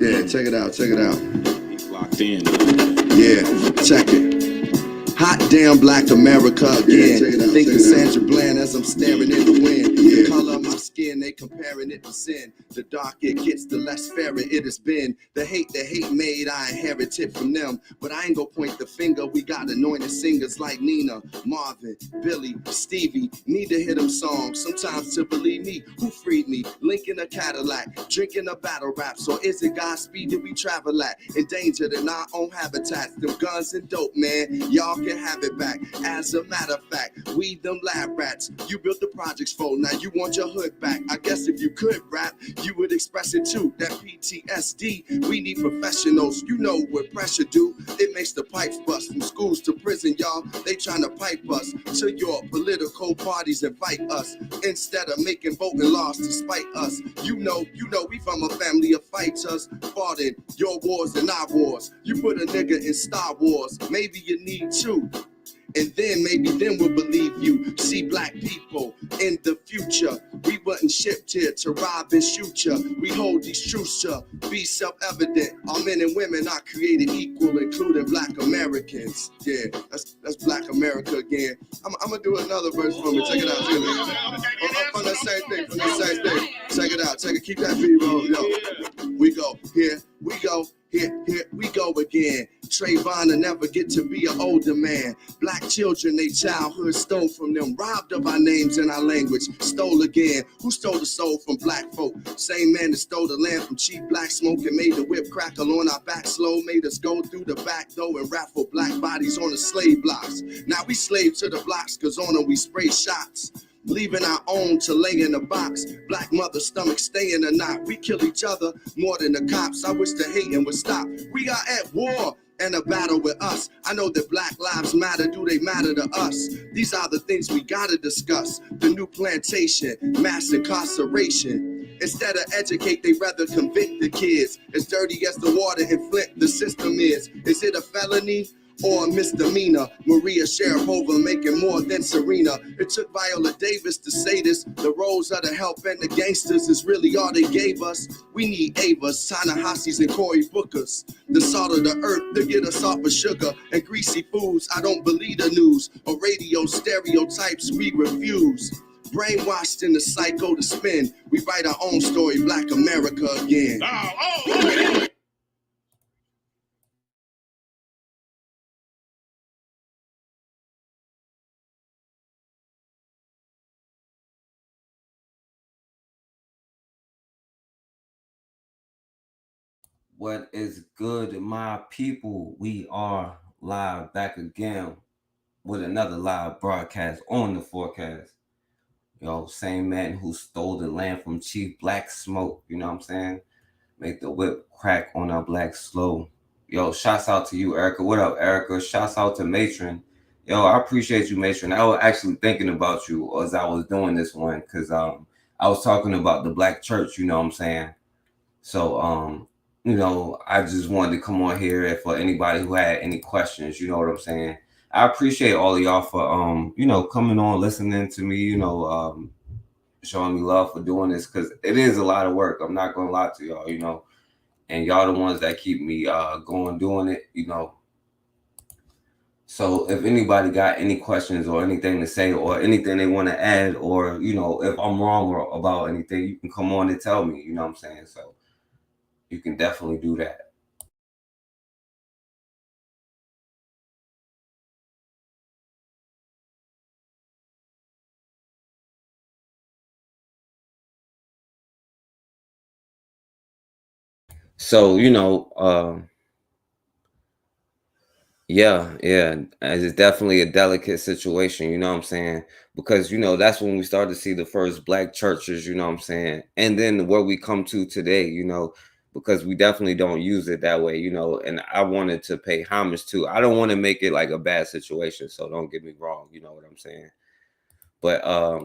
Yeah, check it out, check it out. He's locked in. Yeah, check it. Hot damn black America again. Thinking Sandra Bland as I'm staring in the wind. The color of my skin, they comparing it to sin. The darker it gets, the less fair it has been. The hate made, I inherited from them. But I ain't gonna point the finger. We got anointed singers like Nina, Marvin, Billy, Stevie. Need to hear them songs. Sometimes to believe me, who freed me? Lincoln a Cadillac, drinking a battle raps. Or is it Godspeed that we travel at? Endangered in our own habitats. Them guns and dope, man. Y'all can have it back. As a matter of fact, we them lab rats. You built the projects for, now you want your hood back. I guess if you could rap, you would express it too. That PTSD, we need professionals. You know what pressure do. It makes the pipes bust. From schools to prison, y'all. They trying to pipe us to your political parties, invite us instead of making voting laws to spite us. You know, we from a family of fighters, fought in your wars and our wars. You put a nigga in Star Wars, maybe you need two. And then maybe then we'll believe you. See black people in the future. We wasn't shipped here to rob and shoot ya. We hold these truths to be self-evident. All men and women are created equal, including black Americans. Yeah, that's black America again. I'm gonna do another verse for me. Check it out, from the same thing, Check it out, keep that beat rolling, yo. We go, here we go. Here we go again. Trayvon will never get to be an older man. Black children, they childhood stole from them. Robbed of our names and our language. Stole again. Who stole the soul from black folk? Same man that stole the land from cheap black smoke and made the whip crackle on our back slow. Made us go through the back door and raffle black bodies on the slave blocks. Now we slave to the blocks, cause on them we spray shots. Leaving our own to lay in a box. Black mother stomach staying or not. We kill each other more than the cops. I wish the hating would stop. We are at war and a battle with us. I know that black lives matter. Do they matter to us? These are the things we gotta discuss. The new plantation, mass incarceration. Instead of educate, they rather convict the kids. As dirty as the water in Flint the system is. Is it a felony or a misdemeanor? Maria Sharapova making more than Serena. It took Viola Davis to say this. The roles of the help and the gangsters is really all they gave us. We need Avas, Ta-Nehisi's, and Cory Bookers. The salt of the earth to get us off of sugar and greasy foods. I don't believe the news or radio stereotypes we refuse. Brainwashed in the psycho to spin. We write our own story, Black America again. What is good, my people? We are live back again with another live broadcast on the forecast. Yo, same man who stole the land from Chief Black Smoke, you know what I'm saying? Make the whip crack on our black slow. Yo, shouts out to you, Erica. What up, Erica? Shouts out to Matron. Yo, I appreciate you, Matron. I was actually thinking about you as I was doing this one because I was talking about the black church, you know what I'm saying? So, you know, I just wanted to come on here for anybody who had any questions, you know what I'm saying? I appreciate all of y'all for, you know, coming on, listening to me, you know, showing me love for doing this because it is a lot of work. I'm not going to lie to y'all, you know, and y'all the ones that keep me going, doing it, you know. So if anybody got any questions or anything to say or anything they want to add or, you know, if I'm wrong or about anything, you can come on and tell me, you know what I'm saying? So you can definitely do that. So, you know, yeah, it's definitely a delicate situation, you know what I'm saying? Because, you know, that's when we start to see the first black churches, you know what I'm saying? And then where we come to today, you know, because we definitely don't use it that way, you know, and I wanted to pay homage to. I don't want to make it like a bad situation, so don't get me wrong, you know what I'm saying? But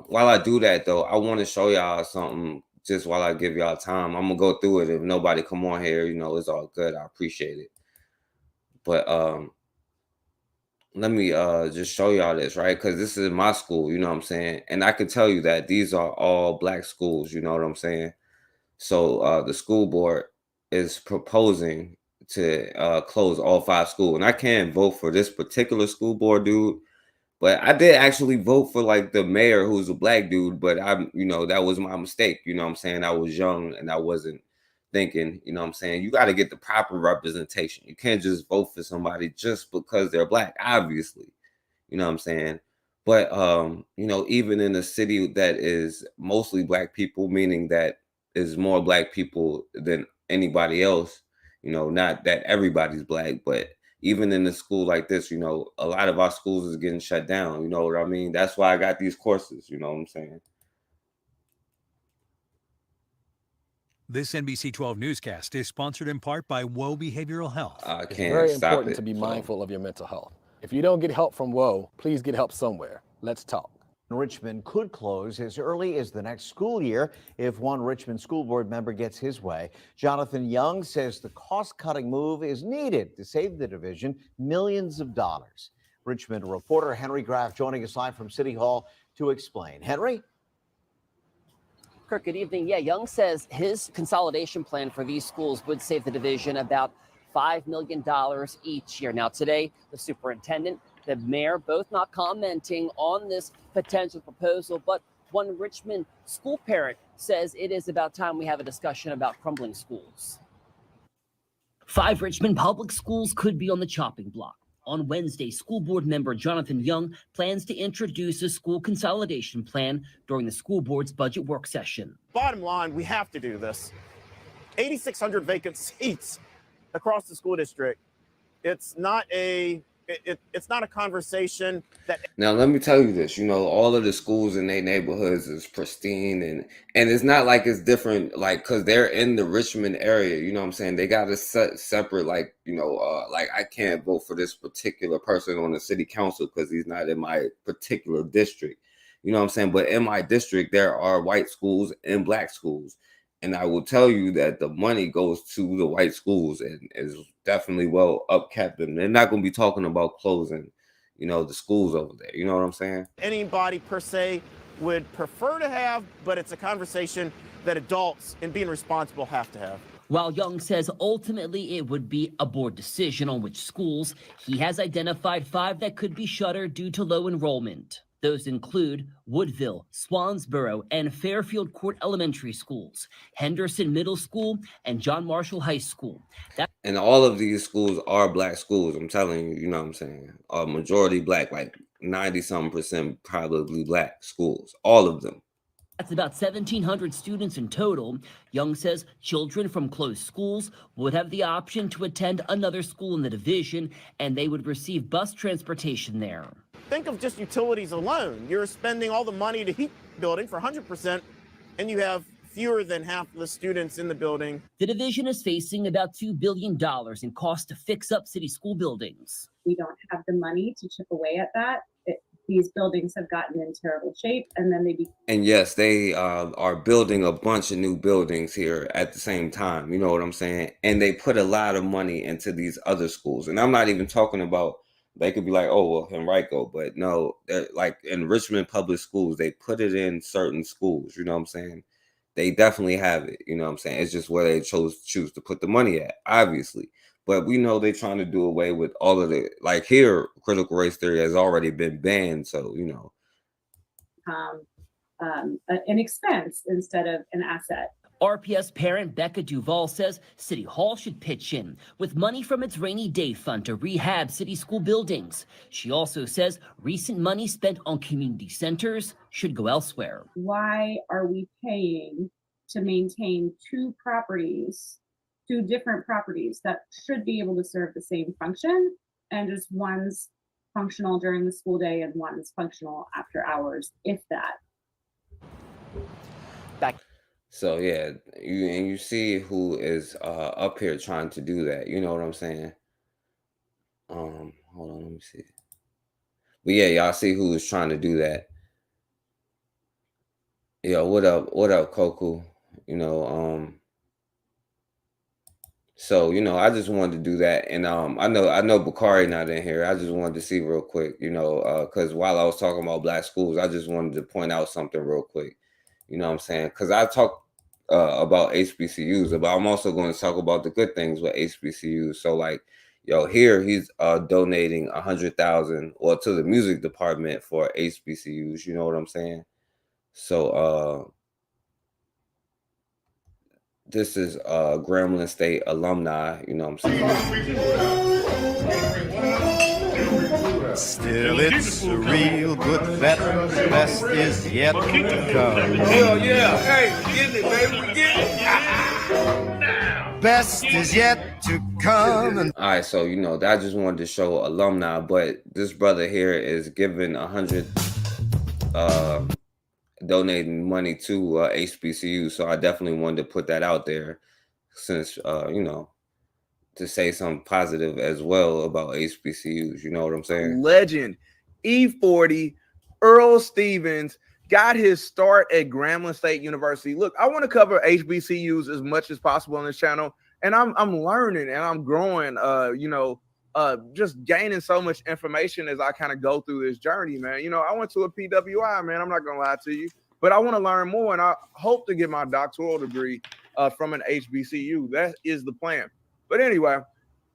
while I do that though, I want to show y'all something just while I give y'all time. I'm gonna go through it. If nobody come on here, you know, it's all good. I appreciate it. But let me just show y'all this, right? Because this is my school, you know what I'm saying? And I can tell you that these are all black schools, you know what I'm saying? So the school board, is proposing to close all 5 schools. And I can't vote for this particular school board dude, but I did actually vote for like the mayor who's a black dude, but that was my mistake. You know what I'm saying? I was young and I wasn't thinking, you know what I'm saying? You got to get the proper representation. You can't just vote for somebody just because they're black, obviously. You know what I'm saying? But even in a city that is mostly black people, meaning that is more black people than anybody else, not that everybody's black, but even in a school like this, a lot of our schools is getting shut down. You know what I mean? That's why I got these courses, you know what I'm saying? This NBC 12 newscast is sponsored in part by Woe Behavioral Health. I It's can't very stop important it, to be so. mindful of your mental health. If you don't get help from Woe, please get help somewhere. Let's talk. Richmond could close as early as the next school year if one Richmond school board member gets his way. Jonathan Young says the cost-cutting move is needed to save the division millions of dollars. Richmond reporter Henry Graff joining us live from City Hall to explain. Henry? Kirk, good evening. Yeah, Young says his consolidation plan for these schools would save the division about $5 million each year. Now, today, the superintendent, the mayor, both not commenting on this potential proposal, but one Richmond school parent says it is about time we have a discussion about crumbling schools. 5 Richmond public schools could be on the chopping block. On Wednesday, school board member Jonathan Young plans to introduce a school consolidation plan during the school board's budget work session. Bottom line, we have to do this. 8,600 vacant seats across the school district. It's not a conversation that. Now let me tell you this, all of the schools in their neighborhoods is pristine, and it's not like it's different, like, because they're in the Richmond area, you know what I'm saying? They got a separate, like, like I can't vote for this particular person on the city council because he's not in my particular district, you know what I'm saying? But in my district, there are white schools and black schools. And I will tell you that the money goes to the white schools and is definitely well upkept. And they're not going to be talking about closing, the schools over there. You know what I'm saying? Anybody per se would prefer to have, but it's a conversation that adults in being responsible have to have. While Young says ultimately it would be a board decision on which schools, he has identified 5 that could be shuttered due to low enrollment. Those include Woodville, Swansboro, and Fairfield Court Elementary Schools, Henderson Middle School, and John Marshall High School. And all of these schools are black schools. I'm telling you, you know what I'm saying? A majority black, like 90-something% probably black schools, all of them. That's about 1,700 students in total. Young says children from closed schools would have the option to attend another school in the division, and they would receive bus transportation there. Think of just utilities alone. You're spending all the money to heat the building for 100%, and you have fewer than half the students in the building. The division is facing about $2 billion in costs to fix up city school buildings. We don't have the money to chip away at that. These buildings have gotten in terrible shape, and then and yes, they are building a bunch of new buildings here at the same time. You know what I'm saying? And they put a lot of money into these other schools. And I'm not even talking about, they could be like, oh, well, Henrico, but no, like in Richmond public schools, they put it in certain schools. You know what I'm saying? They definitely have it. You know what I'm saying? It's just where they choose to put the money at, obviously. But we know they're trying to do away with all of the, like here, critical race theory has already been banned. So, an expense instead of an asset. RPS parent Becca Duval says City Hall should pitch in with money from its rainy day fund to rehab city school buildings. She also says recent money spent on community centers should go elsewhere. Why are we paying to maintain 2 different properties that should be able to serve the same function, and just one's functional during the school day and one's functional after hours, if that? So yeah, you see who is up here trying to do that. You know what I'm saying? Hold on, let me see. But yeah, y'all see who is trying to do that. Yo, what up, Koku? So I just wanted to do that, and I know Bakari not in here. I just wanted to see real quick, because while I was talking about black schools, I just wanted to point out something real quick. You know what I'm saying? Because I talk about HBCUs, but I'm also going to talk about the good things with HBCUs. So like, yo, here he's donating 100,000 to the music department for HBCUs. You know what I'm saying? So this is Grambling State alumni. You know what I'm saying? Still, it's a real good bet. The best is yet to come. Hell yeah. Hey, we getting it, baby. We getting it. Best is yet to come. All right, so I just wanted to show alumni, but this brother here is giving 100, donating money to HBCU. So I definitely wanted to put that out there, since to say something positive as well about HBCUs. You know what I'm saying? Legend E40 Earl Stevens got his start at Grambling State University. Look, I want to cover HBCUs as much as possible on this channel, and I'm learning and I'm growing. Just gaining so much information as I kind of go through this journey, man. I went to a PWI, man. I'm not gonna lie to you, but I want to learn more, and I hope to get my doctoral degree from an HBCU. That is the plan. But anyway,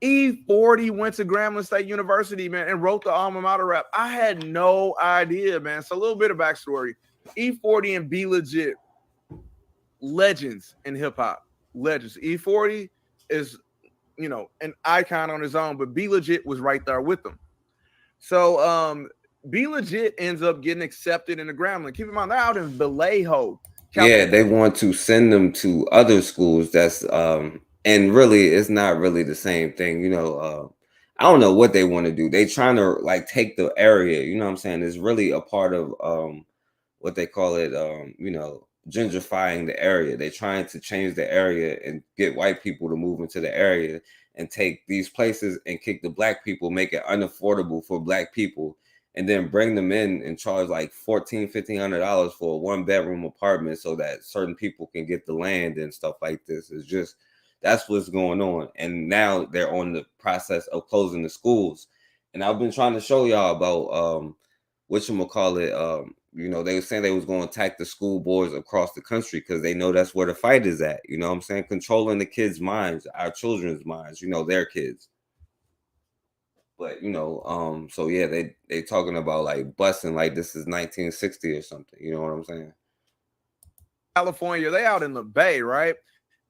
E40 went to Grambling State University, man, and wrote the alma mater rap. I had no idea, man. So a little bit of backstory. E40 and B Legit, legends in hip hop, legends. E40 is, an icon on his own, but B Legit was right there with them. So B Legit ends up getting accepted into Grambling. Keep in mind, they're out in Vallejo, California. Yeah, they want to send them to other schools. That's and really, it's not really the same thing. I don't know what they want to do. They trying to like take the area. You know what I'm saying? It's really a part of what they call it. Gentrifying the area. They're trying to change the area and get white people to move into the area and take these places and kick the black people, make it unaffordable for black people, and then bring them in and charge like $1,500 for a 1-bedroom apartment so that certain people can get the land and stuff like this. It's just, that's what's going on. And now they're on the process of closing the schools. And I've been trying to show y'all about they were saying they was going to attack the school boards across the country because they know that's where the fight is at. You know what I'm saying? Controlling the kids' minds, our children's minds, their kids. But, so yeah, they talking about like busing like this is 1960 or something. You know what I'm saying? California, they out in the Bay, right?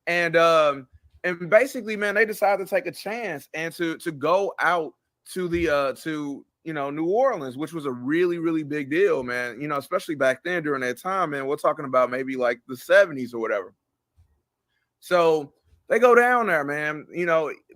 And basically, man, they decided to take a chance and to go out to the New Orleans, which was a really, really big deal, man. Especially back then during that time, man. We're talking about maybe like the 70s or whatever. So they go down there, man.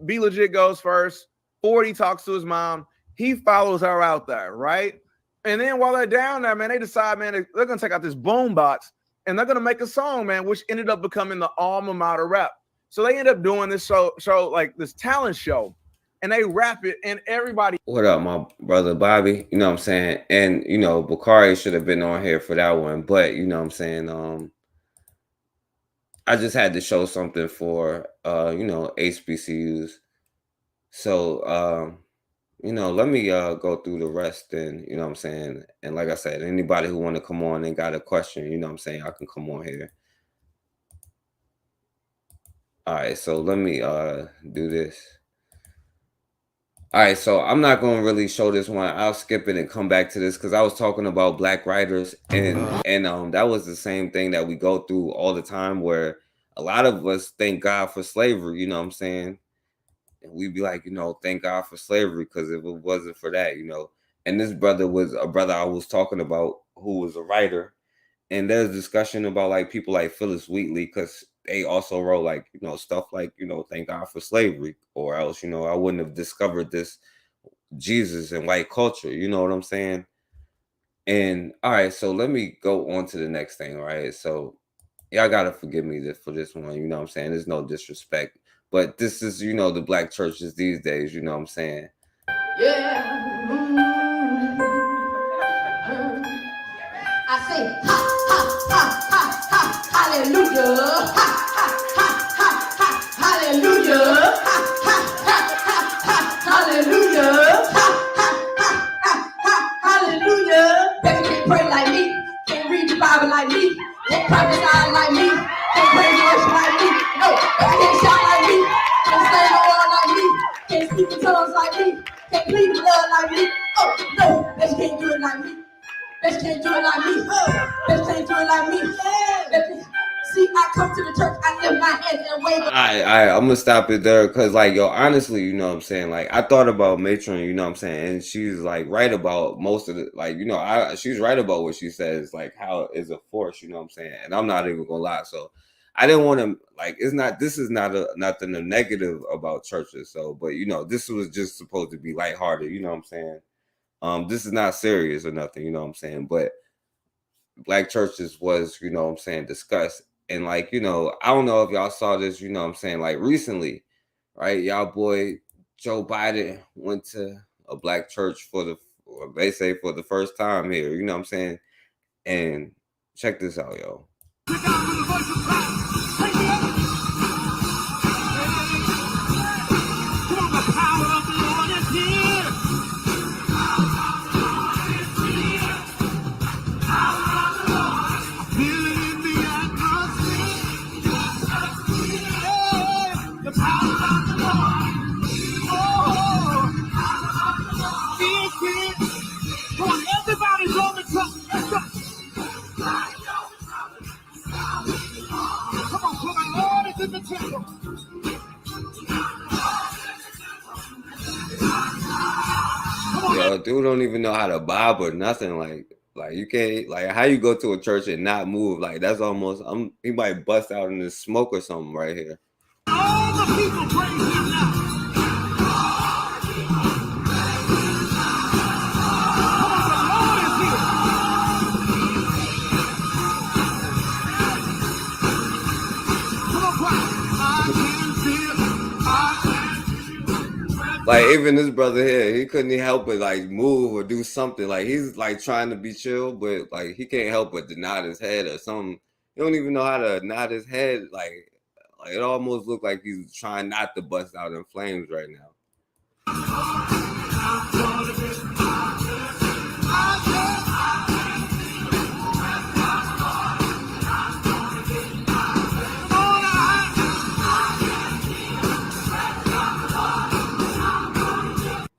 B Legit goes first. 40 talks to his mom. He follows her out there, right? And then while they're down there, man, they decide, man, they're gonna take out this boombox and they're gonna make a song, man, which ended up becoming the alma mater rap. So they end up doing this show like this talent show. And they rap it, and everybody. What up, my brother Bobby? You know what I'm saying? And, Bakari should have been on here for that one. But, you know what I'm saying? I just had to show something for, HBCUs. So, let me go through the rest. And, you know what I'm saying? And like I said, anybody who want to come on and got a question, you know what I'm saying? I can come on here. All right, so let me do this. All right, so I'm not going to really show this one. I'll skip it and come back to this because I was talking about black writers, and that was the same thing that we go through all the time, where a lot of us thank God for slavery, you know what I'm saying? And we'd be like, thank God for slavery, because if it wasn't for that, and this brother was a brother I was talking about who was a writer, and there's discussion about like people like Phyllis Wheatley, because they also wrote like, stuff like, thank God for slavery, or else, I wouldn't have discovered this Jesus and white culture. You know what I'm saying? And all right, so let me go on to the next thing. Right. So y'all got to forgive me for this one. You know what I'm saying? There's no disrespect, but this is, the black churches these days. You know what I'm saying? Yeah. I say, ha, ha, ha, ha, ha, hallelujah. Ha, ha, ha, ha, ha, hallelujah. Ha, ha, ha, ha, ha, hallelujah. Ha, ha, ha, ha, ha, hallelujah. Baby, can't pray like me. Can't read the Bible like me. Can't prophesy like me. Can't pray I come to the church, I lift my hands and wave. I'm gonna stop it there because, like, yo, honestly, you know what I'm saying? Like, I thought about Matron, you know what I'm saying? And she's like right about most of the, like, you know, she's right about what she says, like, how is a force, you know what I'm saying? And I'm not even gonna lie. So I didn't want to, like, this is not nothing negative about churches. So, but you know, this was just supposed to be lighthearted, you know what I'm saying? This is not serious or nothing, you know what I'm saying? But black churches was, you know what I'm saying, discussed. And like, you know, I don't know if y'all saw this, you know what I'm saying, like recently, right? Y'all boy Joe Biden went to a black church they say for the first time here, you know what I'm saying? And check this out, yo. Yo, dude don't even know how to bob or nothing. Like you can't, like, how you go to a church and not move? Like, that's almost, he might bust out in the smoke or something right here. All the people praise him now. Like, even this brother here, he couldn't help but like move or do something. Like, he's like trying to be chill, but like he can't help but to nod his head or something. He don't even know how to nod his head. Like it almost looked like he's trying not to bust out in flames right now.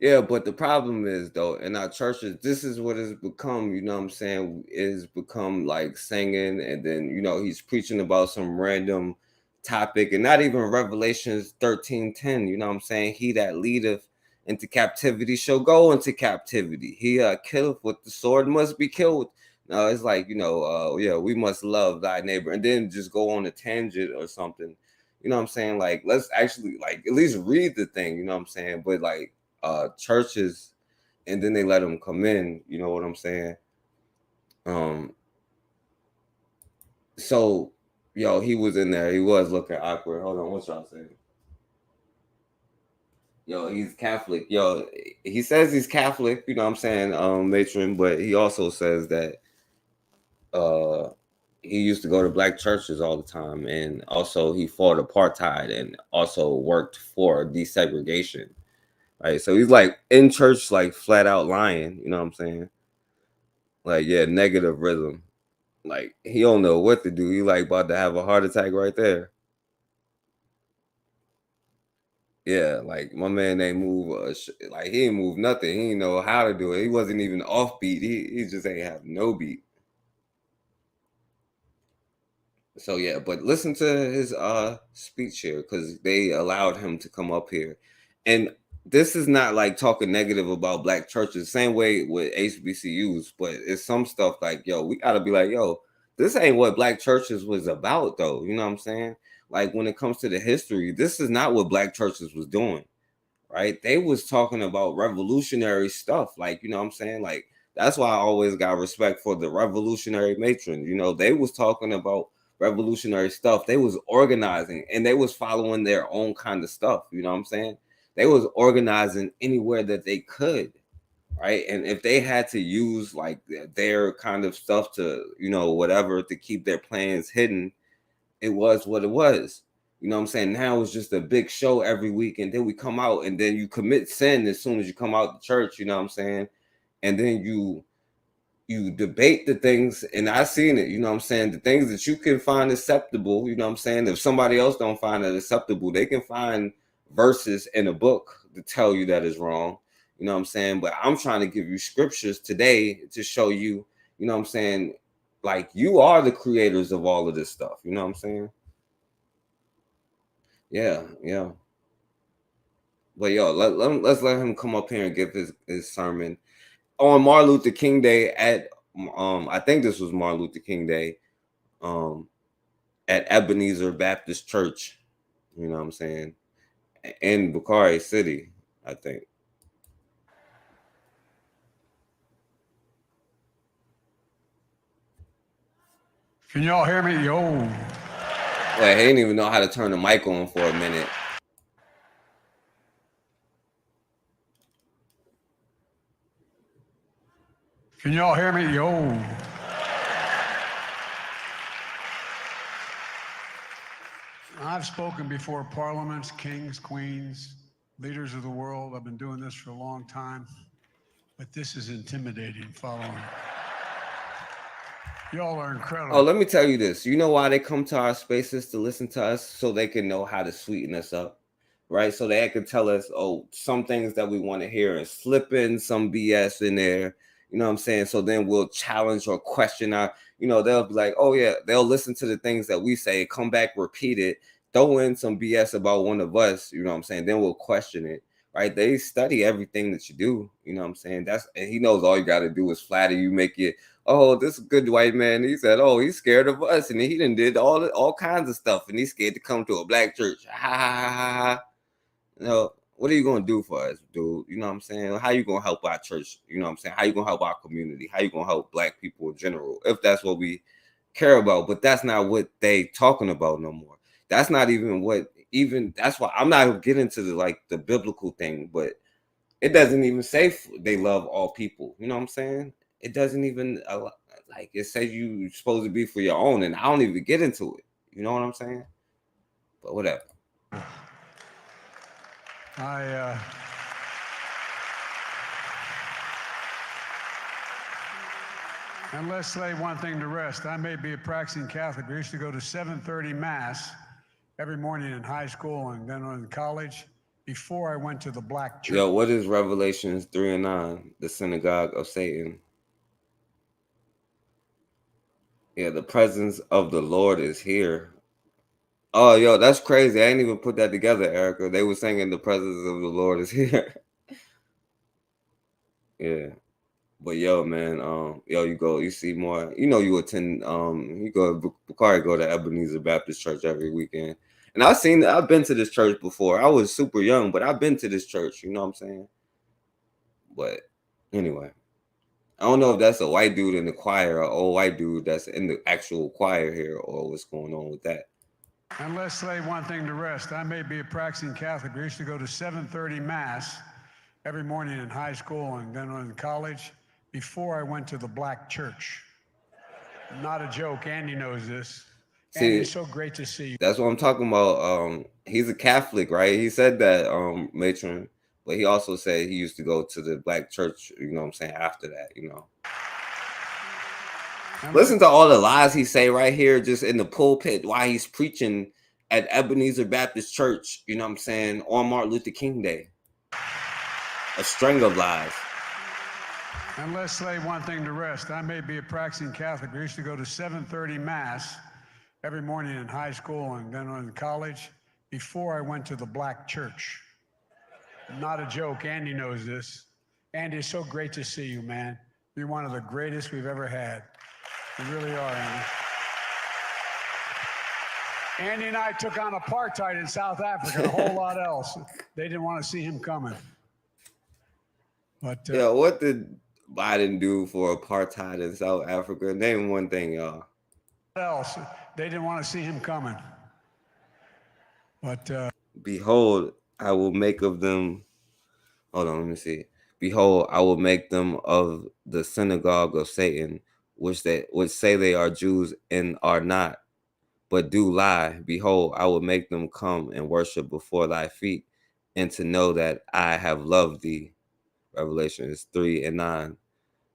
Yeah, but the problem is, though, in our churches, this is what it's become, you know what I'm saying, is become like singing, and then, you know, he's preaching about some random topic, and not even Revelations 13:10, you know what I'm saying? He that leadeth into captivity shall go into captivity. He killeth with the sword must be killed. No, it's like, you know, yeah, we must love thy neighbor, and then just go on a tangent or something. You know what I'm saying? Like, let's actually, like, at least read the thing, you know what I'm saying? But like, churches, and then they let them come in, you know what I'm saying? So yo, he was in there, he was looking awkward. Hold on, what y'all saying? Yo, he's Catholic. Yo, he says he's Catholic, you know what I'm saying, Matron, but he also says that he used to go to black churches all the time, and also he fought apartheid and also worked for desegregation. Right, so he's like in church, like flat out lying, you know what I'm saying? Like, yeah, negative rhythm. Like, he don't know what to do. He like about to have a heart attack right there. Yeah, like my man ain't move, like he ain't move nothing. He didn't know how to do it. He wasn't even offbeat. He just ain't have no beat. So yeah, but listen to his speech here, because they allowed him to come up here. And this is not like talking negative about black churches, same way with HBCUs, but it's some stuff like, yo, we gotta be like, yo, this ain't what black churches was about, though. You know what I'm saying? Like, when it comes to the history, this is not what black churches was doing, right? They was talking about revolutionary stuff. Like, you know what I'm saying? Like, that's why I always got respect for the revolutionary matron. You know, they was talking about revolutionary stuff. They was organizing, and they was following their own kind of stuff. You know what I'm saying? They was organizing anywhere that they could, right? And if they had to use like their kind of stuff to, you know, whatever, to keep their plans hidden, it was what it was. You know what I'm saying? Now it's just a big show every week, and then we come out, and then you commit sin as soon as you come out the church, you know what I'm saying? And then you debate the things, and I seen it, you know what I'm saying? The things that you can find acceptable, you know what I'm saying? If somebody else don't find it acceptable, they can find verses in a book to tell you that is wrong, you know what I'm saying? But I'm trying to give you scriptures today to show you, you know what I'm saying, like you are the creators of all of this stuff. You know what I'm saying? Yeah. But yo, let's let him come up here and give his sermon on Martin Luther King Day at I think this was Martin Luther King Day at Ebenezer Baptist Church. You know what I'm saying? In Bukhari City, I think. Can y'all hear me? Yo. Like, he didn't even know how to turn the mic on for a minute. Can y'all hear me? Yo. I've spoken before parliaments, kings, queens, leaders of the world. I've been doing this for a long time, but this is intimidating following. Y'all are incredible. Oh, let me tell you this. You know why they come to our spaces to listen to us? So they can know how to sweeten us up, right? So they can tell us, oh, some things that we want to hear and slip in some BS in there. You know what I'm saying? So then we'll challenge or question our, they'll be like, oh yeah, they'll listen to the things that we say, come back, repeat it, throw in some BS about one of us, you know what I'm saying? Then we'll question it, right? They study everything that you do, you know what I'm saying? And he knows all you got to do is flatter you, make it, oh, this good white man, he said, oh, he's scared of us. And he done did all kinds of stuff. And he's scared to come to a black church. Ha, ha, ha, ha, ha. What are you going to do for us, dude? You know what I'm saying? How you going to help our church? You know what I'm saying? How you going to help our community? How you going to help black people in general? If that's what we care about. But that's not what they talking about no more. That's not that's why I'm not getting into the biblical thing, but it doesn't even say they love all people. You know what I'm saying? It doesn't even, it says you're supposed to be for your own, and I don't even get into it. You know what I'm saying? But whatever. And let's say one thing to rest. I may be a practicing Catholic. We used to go to 7:30 Mass every morning in high school and then in college before I went to the black church. Yo, what is Revelations 3:9? The synagogue of Satan. Yeah, the presence of the Lord is here. Oh, yo, that's crazy. I didn't even put that together, Erica. They were singing the presence of the Lord is here. Yeah. But yo, man, you see more, you attend, Bukhari go to Ebenezer Baptist Church every weekend. And I've been to this church before. I was super young, but I've been to this church, you know what I'm saying? But anyway, I don't know if that's a white dude in the choir or old white dude that's in the actual choir here or what's going on with that. And let's say one thing to rest. I may be a practicing Catholic. We used to go to 7:30 Mass every morning in high school and then in college before I went to the black church. Not a joke. Andy knows this. Andy, it's so great to see you. That's what I'm talking about. He's a Catholic, right? He said that, matron, but he also said he used to go to the black church, you know what I'm saying, after that, Listen to all the lies he say right here just in the pulpit while he's preaching at Ebenezer Baptist Church, you know what I'm saying, on Martin Luther King Day. A string of lies. And let's say one thing to rest. I may be a practicing Catholic. We used to go to 7:30 Mass every morning in high school and then in college before I went to the black church. Not a joke. Andy knows this. Andy, it's so great to see you, man. You're one of the greatest we've ever had. You really are, Andy. Andy and I took on apartheid in South Africa and a whole lot else. They didn't want to see him coming. But yeah, what did Biden do for apartheid in South Africa? Name one thing, y'all. Else, they didn't want to see him coming. But behold, I will make of them. Hold on, let me see. Behold, I will make them of the synagogue of Satan, which say they are Jews and are not, but do lie. Behold, I will make them come and worship before thy feet, and to know that I have loved thee. Revelations 3:9.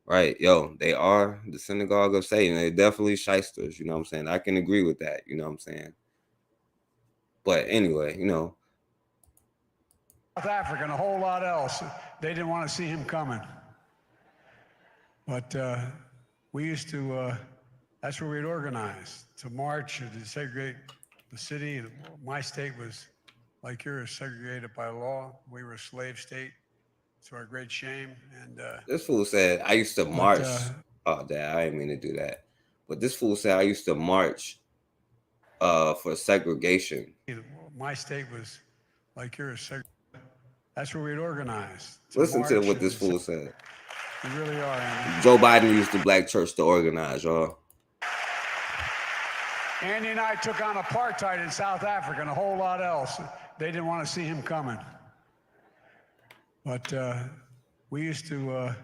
Right, yo, they are the synagogue of Satan. They're definitely shysters, you know what I'm saying? I can agree with that, you know what I'm saying? But anyway, South Africa and a whole lot else. They didn't want to see him coming. But we used to That's where we'd organize to march or to segregate the city. My state was, like yours, segregated by law. We were a slave state, to our great shame. And This fool said I used to march. Oh, Dad, I didn't mean to do that. But this fool said I used to march for segregation. My state was, like yours, that's where we'd organize. Listen to what this fool said. We really are. Andy. Joe Biden used the black church to organize, y'all. Andy and I took on apartheid in South Africa and a whole lot else. They didn't want to see him coming. But we used to,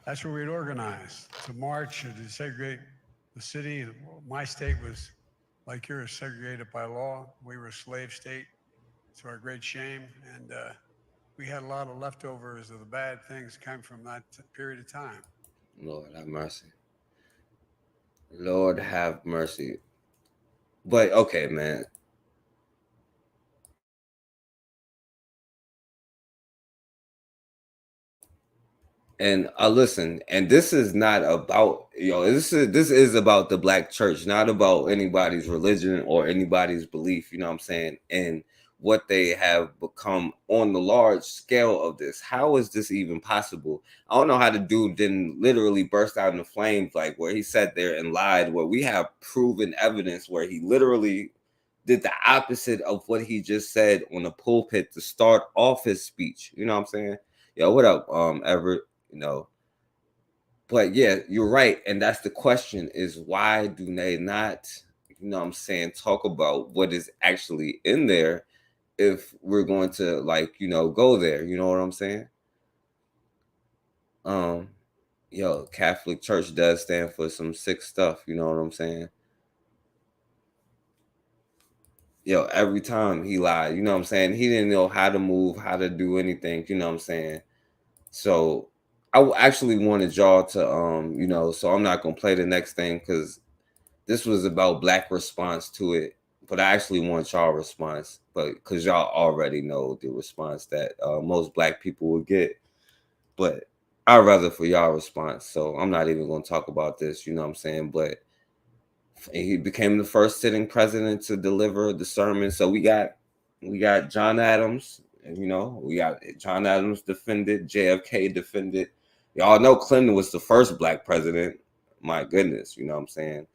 that's where we'd organize to march or to segregate the city. My state was, like yours, segregated by law. We were a slave state, to our great shame. And we had a lot of leftovers of the bad things come from that period of time. Lord have mercy. Lord have mercy. But okay, man. And listen, and this is not about, this is about the black church, not about anybody's religion or anybody's belief, you know what I'm saying, and what they have become on the large scale of this. How is this even possible? I don't know how the dude didn't literally burst out into flames, like where he sat there and lied, where we have proven evidence where he literally did the opposite of what he just said on the pulpit to start off his speech. You know what I'm saying? Yo, what up, Everett? But yeah, you're right. And that's the question, is why do they not, talk about what is actually in there if we're going to go there, you know what I'm saying? Catholic Church does stand for some sick stuff, you know what I'm saying? Every time he lied, you know what I'm saying? He didn't know how to move, how to do anything, you know what I'm saying? So I actually wanted y'all to, so I'm not going to play the next thing because this was about black response to it. But I actually want y'all response, but because y'all already know the response that most black people would get. But I'd rather for y'all response. So I'm not even going to talk about this, you know what I'm saying? But he became the first sitting president to deliver the sermon. So we got John Adams, and we got John Adams defended, JFK defended. Y'all know Clinton was the first black president. My goodness, you know what I'm saying?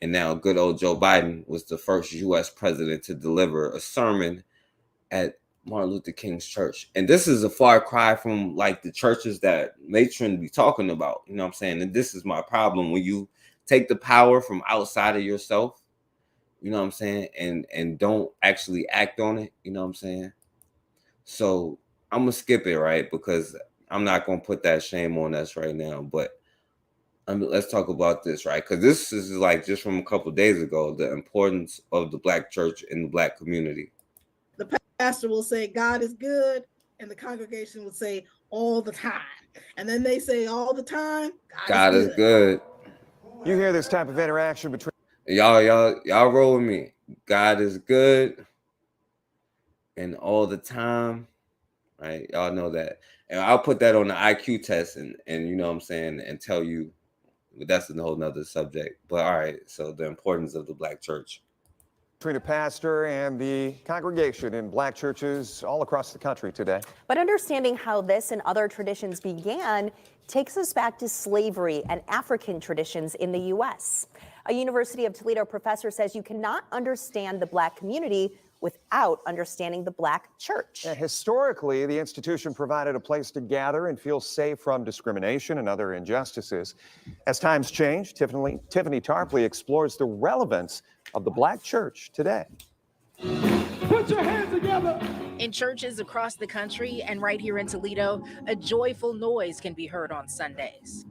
And now good old Joe Biden was the first U.S. president to deliver a sermon at Martin Luther King's church. And this is a far cry from like the churches that Matron be talking about, you know what I'm saying? And this is my problem. When you take the power from outside of yourself, you know what I'm saying, and don't actually act on it, you know what I'm saying? So I'm going to skip it, right? Because I'm not going to put that shame on us right now. But let's talk about this, right? Because this is like just from a couple of days ago, the importance of the black church in the black community. The pastor will say, God is good, and the congregation will say, all the time. And then they say, all the time, God is good. You hear this type of interaction between y'all roll with me. God is good, and all the time, right? Y'all know that. And I'll put that on the IQ test and you know what I'm saying, and tell you, but that's a whole nother subject. But all right, so the importance of the black church. Between a pastor and the congregation in black churches all across the country today. But understanding how this and other traditions began takes us back to slavery and African traditions in the U.S. A University of Toledo professor says you cannot understand the black community without understanding the black church. Historically, the institution provided a place to gather and feel safe from discrimination and other injustices. As times change, Tiffany Tarpley explores the relevance of the black church today. Put your hands together. In churches across the country and right here in Toledo, a joyful noise can be heard on Sundays.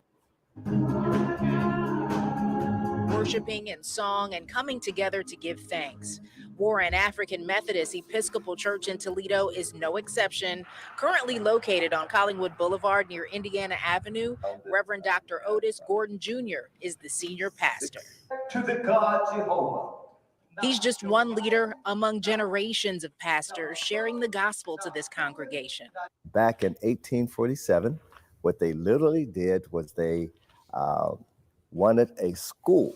Worshiping in song and coming together to give thanks. Warren African Methodist Episcopal Church in Toledo is no exception. Currently located on Collingwood Boulevard near Indiana Avenue, Reverend Dr. Otis Gordon Jr. is the senior pastor. To the God Jehovah. He's just one leader among generations of pastors sharing the gospel to this congregation. Back in 1847, what they literally did was they wanted a school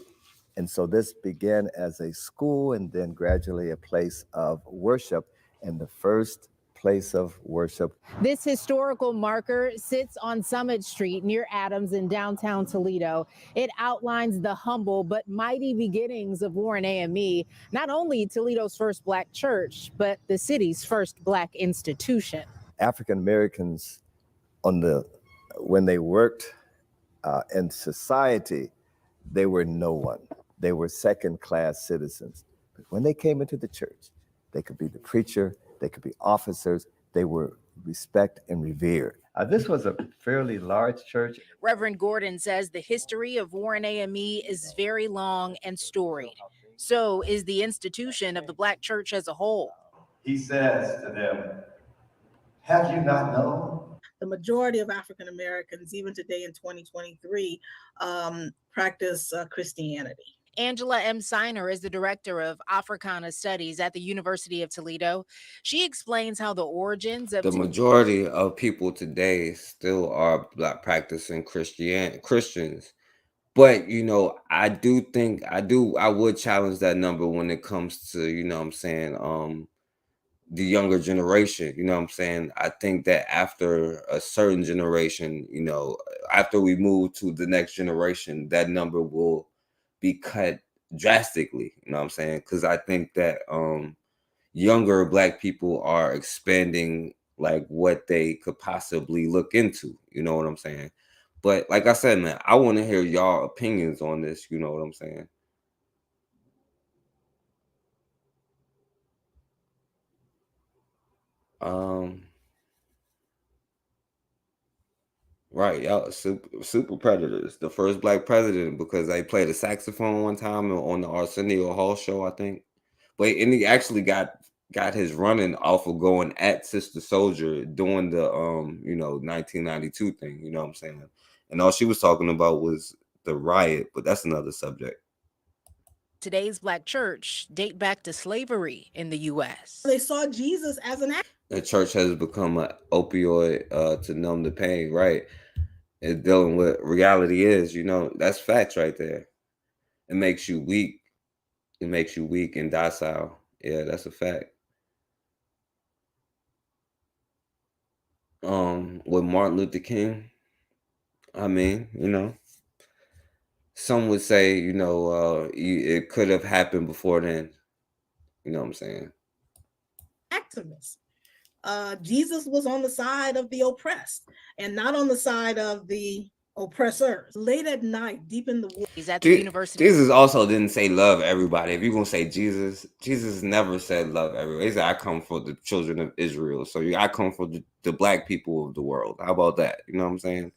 And so this began as a school and then gradually a place of worship, and the first place of worship. This historical marker sits on Summit Street near Adams in downtown Toledo. It outlines the humble but mighty beginnings of Warren AME, not only Toledo's first Black church, but the city's first Black institution. African Americans when they worked in society, they were no one. They were second-class citizens. But when they came into the church, they could be the preacher, they could be officers, they were respected and revered. This was a fairly large church. Reverend Gordon says the history of Warren AME is very long and storied. So is the institution of the Black church as a whole. He says to them, have you not known? The majority of African Americans, even today in 2023, practice Christianity. Angela M. Siner is the director of Africana Studies at the University of Toledo. She explains how the origins of the majority of people today still are Black practicing Christians. But, you know, I would challenge that number when it comes to, you know what I'm saying, the younger generation. You know what I'm saying? I think that after a certain generation, you know, after we move to the next generation, that number will be cut drastically. You know what I'm saying? Because I think that younger Black people are expanding like what they could possibly look into. You know what I'm saying? But like I said, man, I want to hear y'all opinions on this. You know what I'm saying? Right, y'all, super Predators, the first Black president, because they played a saxophone one time on the Arsenio Hall show, I think. But and he actually got his running off of going at Sister Soldier doing the 1992 thing. You know what I'm saying? And all she was talking about was the riot, but that's another subject. Today's Black church date back to slavery in the U.S. They saw Jesus as an actor. The church has become an opioid to numb the pain, right? And dealing with reality is, you know, that's facts right there. It makes you weak. It makes you weak and docile. Yeah, that's a fact. With Martin Luther King, I mean, you know, some would say, you know, it could have happened before then. You know what I'm saying? Activists. Jesus was on the side of the oppressed and not on the side of the oppressors. Late at night, deep in the woods. He's at the university. Jesus also didn't say love everybody. If you're going to say Jesus never said love everybody. He said, I come for the children of Israel. So I come for the Black people of the world. How about that? You know what I'm saying?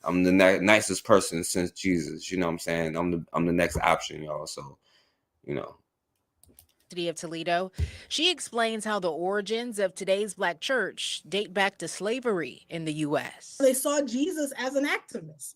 I'm the nicest person since Jesus. You know what I'm saying? I'm the next option, y'all. So, you know. Of Toledo. She explains how the origins of today's Black church date back to slavery in the U.S. They saw Jesus as an activist.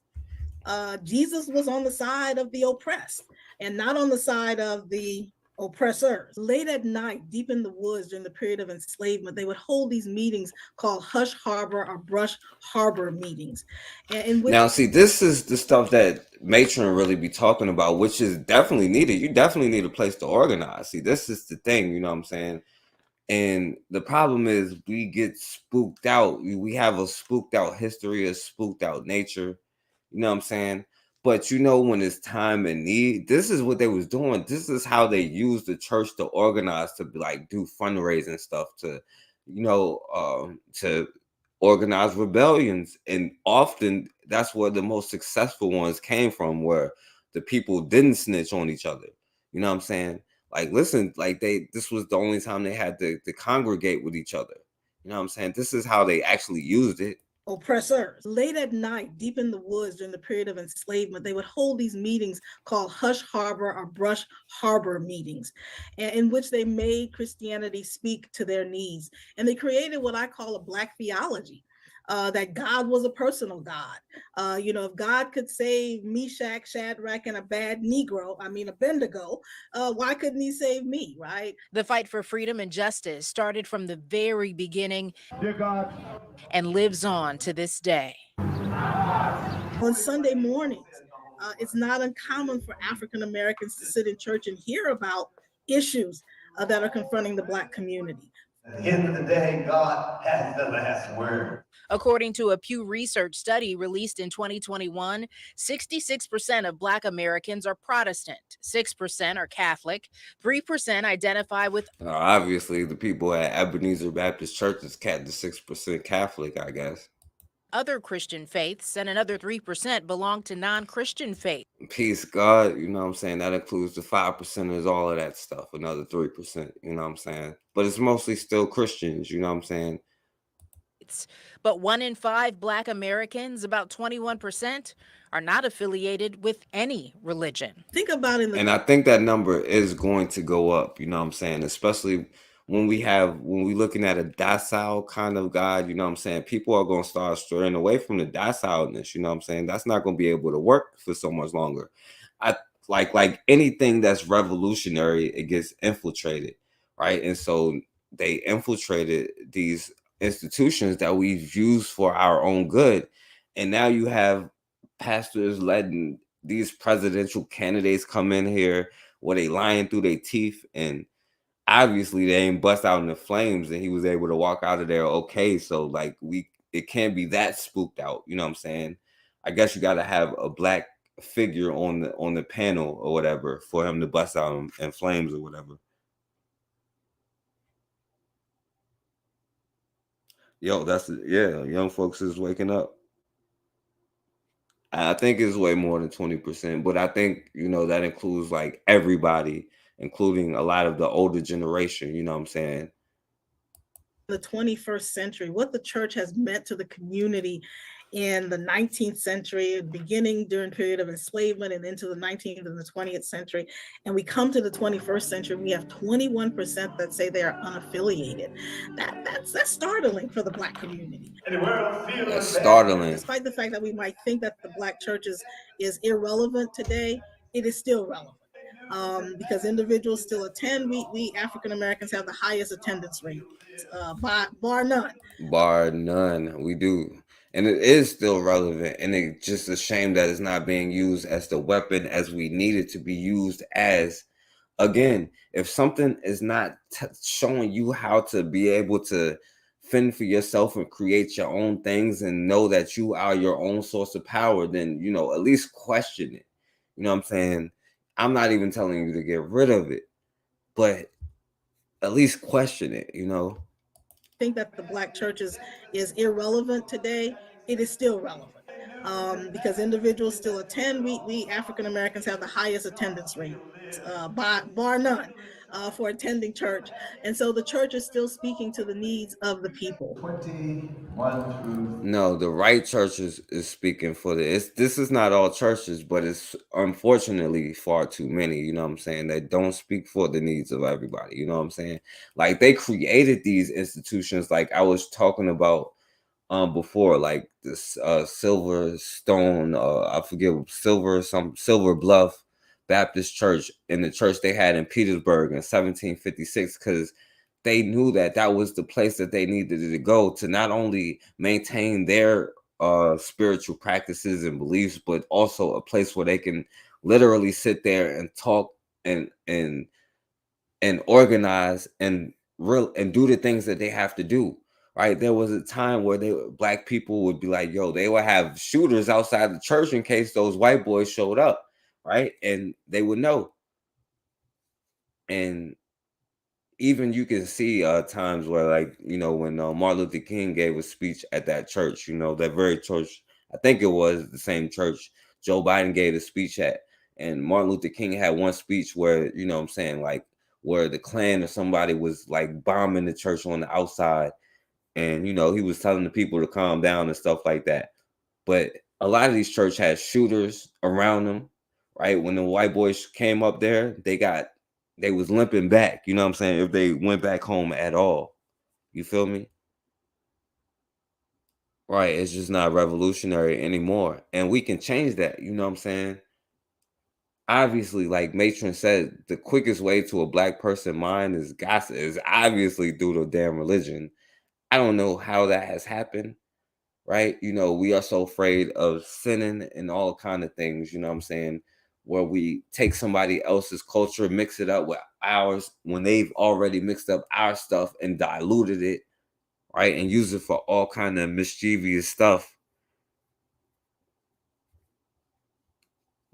Jesus was on the side of the oppressed and not on the side of the oppressors. Late at night, deep in the woods during the period of enslavement, they would hold these meetings called Hush Harbor or Brush Harbor meetings. Now, see, this is the stuff that Matron really be talking about, which is definitely needed. You definitely need a place to organize. See, this is the thing, you know what I'm saying? And the problem is we get spooked out. We have a spooked out history, a spooked out nature, you know what I'm saying? But you know, when it's time and need, this is what they was doing. This is how they used the church to organize, to like do fundraising stuff, to, you know, to organize rebellions. And often that's where the most successful ones came from, where the people didn't snitch on each other. You know what I'm saying? Like, listen, like this was the only time they had to congregate with each other. You know what I'm saying? This is how they actually used it. Oppressors. Late at night, deep in the woods during the period of enslavement, they would hold these meetings called Hush Harbor or Brush Harbor meetings, in which they made Christianity speak to their needs. And they created what I call a Black theology. That God was a personal God. You know, if God could save Meshach, Shadrach, and Abednego, why couldn't he save me, right? The fight for freedom and justice started from the very beginning, Dear God, and lives on to this day. On Sunday mornings, it's not uncommon for African Americans to sit in church and hear about issues that are confronting the Black community. At the end of the day, God has the last word. According to a Pew Research study released in 2021, 66% of Black Americans are Protestant, 6% are Catholic, 3% identify with. Obviously, the people at Ebenezer Baptist Church is the 6% Catholic, I guess. Other Christian faiths, and another 3% belong to non-Christian faiths. Peace, God, you know what I'm saying? That includes the 5%, all of that stuff, another 3%, you know what I'm saying? But it's mostly still Christians, you know what I'm saying? But 1 in 5 Black Americans, about 21%, are not affiliated with any religion. Think about it. And I think that number is going to go up, you know what I'm saying? Especially when we're looking at a docile kind of God, you know what I'm saying? People are going to start straying away from the docileness, you know what I'm saying? That's not going to be able to work for so much longer. Like anything that's revolutionary, it gets infiltrated, right? And so they infiltrated these institutions that we've used for our own good. And now you have pastors letting these presidential candidates come in here where they lying through their teeth, and obviously they ain't bust out in the flames, and he was able to walk out of there okay. So like it can't be that spooked out, you know what I'm saying? I guess you got to have a Black figure on the panel or whatever for him to bust out in flames or whatever. Yo, young folks is waking up. I think it's way more than 20%, but I think, you know, that includes like everybody, including a lot of the older generation, you know what I'm saying? The 21st century, what the church has meant to the community in the 19th century, beginning during the period of enslavement and into the 19th and the 20th century. And we come to the 21st century, we have 21% that say they are unaffiliated. That's startling for the Black community. That's startling. Despite the fact that we might think that the Black church is irrelevant today, it is still relevant. Because individuals still attend. We African Americans have the highest attendance rate, bar none. Bar none, we do. And it is still relevant, and it's just a shame that it's not being used as the weapon as we need it to be used as. Again, if something is not showing you how to be able to fend for yourself and create your own things and know that you are your own source of power, then, you know, at least question it. You know what I'm saying? I'm not even telling you to get rid of it, but at least question it, you know? Think that the Black church is irrelevant today, it is still relevant. Because individuals still attend. We African Americans have the highest attendance rate, bar none, for attending church. And so the church is still speaking to the needs of the people. No, the right church is speaking for this. This is not all churches, but it's unfortunately far too many, you know what I'm saying, that don't speak for the needs of everybody, you know what I'm saying? Like they created these institutions, like I was talking about before, like this Silverstone, I forget, Silver Bluff Baptist Church, in the church they had in Petersburg in 1756, because they knew that was the place that they needed to go to not only maintain their spiritual practices and beliefs, but also a place where they can literally sit there and talk and organize and do the things that they have to do. Right? There was a time where Black people would be like, yo, they would have shooters outside the church in case those white boys showed up. Right? And they would know. And even you can see times where, like, you know, when Martin Luther King gave a speech at that church, you know, that very church, I think it was the same church Joe Biden gave a speech at. And Martin Luther King had one speech where, you know what I'm saying, like where the Klan or somebody was like bombing the church on the outside. And, you know, he was telling the people to calm down and stuff like that. But a lot of these churches had shooters around them, right? When the white boys came up there, they was limping back, you know what I'm saying, if they went back home at all. You feel me? Right, it's just not revolutionary anymore. And we can change that, you know what I'm saying? Obviously, like Matron said, the quickest way to a Black person mind is gossip, is obviously through the damn religion. I don't know how that has happened, right? You know, we are so afraid of sinning and all kind of things, you know what I'm saying? Where we take somebody else's culture, mix it up with ours when they've already mixed up our stuff and diluted it, right? And use it for all kind of mischievous stuff.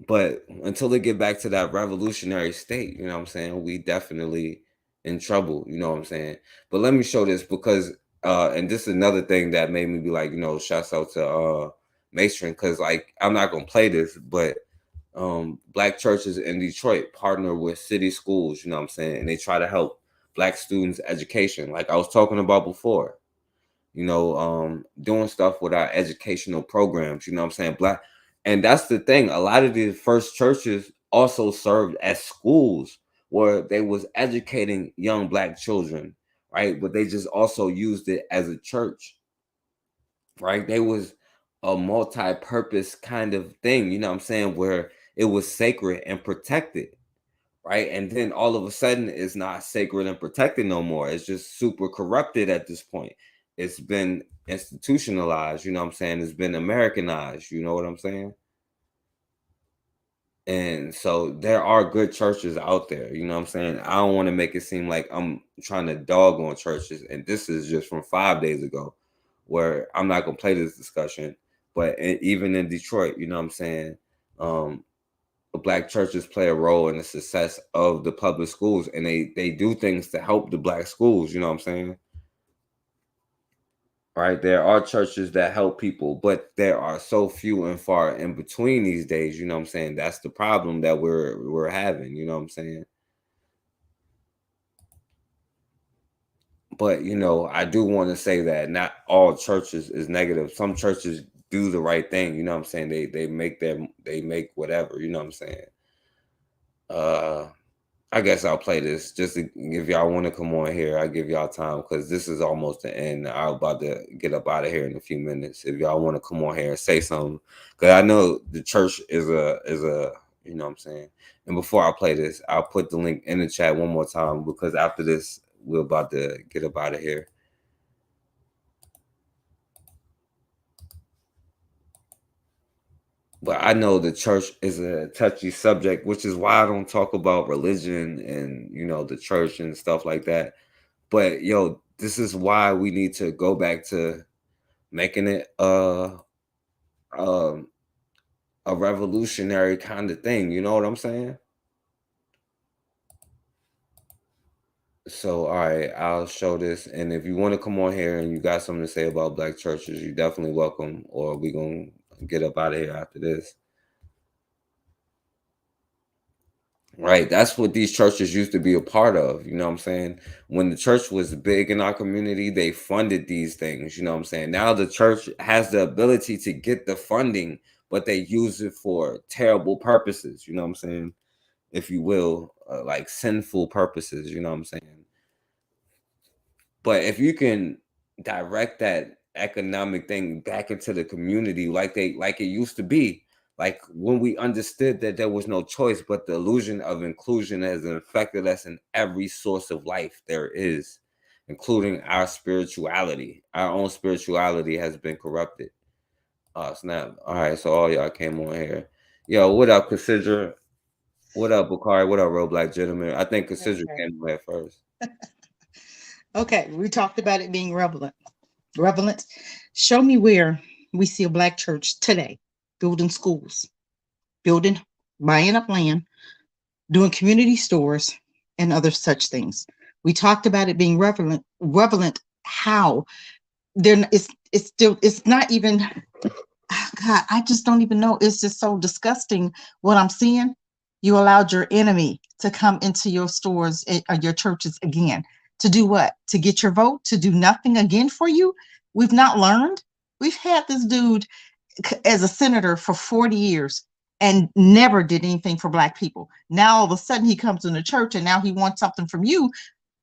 But until they get back to that revolutionary state, you know what I'm saying, we definitely in trouble, you know what I'm saying? But let me show this because and this is another thing that made me be like, you know, shouts out to Mason, because like I'm not gonna play this, but Black churches in Detroit partner with city schools, you know what I'm saying, and they try to help Black students' education, like I was talking about before, you know, doing stuff with our educational programs, you know what I'm saying, and that's the thing, a lot of the first churches also served as schools where they was educating young Black children, right? But they just also used it as a church, right? They was a multi-purpose kind of thing, you know what I'm saying, where it was sacred and protected, right? And then all of a sudden it's not sacred and protected no more. It's just super corrupted at this point. It's been institutionalized, you know what I'm saying? It's been Americanized, you know what I'm saying? And so there are good churches out there, you know what I'm saying? I don't want to make it seem like I'm trying to dog on churches. And this is just from 5 days ago, where I'm not going to play this discussion. But even in Detroit, you know what I'm saying? Black churches play a role in the success of the public schools, and they do things to help the Black schools, you know what I'm saying? Right, there are churches that help people, but there are so few and far in between these days, you know what I'm saying? That's the problem that we're having, you know what I'm saying? But you know, I do want to say that not all churches is negative. Some churches do the right thing, you know what I'm saying? They make whatever, you know what I'm saying? I guess I'll play this just to, if y'all want to come on here, I'll give y'all time because this is almost the end. I'm about to get up out of here in a few minutes. If y'all want to come on here and say something, because I know the church is a you know what I'm saying. And before I play this, I'll put the link in the chat one more time because after this, we're about to get up out of here. But I know the church is a touchy subject, which is why I don't talk about religion and, you know, the church and stuff like that. But yo, this is why we need to go back to making it a revolutionary kind of thing. You know what I'm saying? So, all right, I'll show this. And if you want to come on here and you got something to say about Black churches, you're definitely welcome. Or we're going to get up out of here after this. Right. That's what these churches used to be a part of. You know what I'm saying? When the church was big in our community, they funded these things. You know what I'm saying? Now the church has the ability to get the funding, but they use it for terrible purposes. You know what I'm saying? If you will, like sinful purposes. You know what I'm saying? But if you can direct that economic thing back into the community like it used to be, like when we understood that there was no choice, but the illusion of inclusion has infected us in every source of life there is, including our spirituality. Our own spirituality has been corrupted. Snap. All right, so all y'all came on here. Yo, what up, Consider? What up, Bakari? What up, Real Black Gentleman? I think Consider came on here first. Okay, we talked about it being relevant. Show me where we see a Black church today building schools, buying up land, doing community stores, and other such things. We talked about it being relevant. How? It's not even. God, I just don't even know. It's just so disgusting what I'm seeing. You allowed your enemy to come into your stores or your churches again. To do what? To get your vote? To do nothing again for you? We've not learned. We've had this dude as a senator for 40 years and never did anything for Black people. Now all of a sudden he comes in the church and now he wants something from you,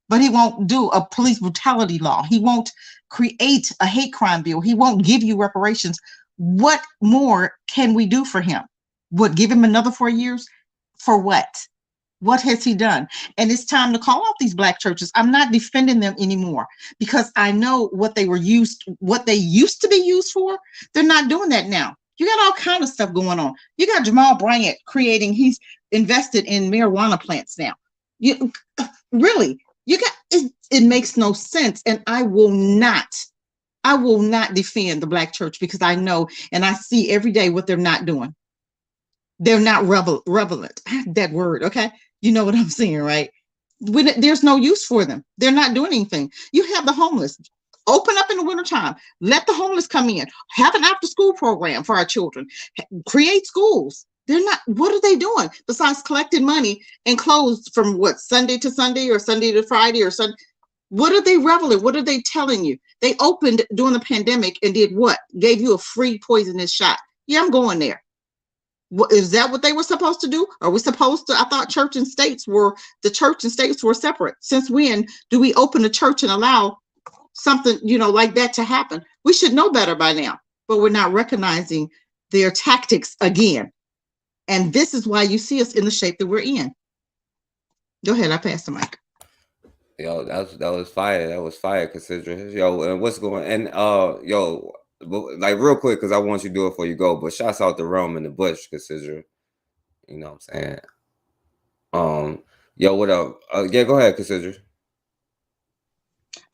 but he won't do a police brutality law. He won't create a hate crime bill. He won't give you reparations. What more can we do for him? What, give him another 4 years? For what? What has he done? And it's time to call out these black churches. I'm not defending them anymore because I know what they used to be used for. They're not doing that now. You got all kind of stuff going on. You got Jamal Bryant he's invested in marijuana plants now. You really, it makes no sense. And I will not defend the black church because I know and I see every day what they're not doing. They're not relevant. That word, okay? You know what I'm saying, right? There's no use for them. They're not doing anything. You have the homeless. Open up in the wintertime. Let the homeless come in. Have an after-school program for our children. Create schools. They're not, what are they doing besides collecting money and clothes from Sunday to Sunday or Sunday to Friday or Sunday? What are they reveling? What are they telling you? They opened during the pandemic and did what? Gave you a free poisonous shot. Yeah, I'm going there. Is that what they were supposed to do? Are we supposed to? I thought the church and states were separate. Since when do we open a church and allow something, like that to happen? We should know better by now, but we're not recognizing their tactics again. And this is why you see us in the shape that we're in. Go ahead, I pass the mic. Yo, that was fire. That was fire, considering. Yo, and what's going and like real quick, because I want you to do it before you go. But shouts out to Rome in the Bush, consider. You know what I'm saying? Yo, what up? Yeah, go ahead, consider.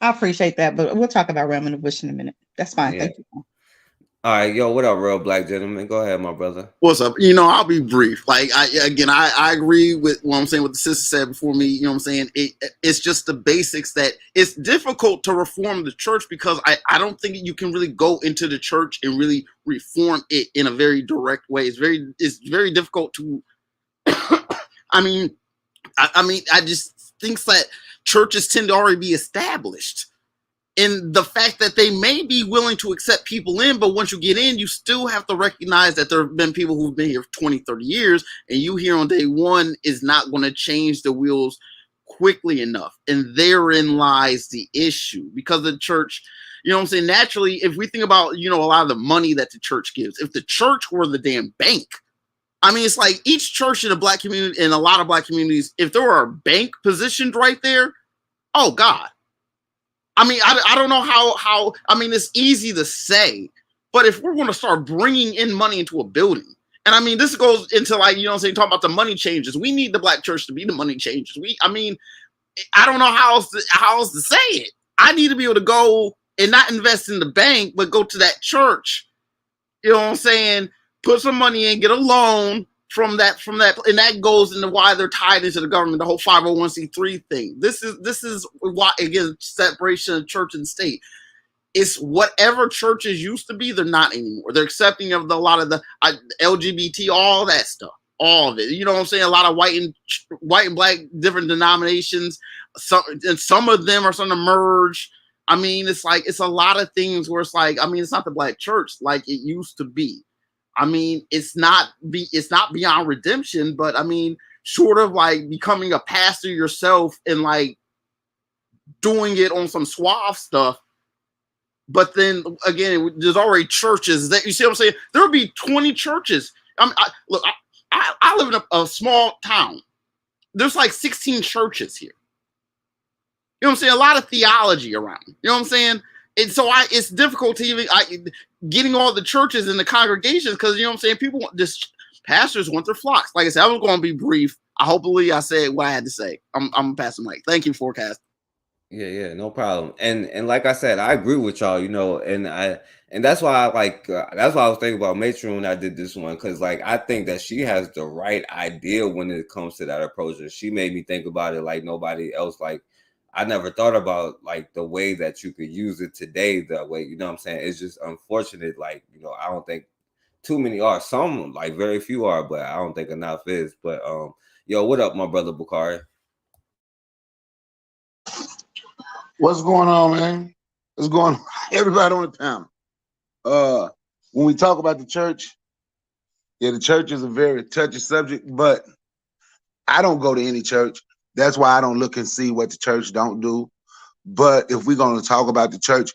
I appreciate that, but we'll talk about Rome in the Bush in a minute. That's fine. Yeah. Thank you. All right, yo, what up, real black gentleman? Go ahead, my brother. What's up? I'll be brief. Like I agree with what I'm saying, what the sister said before me. You know what I'm saying? It's just the basics that it's difficult to reform the church because I don't think you can really go into the church and really reform it in a very direct way. It's very difficult to I just think that churches tend to already be established. And the fact that they may be willing to accept people in, but once you get in, you still have to recognize that there have been people who've been here for 20, 30 years, and you here on day one is not going to change the wheels quickly enough. And therein lies the issue. Because the church, you know what I'm saying, naturally, if we think about, a lot of the money that the church gives, if the church were the damn bank, it's like each church in a black community, in a lot of black communities, if there were a bank positioned right there, oh God. I don't know how it's easy to say, but if we're going to start bringing in money into a building, and this goes into talking about the money changers. We need the black church to be the money changers. I don't know how else to say it. I need to be able to go and not invest in the bank, but go to that church. You know what I'm saying? Put some money in, get a loan from that, and that goes into why they're tied into the government, the whole 501c3 thing. This is why, again, separation of church and state. It's whatever churches used to be, they're not anymore. They're accepting of a lot of the LGBT, all that stuff, all of it. You know what I'm saying? A lot of white and black different denominations. Some of them are starting to merge. It's a lot of things where it's it's not the black church like it used to be. It's not beyond redemption, but short of like becoming a pastor yourself and like doing it on some suave stuff. But then again, there's already churches that, you see what I'm saying? There would be 20 churches. I live in a small town. There's like 16 churches here. You know what I'm saying? A lot of theology around. You know what I'm saying? And so it's difficult to even getting all the churches and the congregations, because, you know what I'm saying, pastors want their flocks. Like I said, I was going to be brief. Hopefully I said what I had to say. I'm going to pass the mic. Thank you, Forecast. Yeah, no problem. And like I said, I agree with y'all, and that's why that's why I was thinking about Matron when I did this one, because like I think that she has the right idea when it comes to that approach. She made me think about it like nobody else. Like, I never thought about like the way that you could use it today, the way, you know what I'm saying? It's just unfortunate. Like, I don't think too many are. Some, like very few are, but I don't think enough is. But yo, what up, my brother Bakari? What's going on, man? What's going on? Everybody on the panel. When we talk about the church, the church is a very touchy subject, but I don't go to any church. That's why I don't look and see what the church don't do. But if we're going to talk about the church,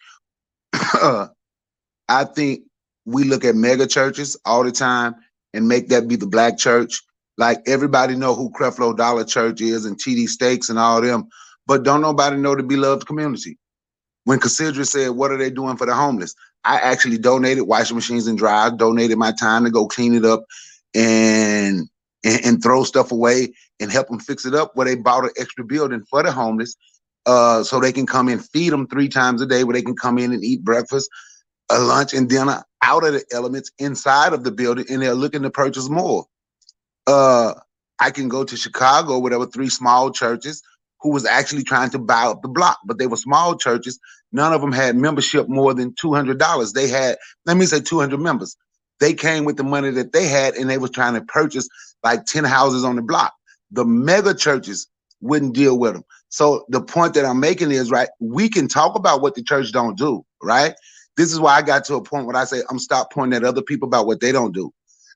I think we look at mega churches all the time and make that be the black church. Like everybody know who Creflo Dollar Church is and TD Stakes and all them, but don't nobody know the beloved community. When Cassandra said, what are they doing for the homeless? I actually donated washing machines and dryers, donated my time to go clean it up and throw stuff away and help them fix it up, where they bought an extra building for the homeless so they can come and feed them 3 times a day, where they can come in and eat breakfast, lunch, and dinner out of the elements inside of the building, and they're looking to purchase more. I can go to Chicago where there were 3 small churches who was actually trying to buy up the block, but they were small churches. None of them had membership more than $200. They had, let me say 200 members. They came with the money that they had, and they was trying to purchase like 10 houses on the block. The mega churches wouldn't deal with them. So the point that I'm making is, right, we can talk about what the church don't do, right? This is why I got to a point where I say I'm stop pointing at other people about what they don't do.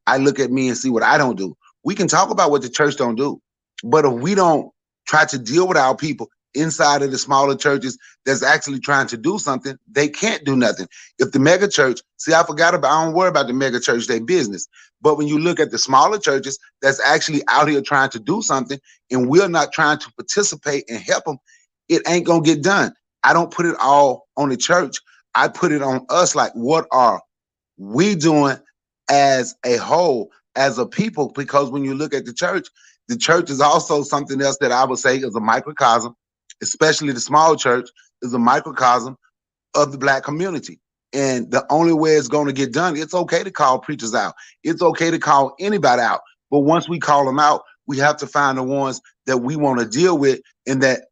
I look at me and see what I don't do. We can talk about what the church don't do, but if we don't try to deal with our people inside of the smaller churches that's actually trying to do something, they can't do nothing. If the mega church, see, I don't worry about the mega church, their business. But when you look at the smaller churches that's actually out here trying to do something, and we're not trying to participate and help them, it ain't gonna get done. I don't put it all on the church. I put it on us. Like, what are we doing as a whole, as a people? Because when you look at the church is also something else that I would say is a microcosm, especially the small church is a microcosm of the Black community. And the only way it's going to get done, it's okay to call preachers out. It's okay to call anybody out. But once we call them out, we have to find the ones that we want to deal with and that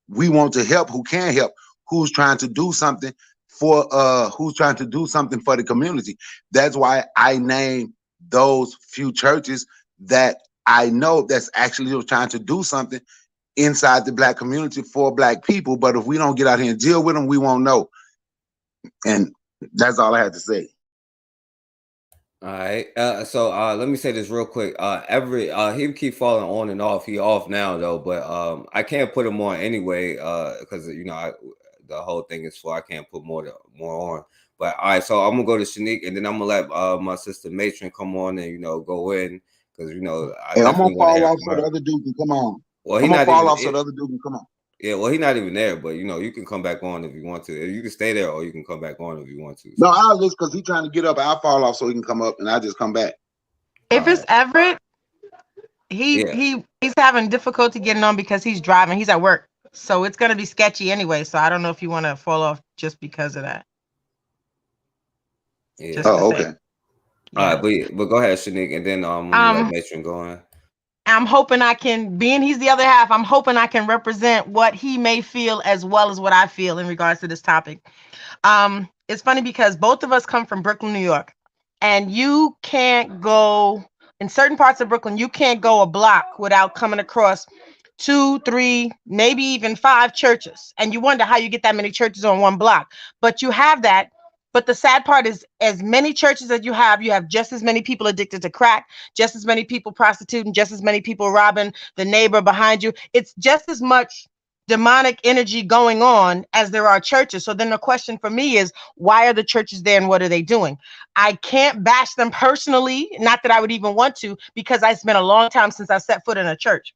we want to help, who can help, who's trying to do something for the community. That's why I name those few churches that I know that's actually trying to do something inside the Black community for Black people. But if we don't get out here and deal with them, we won't know. And that's all I have to say. All right. So let me say this real quick. He keep falling on and off. He off now though, but I can't put him on anyway because the whole thing is full. I can't put more on. But all right, so I'm gonna go to Shanique, and then I'm gonna let my sister Matron come on and go in because Hey, I'm gonna fall off so the other dude can come on. Well, I'm gonna fall off so the other dude can come on. Yeah, well, he's not even there, but you can come back on if you want to. You can stay there, or you can come back on if you want to. No, I'll listen because he's trying to get up. I'll fall off so he can come up, and I just come back. If it's Everett, he's having difficulty getting on because he's driving. He's at work, so it's gonna be sketchy anyway. So I don't know if you want to fall off just because of that. Yeah. Okay. All right, but go ahead, Shanique, and then let Matron go on. I'm hoping I can, being he's the other half, I'm hoping I can represent what he may feel as well as what I feel in regards to this topic. It's funny because both of us come from Brooklyn, New York, and you can't go in certain parts of Brooklyn, you can't go a block without coming across 2, 3, maybe even 5 churches. And you wonder how you get that many churches on one block, but you have that. But the sad part is, as many churches as you have just as many people addicted to crack, just as many people prostituting, just as many people robbing the neighbor behind you. It's just as much demonic energy going on as there are churches. So then the question for me is, why are the churches there and what are they doing? I can't bash them personally, not that I would even want to, because it's been a long time since I set foot in a church.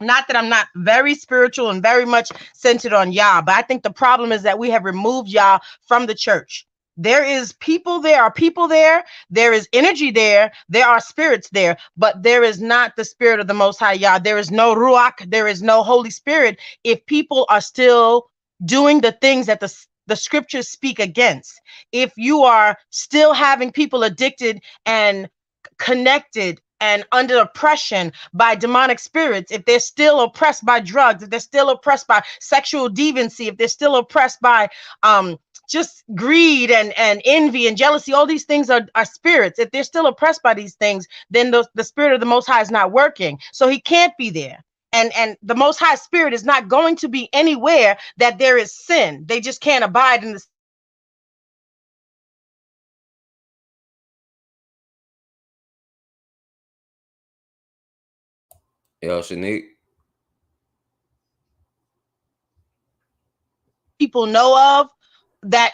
Not that I'm not very spiritual and very much centered on Yah, but I think the problem is that we have removed Yah from the church. There is people there, are people there, there is energy there, there are spirits there, but there is not the spirit of the Most High Yah. There is no Ruach, there is no Holy Spirit if people are still doing the things that the scriptures speak against. If you are still having people addicted and connected and under oppression by demonic spirits, if they're still oppressed by drugs, if they're still oppressed by sexual deviancy, if they're still oppressed by just greed and envy and jealousy, all these things are spirits. If they're still oppressed by these things, then the spirit of the Most High is not working. So he can't be there. And the Most High Spirit is not going to be anywhere that there is sin. They just can't abide in the Yo, Shanique. people know of that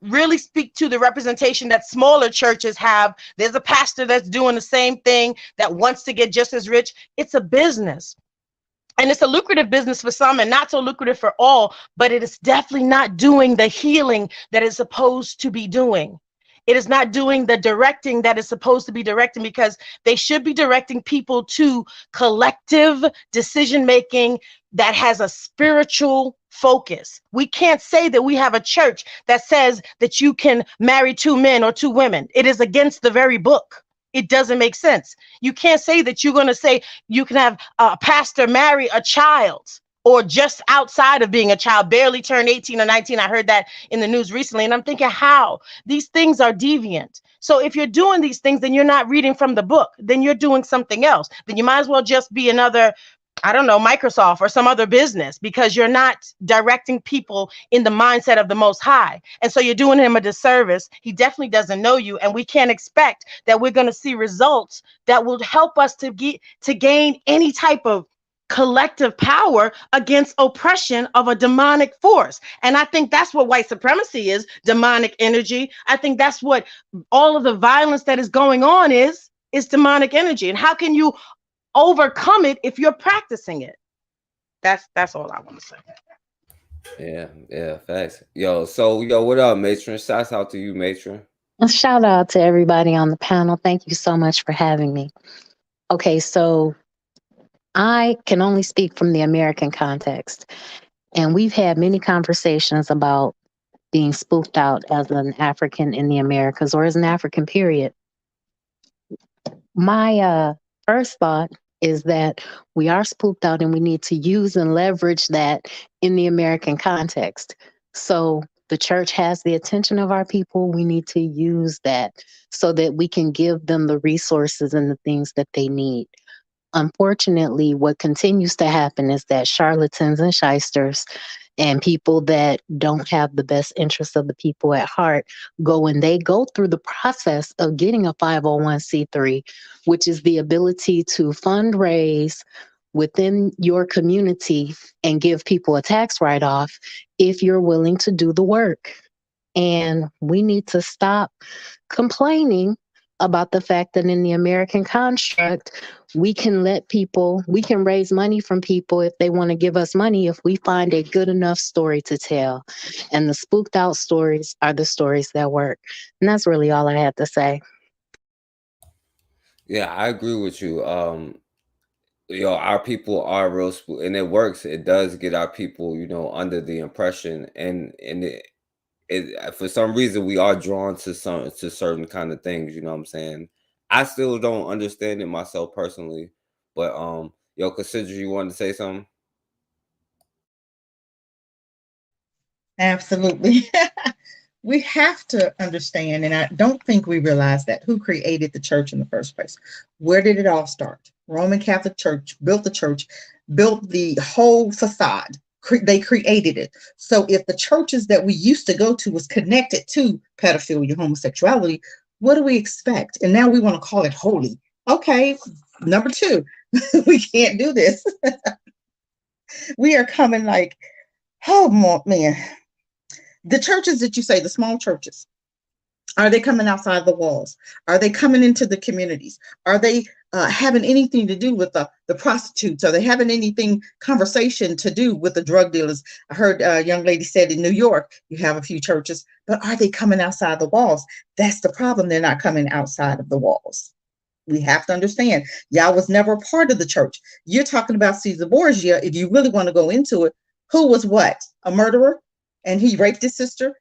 really speak to the representation that smaller churches have. There's a pastor that's doing the same thing that wants to get just as rich. It's a business. And it's a lucrative business for some and not so lucrative for all, but it is definitely not doing the healing that it's supposed to be doing. It is not doing the directing that it's supposed to be directing, because they should be directing people to collective decision-making that has a spiritual focus. We can't say that we have a church that says that you can marry 2 men or 2 women. It is against the very book. It doesn't make sense. You can't say that you're going to say you can have a pastor marry a child, or just outside of being a child, barely turned 18 or 19. I heard that in the news recently, and I'm thinking, how? These things are deviant. So if you're doing these things, then you're not reading from the book. Then you're doing something else. Then you might as well just be another, I don't know, Microsoft or some other business, because you're not directing people in the mindset of the Most High. And so you're doing him a disservice. He definitely doesn't know you. And we can't expect that we're going to see results that will help us to gain any type of collective power against oppression of a demonic force. And I think that's what white supremacy is, demonic energy. I think that's what all of the violence that is going on is demonic energy. And how can you overcome it if you're practicing it? That's all I want to say. Yeah, facts. Yo, what up, Matron? Shouts out to you, Matron. A shout out to everybody on the panel. Thank you so much for having me. Okay, so I can only speak from the American context, and we've had many conversations about being spooked out as an African in the Americas, or as an African, period. My first thought is that we are spooked out and we need to use and leverage that in the American context. So the church has the attention of our people. We need to use that so that we can give them the resources and the things that they need. Unfortunately, what continues to happen is that charlatans and shysters and people that don't have the best interests of the people at heart go through the process of getting a 501c3, which is the ability to fundraise within your community and give people a tax write-off if you're willing to do the work. And we need to stop complaining about the fact that in the American construct, we can raise money from people if they want to give us money, if we find a good enough story to tell. And the spooked out stories are the stories that work. And that's really all I had to say. Yeah, I agree with you. Our people are real spooked, and it works. It does get our people, under the impression, and it for some reason we are drawn to certain kind of things. You know what I'm saying? I still don't understand it myself personally, but Cassandra, you wanted to say something? Absolutely. We have to understand, and I don't think we realize that, who created the church in the first place. Where did it all start? Roman Catholic Church built the church, built the whole facade. They created it. So if the churches that we used to go to was connected to pedophilia, homosexuality, what do we expect? And now we want to call it holy. Okay, number 2, we can't do this. We are coming like, oh man. The churches that you say, the small churches, are they coming outside the walls? Are they coming into the communities? Are they having anything to do with the prostitutes? Are they having conversation to do with the drug dealers? I heard a young lady said in New York, you have a few churches, but are they coming outside the walls? That's the problem. They're not coming outside of the walls. We have to understand, y'all was never a part of the church. You're talking about Caesar Borgia. If you really want to go into it, who was what? A murderer? And he raped his sister?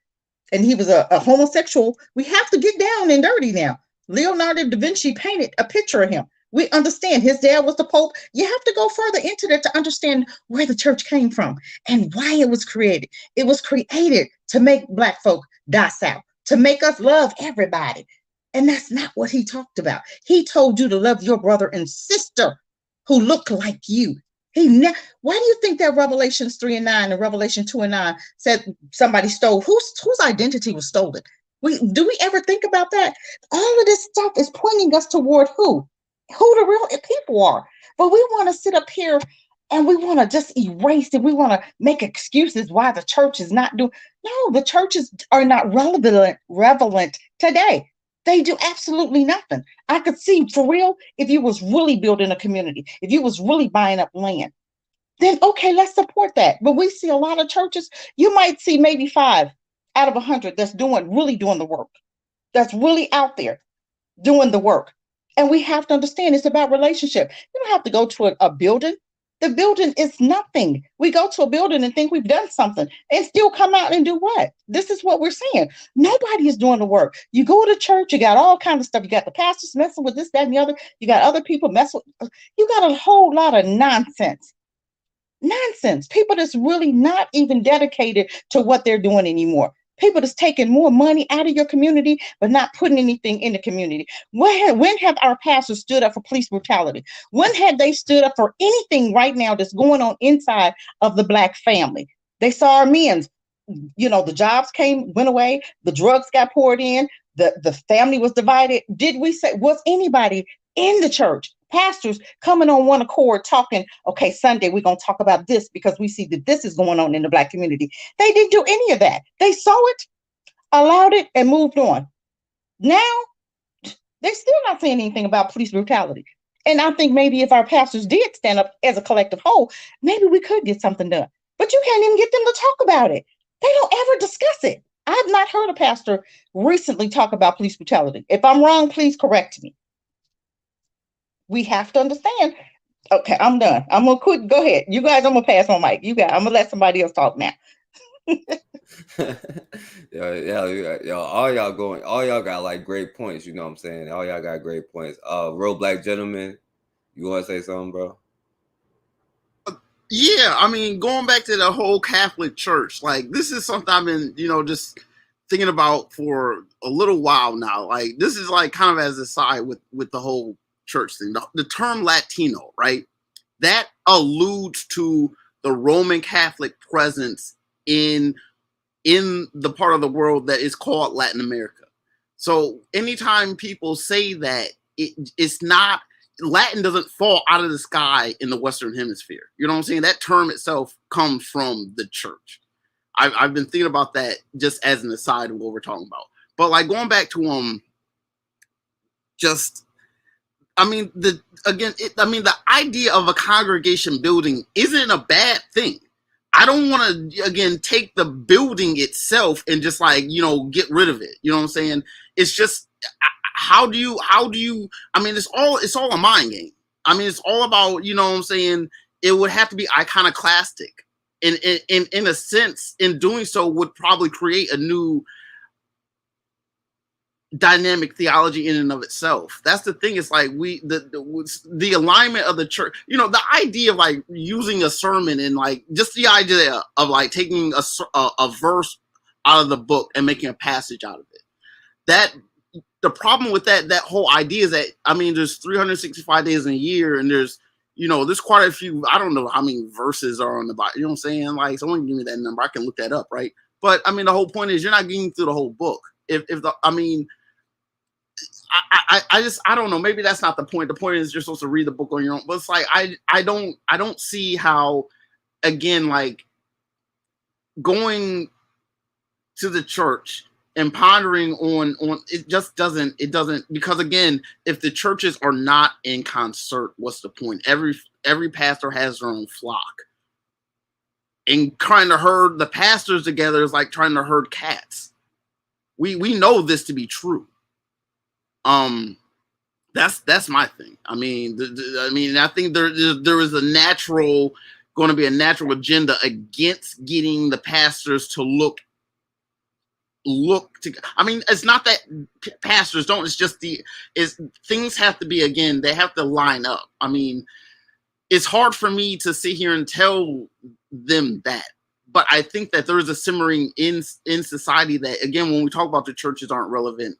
And he was a homosexual. We have to get down and dirty now. Leonardo da Vinci painted a picture of him. We understand his dad was the Pope. You have to go further into that to understand where the church came from and why it was created. It was created to make Black folk docile, to make us love everybody. And that's not what he talked about. He told you to love your brother and sister who look like you. Why do you think that Revelations 3:9 and Revelation 2:9 said somebody stole? Whose identity was stolen? Do we ever think about that? All of this stuff is pointing us toward who the real people are. But we want to sit up here and we want to just erase it. We want to make excuses why the church is not doing. No, the churches are not relevant today. They do absolutely nothing. I could see for real, if you was really building a community, if you was really buying up land, then okay, let's support that. But we see a lot of churches, you might see maybe 5 out of 100 that's really doing the work, that's really out there doing the work. And we have to understand it's about relationship. You don't have to go to a building. The building is nothing. We go to a building and think we've done something and still come out and do what? This is what we're saying. Nobody is doing the work. You go to church, you got all kinds of stuff. You got the pastors messing with this, that, and the other. You got other people messing with, you got a whole lot of nonsense. Nonsense. People that's really not even dedicated to what they're doing anymore. People that's taking more money out of your community, but not putting anything in the community. When have our pastors stood up for police brutality? When have they stood up for anything right now that's going on inside of the Black family? They saw our men's, the jobs went away, the drugs got poured in, the family was divided. Was anybody in the church, pastors coming on one accord talking, okay, Sunday we're going to talk about this because we see that this is going on in the Black community? They didn't do any of that. They saw it, allowed it, and moved on. Now, they're still not saying anything about police brutality. And I think maybe if our pastors did stand up as a collective whole, maybe we could get something done. But you can't even get them to talk about it. They don't ever discuss it. I've not heard a pastor recently talk about police brutality. If I'm wrong, please correct me. We have to understand. Okay, I'm done. I'm gonna quit. Go ahead. You guys, I'm gonna pass my mic. I'm gonna let somebody else talk now. Yo, all y'all got like great points, you know what I'm saying? All y'all got great points. Real Black Gentleman, you wanna say something, bro? Yeah, I mean, going back to the whole Catholic Church, like this is something I've been, just thinking about for a little while now. Like this is like kind of as a side with the whole church thing. The term Latino, right? That alludes to the Roman Catholic presence in the part of the world that is called Latin America. So anytime people say that, it's not, Latin doesn't fall out of the sky in the Western Hemisphere. You know what I'm saying? That term itself comes from the church. I've been thinking about that just as an aside of what we're talking about. But like going back to the idea of a congregation building isn't a bad thing. I don't want to again take the building itself and just get rid of it. You know what I'm saying? It's just how do you it's all a mind game. I mean, it's all about, you know what I'm saying? It would have to be iconoclastic. In a sense, in doing so would probably create a new dynamic theology in and of itself. That's the thing. It's like the alignment of the church, the idea of like using a sermon and like just the idea of like taking a verse out of the book and making a passage out of it. That the problem with that whole idea is that, there's 365 days in a year and there's quite a few, I don't know how many verses are on the Bible. You know what I'm saying? Like someone give me that number. I can look that up. Right. But the whole point is you're not getting through the whole book. I don't know. Maybe that's not the point. The point is you're supposed to read the book on your own. But it's like I don't see how, again, like going to the church and pondering on it just doesn't because again, if the churches are not in concert, what's the point? Every pastor has their own flock. And trying to herd the pastors together is like trying to herd cats. We know this to be true. That's my thing. I think there is going to be a natural agenda against getting the pastors to look to. It's not that pastors don't. It's just things have to be, again, they have to line up. It's hard for me to sit here and tell them that, but I think that there is a simmering in society that, again, when we talk about the churches aren't relevant,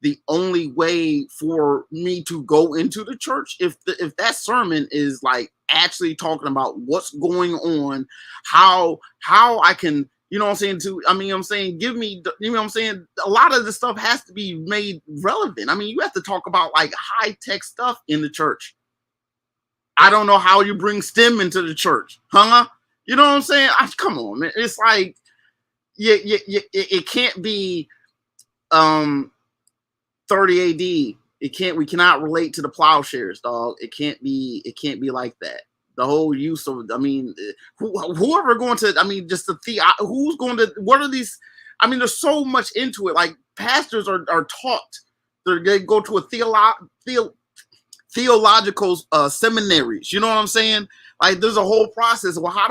the only way for me to go into the church, if that sermon is like actually talking about what's going on, how I can, give me, a lot of the stuff has to be made relevant. You have to talk about like high tech stuff in the church. I don't know how you bring STEM into the church, huh? You know what I'm saying? Come on, man. It's like, it can't be 30 AD. We cannot relate to the plowshares, dog. It can't be like that. The whole use of, I mean, whoever going to, I mean, just who's going to, what are these? I mean, there's so much into it. Like, pastors are taught. They go to a theological seminaries. You know what I'm saying? Like, there's a whole process. Well, how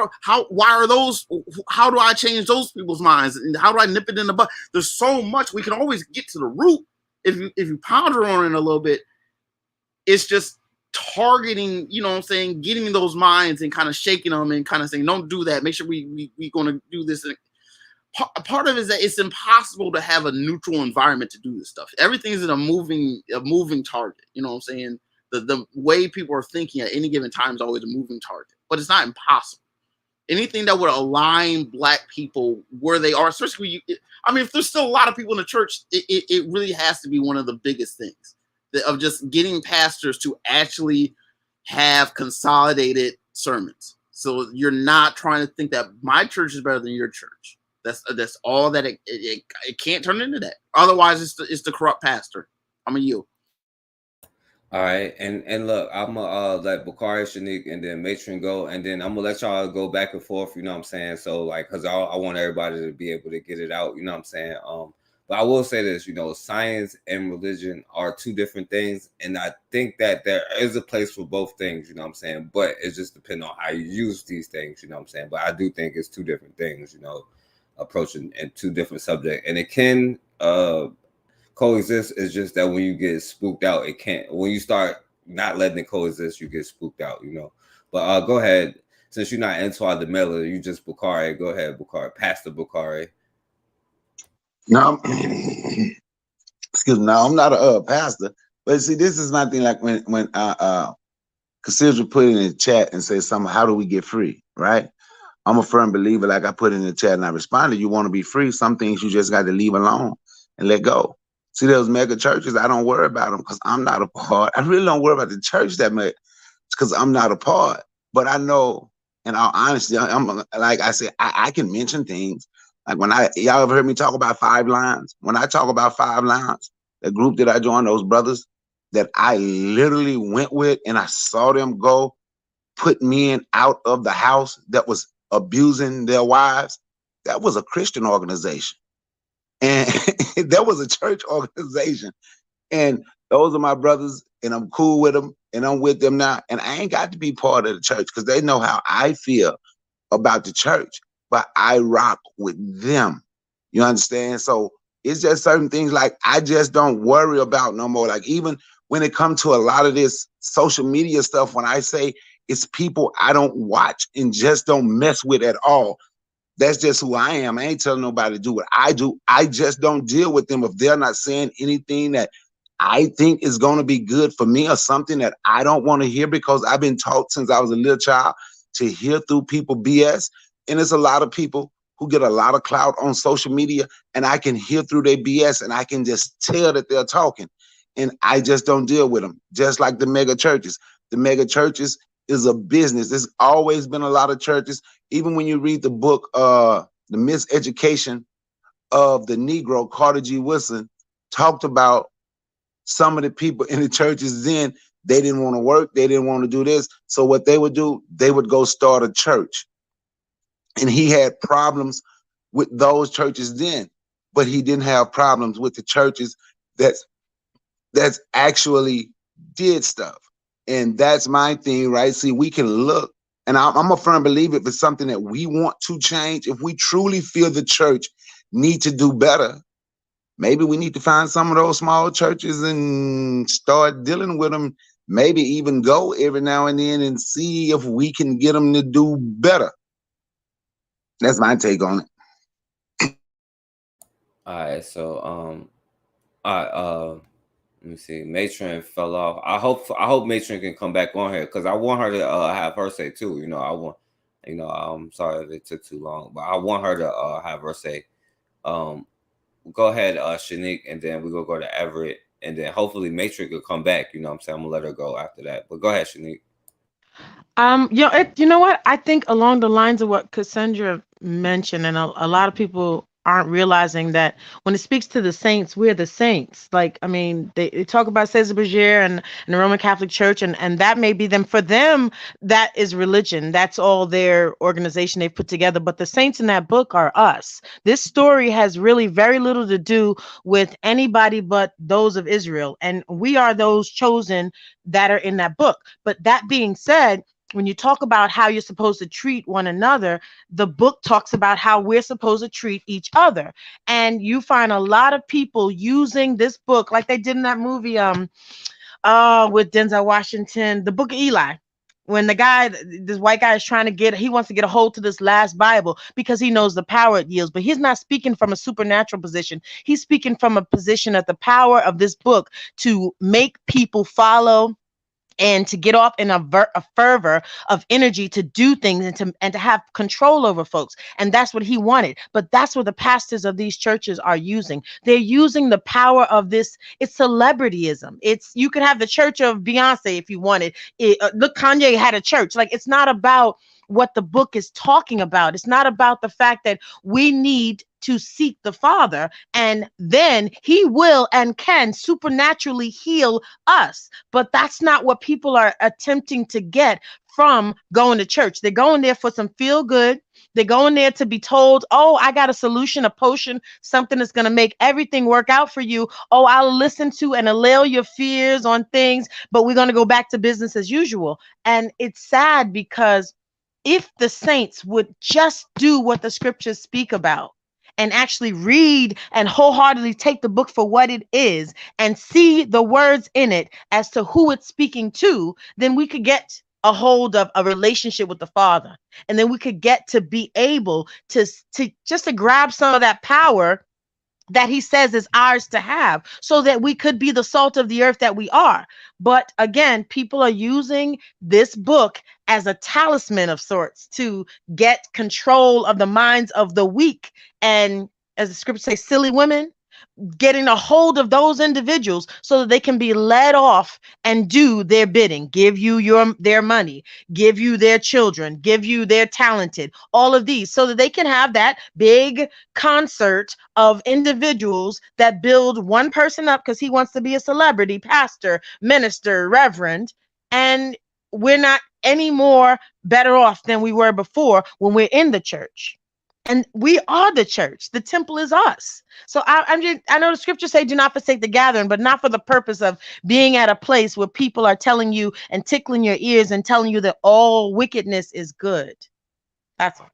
do I change those people's minds? And how do I nip it in the bud? There's so much. We can always get to the root if you ponder on it a little bit. It's just targeting, you know what I'm saying, getting those minds and kind of shaking them and kind of saying, don't do that. Make sure we going to do this. Part of it is that it's impossible to have a neutral environment to do this stuff. Everything's in a moving target. You know what I'm saying? The way people are thinking at any given time is always a moving target, but it's not impossible. Anything that would align Black people where they are, especially if there's still a lot of people in the church, it really has to be one of the biggest things of just getting pastors to actually have consolidated sermons. So you're not trying to think that my church is better than your church. That's all that it can't turn into that. Otherwise, it's the corrupt pastor. I'm a you. All right, and look, I'm gonna let Bakari, Shanique, and then Matron go, and then I'm gonna let y'all go back and forth. You know what I'm saying? So, like, because I want everybody to be able to get it out. You know what I'm saying? But I will say this, you know, science and religion are two different things, and I think that there is a place for both things. You know what I'm saying? But it just depends on how you use these things. You know what I'm saying? But I do think it's two different things. You know, approaching and two different subjects, and it can coexist. Is just that when you get spooked out, it can't. When you start not letting it coexist, you get spooked out, you know. But go ahead, since you're not Antoine de Miller, you just Bakari. Go ahead, Bakari, Pastor Bakari. No, excuse me. No, I'm not a pastor, but see, this is nothing like when Cassandra put in the chat and say something. How do we get free? Right? I'm a firm believer. Like I put in the chat and I responded. You want to be free? Some things you just got to leave alone and let go. See, those mega churches, I don't worry about them because I'm not a part. I really don't worry about the church that much because I'm not a part. But I know, in all honesty, I'm like I said, I can mention things. Like when y'all ever heard me talk about 5 lines? When I talk about 5 lines, the group that I joined, those brothers that I literally went with and I saw them go put men out of the house that was abusing their wives, that was a Christian organization. And that was a church organization. And those are my brothers, and I'm cool with them, and I'm with them now. And I ain't got to be part of the church because they know how I feel about the church, but I rock with them. You understand? So it's just certain things like I just don't worry about no more. Like even when it comes to a lot of this social media stuff, when I say it's people I don't watch and just don't mess with at all. That's just who I am. I ain't telling nobody to do what I do. I just don't deal with them if they're not saying anything that I think is going to be good for me or something that I don't want to hear because I've been taught since I was a little child to hear through people BS. And there's a lot of people who get a lot of clout on social media and I can hear through their BS and I can just tell that they're talking. And I just don't deal with them. Just like the mega churches. The mega churches is a business. There's always been a lot of churches. Even when you read the book, The Miseducation of the Negro, Carter G. Woodson talked about some of the people in the churches then, they didn't want to work. They didn't want to do this. So what they would do, they would go start a church. And he had problems with those churches then, but he didn't have problems with the churches that's actually did stuff. And that's my thing, right? See, we can look, and I'm a firm believer if it's something that we want to change, if we truly feel the church need to do better, maybe we need to find some of those small churches and start dealing with them, maybe even go every now and then and see if we can get them to do better. That's my take on it. All right, so let me see. Matron fell off. I hope Matron can come back on here because I want her to have her say too. You know, I'm sorry if it took too long, but I want her to have her say. Go ahead, Shanique, and then we're gonna go to Everett, and then hopefully Matron will come back. You know what I'm saying? I'm gonna let her go after that. But go ahead, Shanique. You know what? I think along the lines of what Cassandra mentioned, and a lot of people aren't realizing that when it speaks to the saints, we're the saints. Like, I mean, they talk about Cesar Borgia and the Roman Catholic Church, and that may be them. For them, that is religion. That's all their organization they've put together. But the saints in that book are us. This story has really very little to do with anybody but those of Israel. And we are those chosen that are in that book. But that being said, when you talk about how you're supposed to treat one another, the book talks about how we're supposed to treat each other. And you find a lot of people using this book like they did in that movie with Denzel Washington, The Book of Eli. When this white guy is he wants to get a hold to this last Bible because he knows the power it yields, but he's not speaking from a supernatural position. He's speaking from a position of the power of this book to make people follow and to get off in a fervor of energy to do things and to have control over folks. And that's what he wanted. But that's what the pastors of these churches are using. They're using the power of this. It's celebrityism. You could have the church of Beyonce if you wanted. Look, Kanye had a church. Like, it's not about what the book is talking about. It's not about the fact that we need to seek the Father, and then he will and can supernaturally heal us. But that's not what people are attempting to get from going to church. They're going there for some feel good. They're going there to be told, oh, I got a solution, a potion, something that's going to make everything work out for you. Oh, I'll listen to and allay your fears on things, but we're going to go back to business as usual. And it's sad because if the saints would just do what the scriptures speak about, and actually read and wholeheartedly take the book for what it is and see the words in it as to who it's speaking to, then we could get a hold of a relationship with the Father. And then we could get to be able to grab some of that power that he says is ours to have, so that we could be the salt of the earth that we are. But again, people are using this book as a talisman of sorts to get control of the minds of the weak. And as the scripture says, silly women, getting a hold of those individuals so that they can be led off and do their bidding, give you their money, give you their children, give you their talented, all of these, so that they can have that big concert of individuals that build one person up because he wants to be a celebrity, pastor, minister, reverend. And we're not any more better off than we were before when we're in the church. And we are the church. The temple is us. So I know the scriptures say do not forsake the gathering, but not for the purpose of being at a place where people are telling you and tickling your ears and telling you that all wickedness is good. That's all.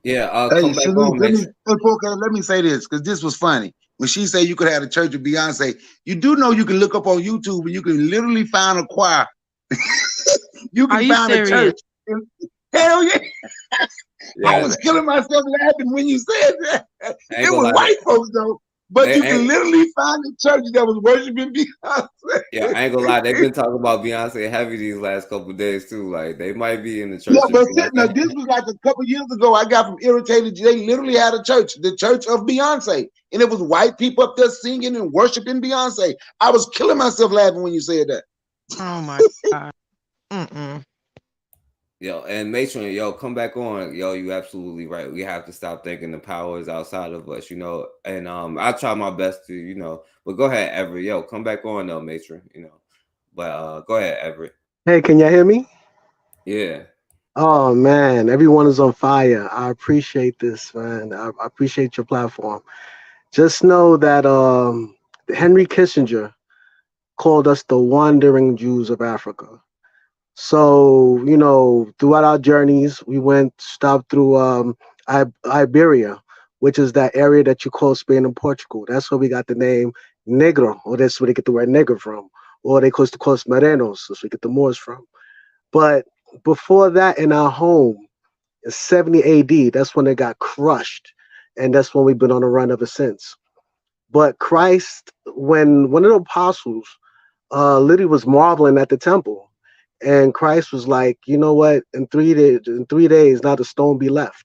Yeah, Hey, come back Salute, on, let me, Mitch. let me say this, because this was funny. When she said you could have a church of Beyonce, you do know you can look up on YouTube and you can literally find a choir. You Are can you find a serious? church. Hell yeah. I Yeah, was killing myself laughing when you said that. I ain't It gonna was lie. white folks though, but They you can ain't, literally find a church that was worshiping Beyonce. yeah, I ain't gonna lie. They've been talking about Beyonce heavy these last couple of days too. Like they might be in the church Yeah, of but now Beyonce. this was like a couple years ago. I got from Irritated. They literally had a church, the Church of Beyonce, and it was white people up there singing and worshiping Beyonce. I was killing myself laughing when you said that. Oh my God. Mm-mm. Yo, and Matron, yo, come back on. Yo, you absolutely right. We have to stop thinking the power is outside of us, And I try my best to, but go ahead, Everett. Yo, come back on though, Matron, But go ahead, Everett. Hey, can y'all hear me? Yeah. Oh man, everyone is on fire. I appreciate this, man. I appreciate your platform. Just know that Henry Kissinger called us the wandering Jews of Africa. So, throughout our journeys, we stopped through Iberia, which is that area that you call Spain and Portugal. That's where we got the name Negro, or that's where they get the word nigger from. Or they call us Morenos, that's where we get the Moors from. But before that, in our home, in 70 AD, that's when it got crushed. And that's when we've been on a run ever since. But Christ, when one of the apostles literally was marveling at the temple, and Christ was like, you know what, in 3 days, not a stone be left.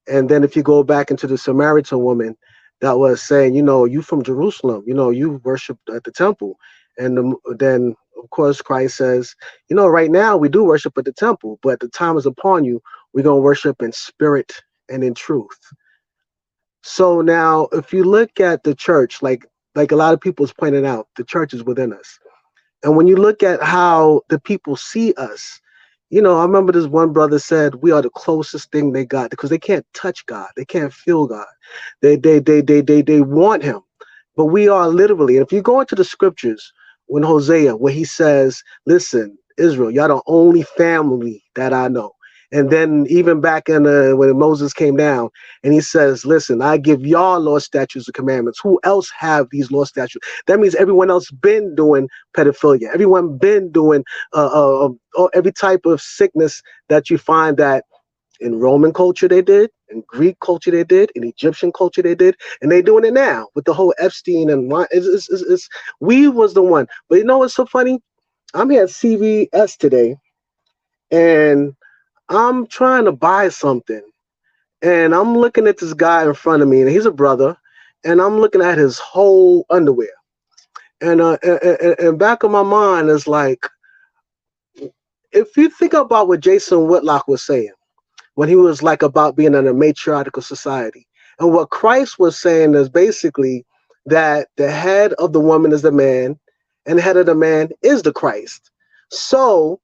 And then if you go back into the Samaritan woman that was saying, you from Jerusalem, you worshiped at the temple. And then of course, Christ says, right now we do worship at the temple, but the time is upon you. We're going to worship in spirit and in truth. So now, if you look at the church, like a lot of people is pointing out, the church is within us. And when you look at how the people see us, I remember this one brother said, we are the closest thing they got, because they can't touch God. They can't feel God. They want him. But we are literally, and if you go into the scriptures, when Hosea, where he says, listen, Israel, y'all the only family that I know. And then even back in when Moses came down and he says, listen, I give y'all law, statutes, and commandments. Who else have these law, statutes? That means everyone else been doing pedophilia. Everyone been doing every type of sickness that you find that in Roman culture they did, in Greek culture they did, in Egyptian culture they did, and they doing it now with the whole Epstein and we was the one. But you know what's so funny? I'm here at CVS today, and I'm trying to buy something, and I'm looking at this guy in front of me, and he's a brother, and I'm looking at his whole underwear, and back of my mind is like, if you think about what Jason Whitlock was saying when he was like about being in a matriarchal society, and what Christ was saying is basically that the head of the woman is the man, and the head of the man is the Christ. So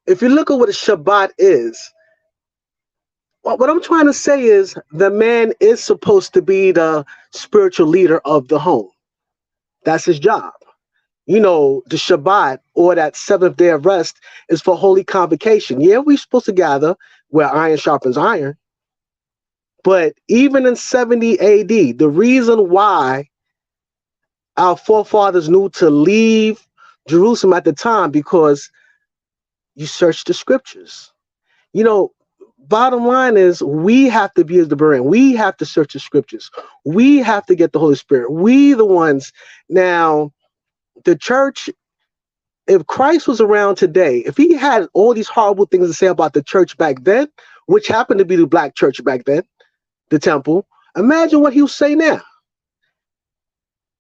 if you look at what a Shabbat is, what I'm trying to say is the man is supposed to be the spiritual leader of the home. That's his job. The Shabbat, or that seventh day of rest, is for holy convocation. Yeah, we're supposed to gather where iron sharpens iron. But even in 70 AD, the reason why our forefathers knew to leave Jerusalem at the time, because you search the scriptures. Bottom line is we have to be as the Berean. We have to search the scriptures. We have to get the Holy Spirit. We the ones. Now, the church, if Christ was around today, if he had all these horrible things to say about the church back then, which happened to be the black church back then, the temple, imagine what he would say now.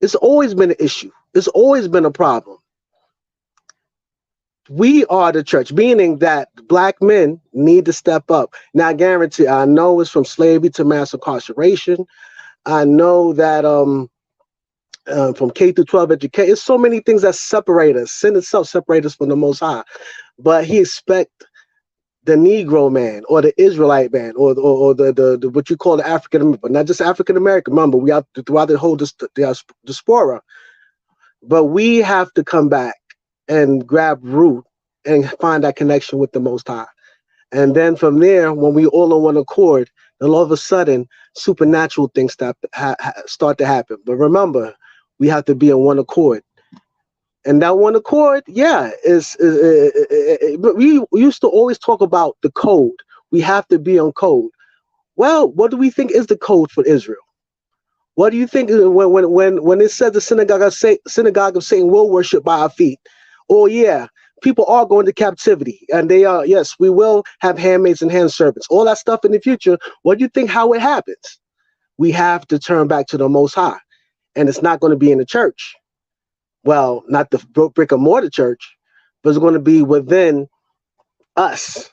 It's always been an issue. It's always been a problem. We are the church, meaning that black men need to step up. Now, I guarantee, I know it's from slavery to mass incarceration. I know that from K through 12 education, it's so many things that separate us. Sin itself separates us from the Most High. But he expects the Negro man, or the Israelite man, or the what you call the African American, but not just African American. Remember, we have throughout the whole diaspora. But we have to come back and grab root and find that connection with the Most High. And then from there, when we all on one accord, then all of a sudden, supernatural things start to happen. But remember, we have to be on one accord. And that one accord, we used to always talk about the code. We have to be on code. Well, what do we think is the code for Israel? What do you think when it says the synagogue of Satan will worship by our feet? Oh yeah, people are going to captivity, and they are, yes, we will have handmaids and hand servants, all that stuff in the future. What do you think how it happens? We have to turn back to the Most High, and it's not going to be in the church. Well, not the brick and mortar church, but it's going to be within us.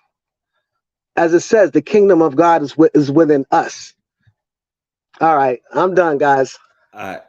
As it says, the kingdom of God is within us. All right, I'm done, guys. All right.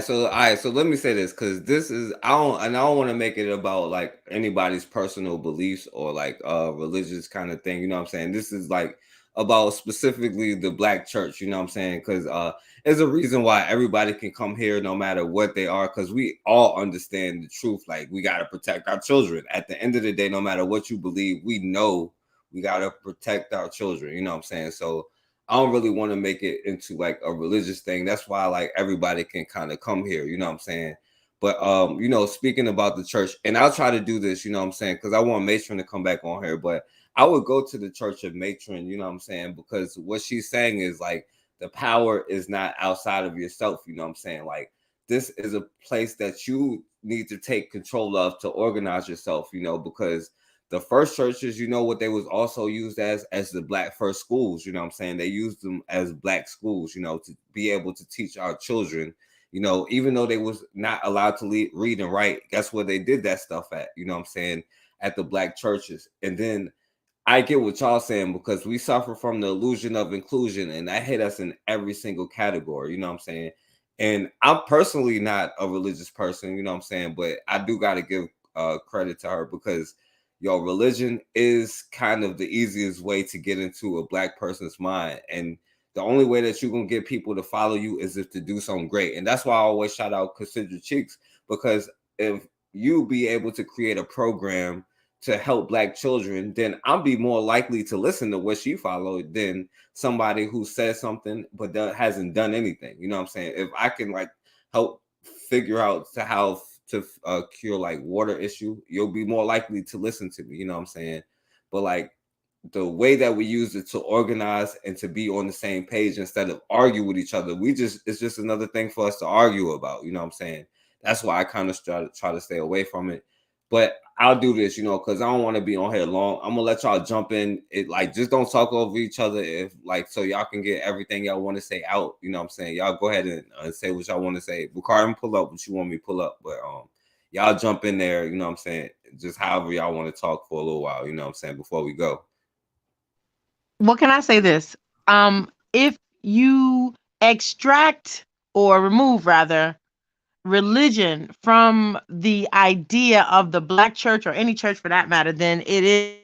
So let me say this, because this is I don't want to make it about like anybody's personal beliefs or like religious kind of thing. You know what I'm saying? This is like about specifically the black church. You know what I'm saying? Because there's a reason why everybody can come here no matter what they are, because we all understand the truth. Like, we got to protect our children. At the end of the day, no matter what you believe, we know we got to protect our children. You know what I'm saying? So I don't really want to make it into like a religious thing. That's why like everybody can kind of come here. You know what I'm saying? But you know, speaking about the church, and I'll try to do this, you know what I'm saying, because I want Matron to come back on here, but I would go to the church of Matron, you know what I'm saying, because what she's saying is like the power is not outside of yourself, you know what I'm saying? Like, this is a place that you need to take control of to organize yourself, you know, because the first churches, you know what they was also used as the black first schools, you know what I'm saying? They used them as black schools, you know, to be able to teach our children, You know, even though they was not allowed to read and write, guess where they did that stuff at? You know what I'm saying? At the black churches. And then I get what y'all saying, because we suffer from the illusion of inclusion, and that hit us in every single category. You know what I'm saying? And I'm personally not a religious person, you know what I'm saying? But I do got to give credit to her, because your religion is kind of the easiest way to get into a black person's mind. And the only way that you're going to get people to follow you is if to do something great. And that's why I always shout out Cassandra Cheeks, because if you be able to create a program to help black children, then I'll be more likely to listen to what she followed than somebody who says something but hasn't done anything. You know what I'm saying? If I can like help figure out how to cure like water issue, you'll be more likely to listen to me. You know what I'm saying? But like the way that we use it to organize and to be on the same page instead of argue with each other, it's just another thing for us to argue about. You know what I'm saying? That's why I kind of try to stay away from it. But I'll do this, you know, because I don't want to be on here long. I'm gonna let y'all jump in. Just don't talk over each other, so y'all can get everything y'all want to say out. You know what I'm saying? Y'all go ahead and say what y'all want to say. Bakari, pull up what you want me to pull up, but y'all jump in there. You know what I'm saying? Just however y'all want to talk for a little while. You know what I'm saying? Before we go. What can I say this? If you extract or remove rather religion from the idea of the black church, or any church for that matter, then it is,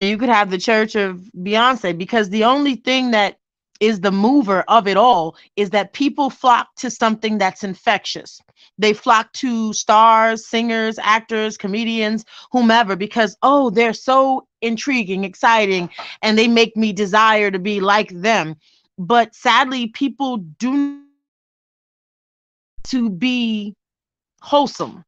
you could have the church of Beyonce, because the only thing that is the mover of it all is that people flock to something that's infectious. They flock to stars, singers, actors, comedians, whomever, because, oh, they're so intriguing, exciting, and they make me desire to be like them. But sadly, people do to be wholesome,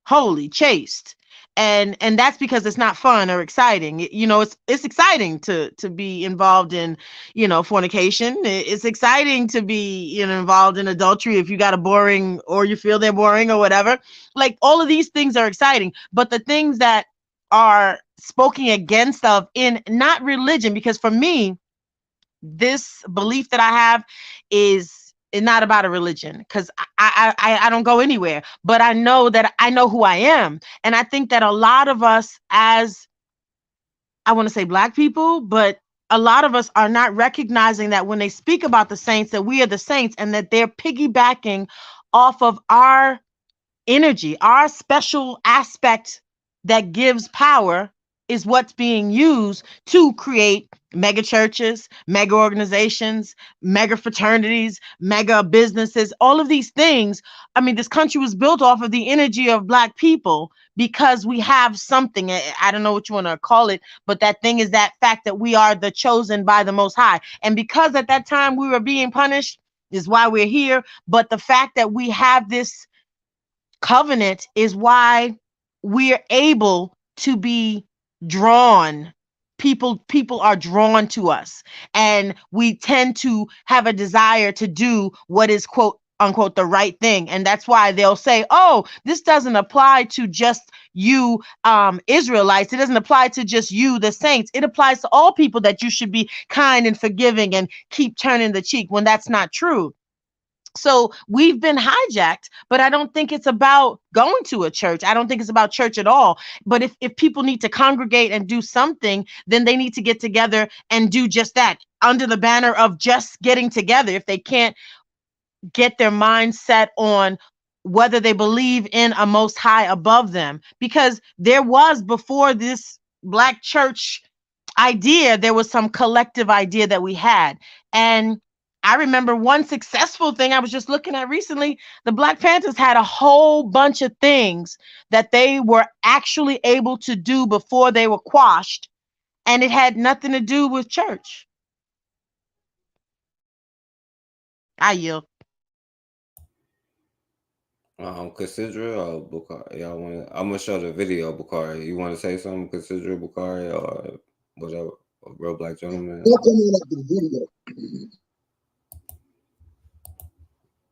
holy, chaste. And that's because it's not fun or exciting. It's exciting to be involved in, fornication. It's exciting to be, involved in adultery if you got a boring, or you feel they're boring or whatever. Like, all of these things are exciting, but the things that are spoken against of in not religion, because for me, this belief that I have is not about a religion, because I don't go anywhere, but I know that I know who I am. And I think that a lot of us, as I want to say black people, but a lot of us are not recognizing that when they speak about the saints, that we are the saints, and that they're piggybacking off of our energy, our special aspect that gives power is what's being used to create mega churches, mega organizations, mega fraternities, mega businesses, all of these things. I mean, this country was built off of the energy of black people, because we have something, I don't know what you want to call it, but that thing is that fact that we are the chosen by the Most High. And because at that time we were being punished is why we're here. But the fact that we have this covenant is why we're able to be drawn. People are drawn to us, and we tend to have a desire to do what is, quote unquote, the right thing. And that's why they'll say, oh, this doesn't apply to just you Israelites. It doesn't apply to just you, the saints. It applies to all people, that you should be kind and forgiving and keep turning the cheek, when that's not true. So we've been hijacked, but I don't think it's about going to a church. I don't think it's about church at all. But if people need to congregate and do something, then they need to get together and do just that, under the banner of just getting together. If they can't get their mind set on whether they believe in a Most High above them, because there was, before this black church idea, there was some collective idea that we had. And I remember one successful thing I was just looking at recently. The Black Panthers had a whole bunch of things that they were actually able to do before they were quashed, and it had nothing to do with church. I yield. Cassandra or Bakari? Y'all want? I'm gonna show the video. Bakari, you want to say something? Cassandra, Bakari, or whatever? A real black gentleman.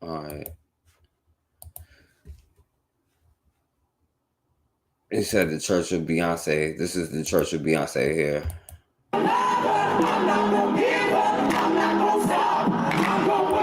All right. He said the Church of Beyonce. This is the Church of Beyonce here.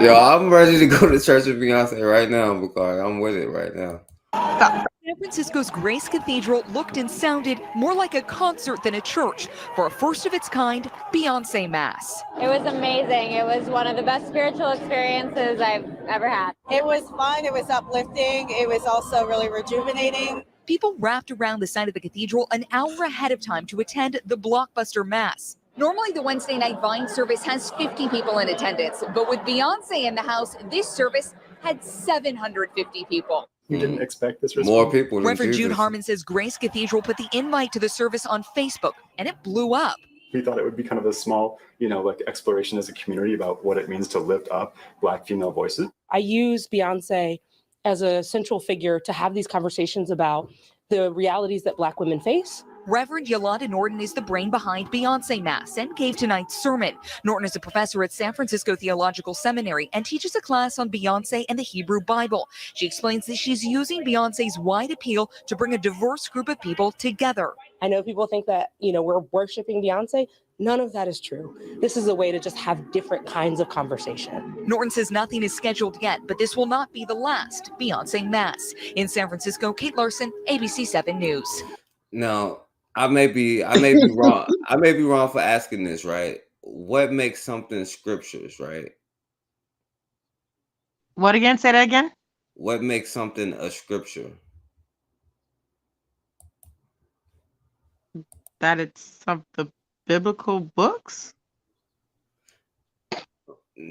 Yo, I'm ready to go to church with Beyonce right now, because I'm with it right now. San Francisco's Grace Cathedral looked and sounded more like a concert than a church for a first of its kind Beyonce Mass. It was amazing. It was one of the best spiritual experiences I've ever had. It was fun. It was uplifting. It was also really rejuvenating. People wrapped around the side of the cathedral an hour ahead of time to attend the blockbuster Mass. Normally, the Wednesday night Vine service has 50 people in attendance, but with Beyonce in the house, this service had 750 people. We didn't expect this response. More people than Reverend Jude Jesus. Harmon says Grace Cathedral put the invite to the service on Facebook, and it blew up. We thought it would be kind of a small, like exploration as a community about what it means to lift up Black female voices. I use Beyonce as a central figure to have these conversations about the realities that Black women face. Reverend Yolanda Norton is the brain behind Beyonce Mass and gave tonight's sermon. Norton is a professor at San Francisco Theological Seminary and teaches a class on Beyonce and the Hebrew Bible. She explains that she's using Beyonce's wide appeal to bring a diverse group of people together. I know people think that, we're worshiping Beyonce. None of that is true. This is a way to just have different kinds of conversation. Norton says nothing is scheduled yet, but this will not be the last Beyonce Mass. In San Francisco, Kate Larson, ABC 7 News. Now, I may be wrong. I may be wrong for asking this, right? What makes something scriptures, right? What again? Say that again. What makes something a scripture? That it's of the biblical books.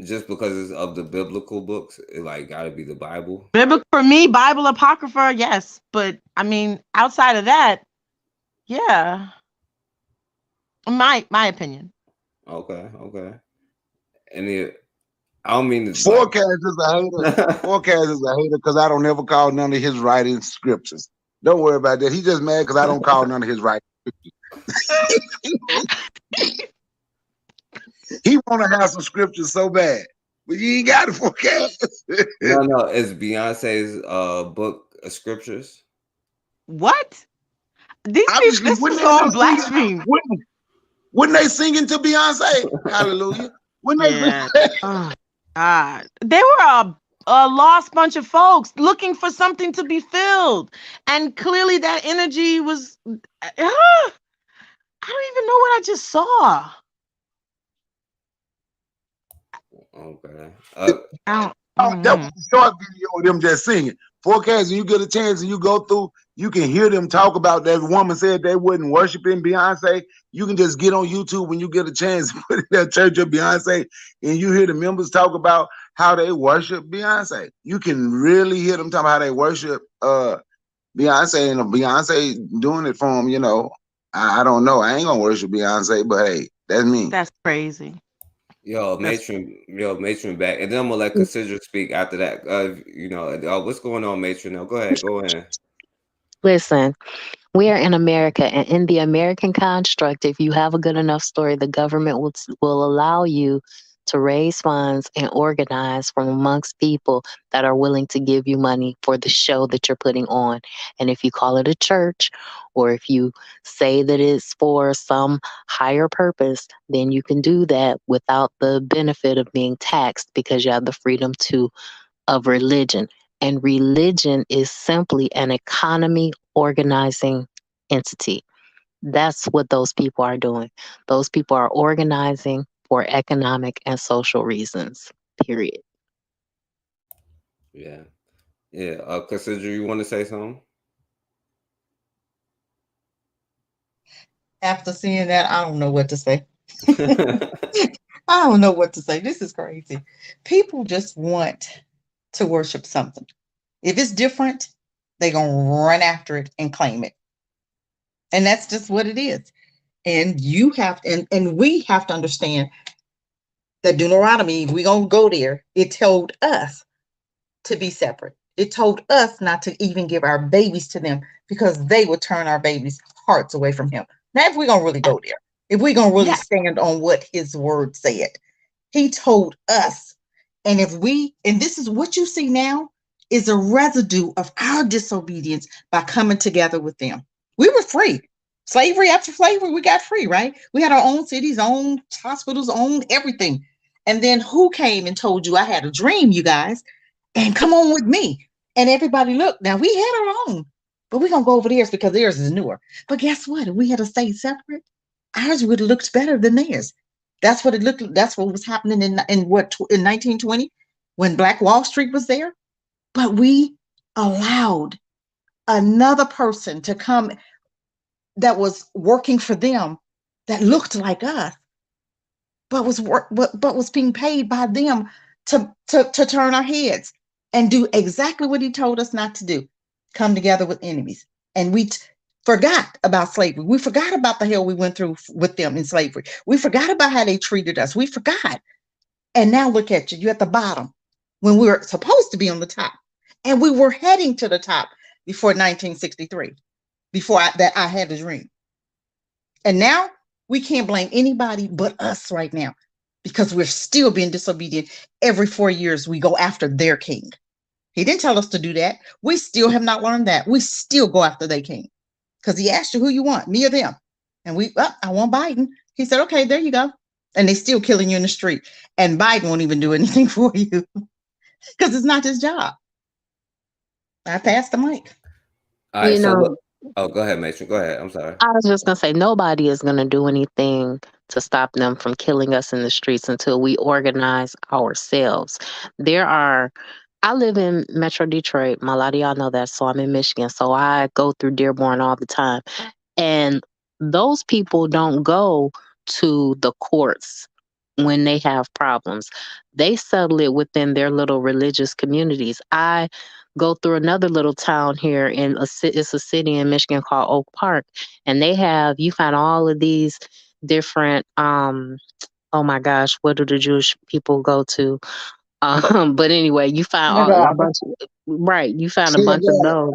Just because it's of the biblical books, it gotta be the Bible. Biblical for me, Bible Apocrypha, yes. But I mean, outside of that, yeah. My opinion. Okay. And I don't mean to. Forecast is a hater. Forecast is a hater because I don't ever call none of his writings scriptures. Don't worry about that. He just mad because I don't call none of his writings scriptures. He want to have some scriptures so bad, but you ain't got it. Forecast. No. Is Beyonce's book of scriptures? What? This is all blasphemy. Wouldn't they singing to Beyonce? Hallelujah. Wouldn't they? Oh, God. They were a lost bunch of folks looking for something to be filled. And clearly that energy was, I don't even know what I just saw. Okay. That was a short video of them just singing. Forecast, when you get a chance and you go through, you can hear them talk about that woman said they wouldn't worship in Beyonce. You can just get on YouTube when you get a chance, put in that Church of Beyonce, and you hear the members talk about how they worship Beyonce. You can really hear them talk about how they worship Beyonce, and Beyonce doing it for them. I don't know. I ain't gonna worship Beyonce, but hey, that's me. That's crazy. Yo, Matron back, and then I'm gonna let Cassandra speak after that. What's going on, Matron? Now, go ahead. Listen, we are in America, and in the American construct, if you have a good enough story, the government will allow you to raise funds and organize from amongst people that are willing to give you money for the show that you're putting on. And if you call it a church, or if you say that it's for some higher purpose, then you can do that without the benefit of being taxed, because you have the freedom of religion. And religion is simply an economy organizing entity. That's what those people are doing. Those people are organizing for economic and social reasons, period. Yeah. Cassandra, you want to say something? After seeing that, I don't know what to say. I don't know what to say. This is crazy. People just want to worship something. If it's different, they're going to run after it and claim it. And that's just what it is. And you have, and we have to understand that Deuteronomy, we're going to go there. It told us to be separate. It told us not to even give our babies to them because they would turn our babies' hearts away from him. Now, if we're going to really go there, if we're going to really stand on what his word said, he told us. And and this is what you see now is a residue of our disobedience by coming together with them. We were free. Slavery after slavery, we got free, right? We had our own cities, own hospitals, own everything. And then who came and told you I had a dream, you guys? And come on with me. And everybody, look, now we had our own, but we're going to go over theirs because theirs is newer. But guess what? If we had to stay separate, ours would have looked better than theirs. That's what it looked. That's what was happening in 1920 when Black Wall Street was there. But we allowed another person to come that was working for them, that looked like us, but was being paid by them to turn our heads and do exactly what he told us not to do: come together with enemies. And we forgot about slavery. We forgot about the hell we went through with them in slavery. We forgot about how they treated us. We forgot. And now look at you. You're at the bottom when we were supposed to be on the top. And we were heading to the top before 1963, before I had a dream. And now we can't blame anybody but us right now, because we're still being disobedient. Every 4 years, we go after their king. He didn't tell us to do that. We still have not learned that. We still go after their king. Because he asked you who you want, me or them. And I want Biden. He said, okay, there you go. And they still killing you in the street. And Biden won't even do anything for you because it's not his job. I passed the mic. All right, You know, oh, go ahead, Mason. Go ahead. I'm sorry. I was just going to say, nobody is going to do anything to stop them from killing us in the streets until we organize ourselves. I live in Metro Detroit. A lot of y'all know that. So I'm in Michigan. So I go through Dearborn all the time. And those people don't go to the courts when they have problems. They settle it within their little religious communities. I go through another little town here it's a city in Michigan called Oak Park. And you find all of these different, oh my gosh, what do the Jewish people go to? But anyway, you find a bunch of, right. You find a bunch of those.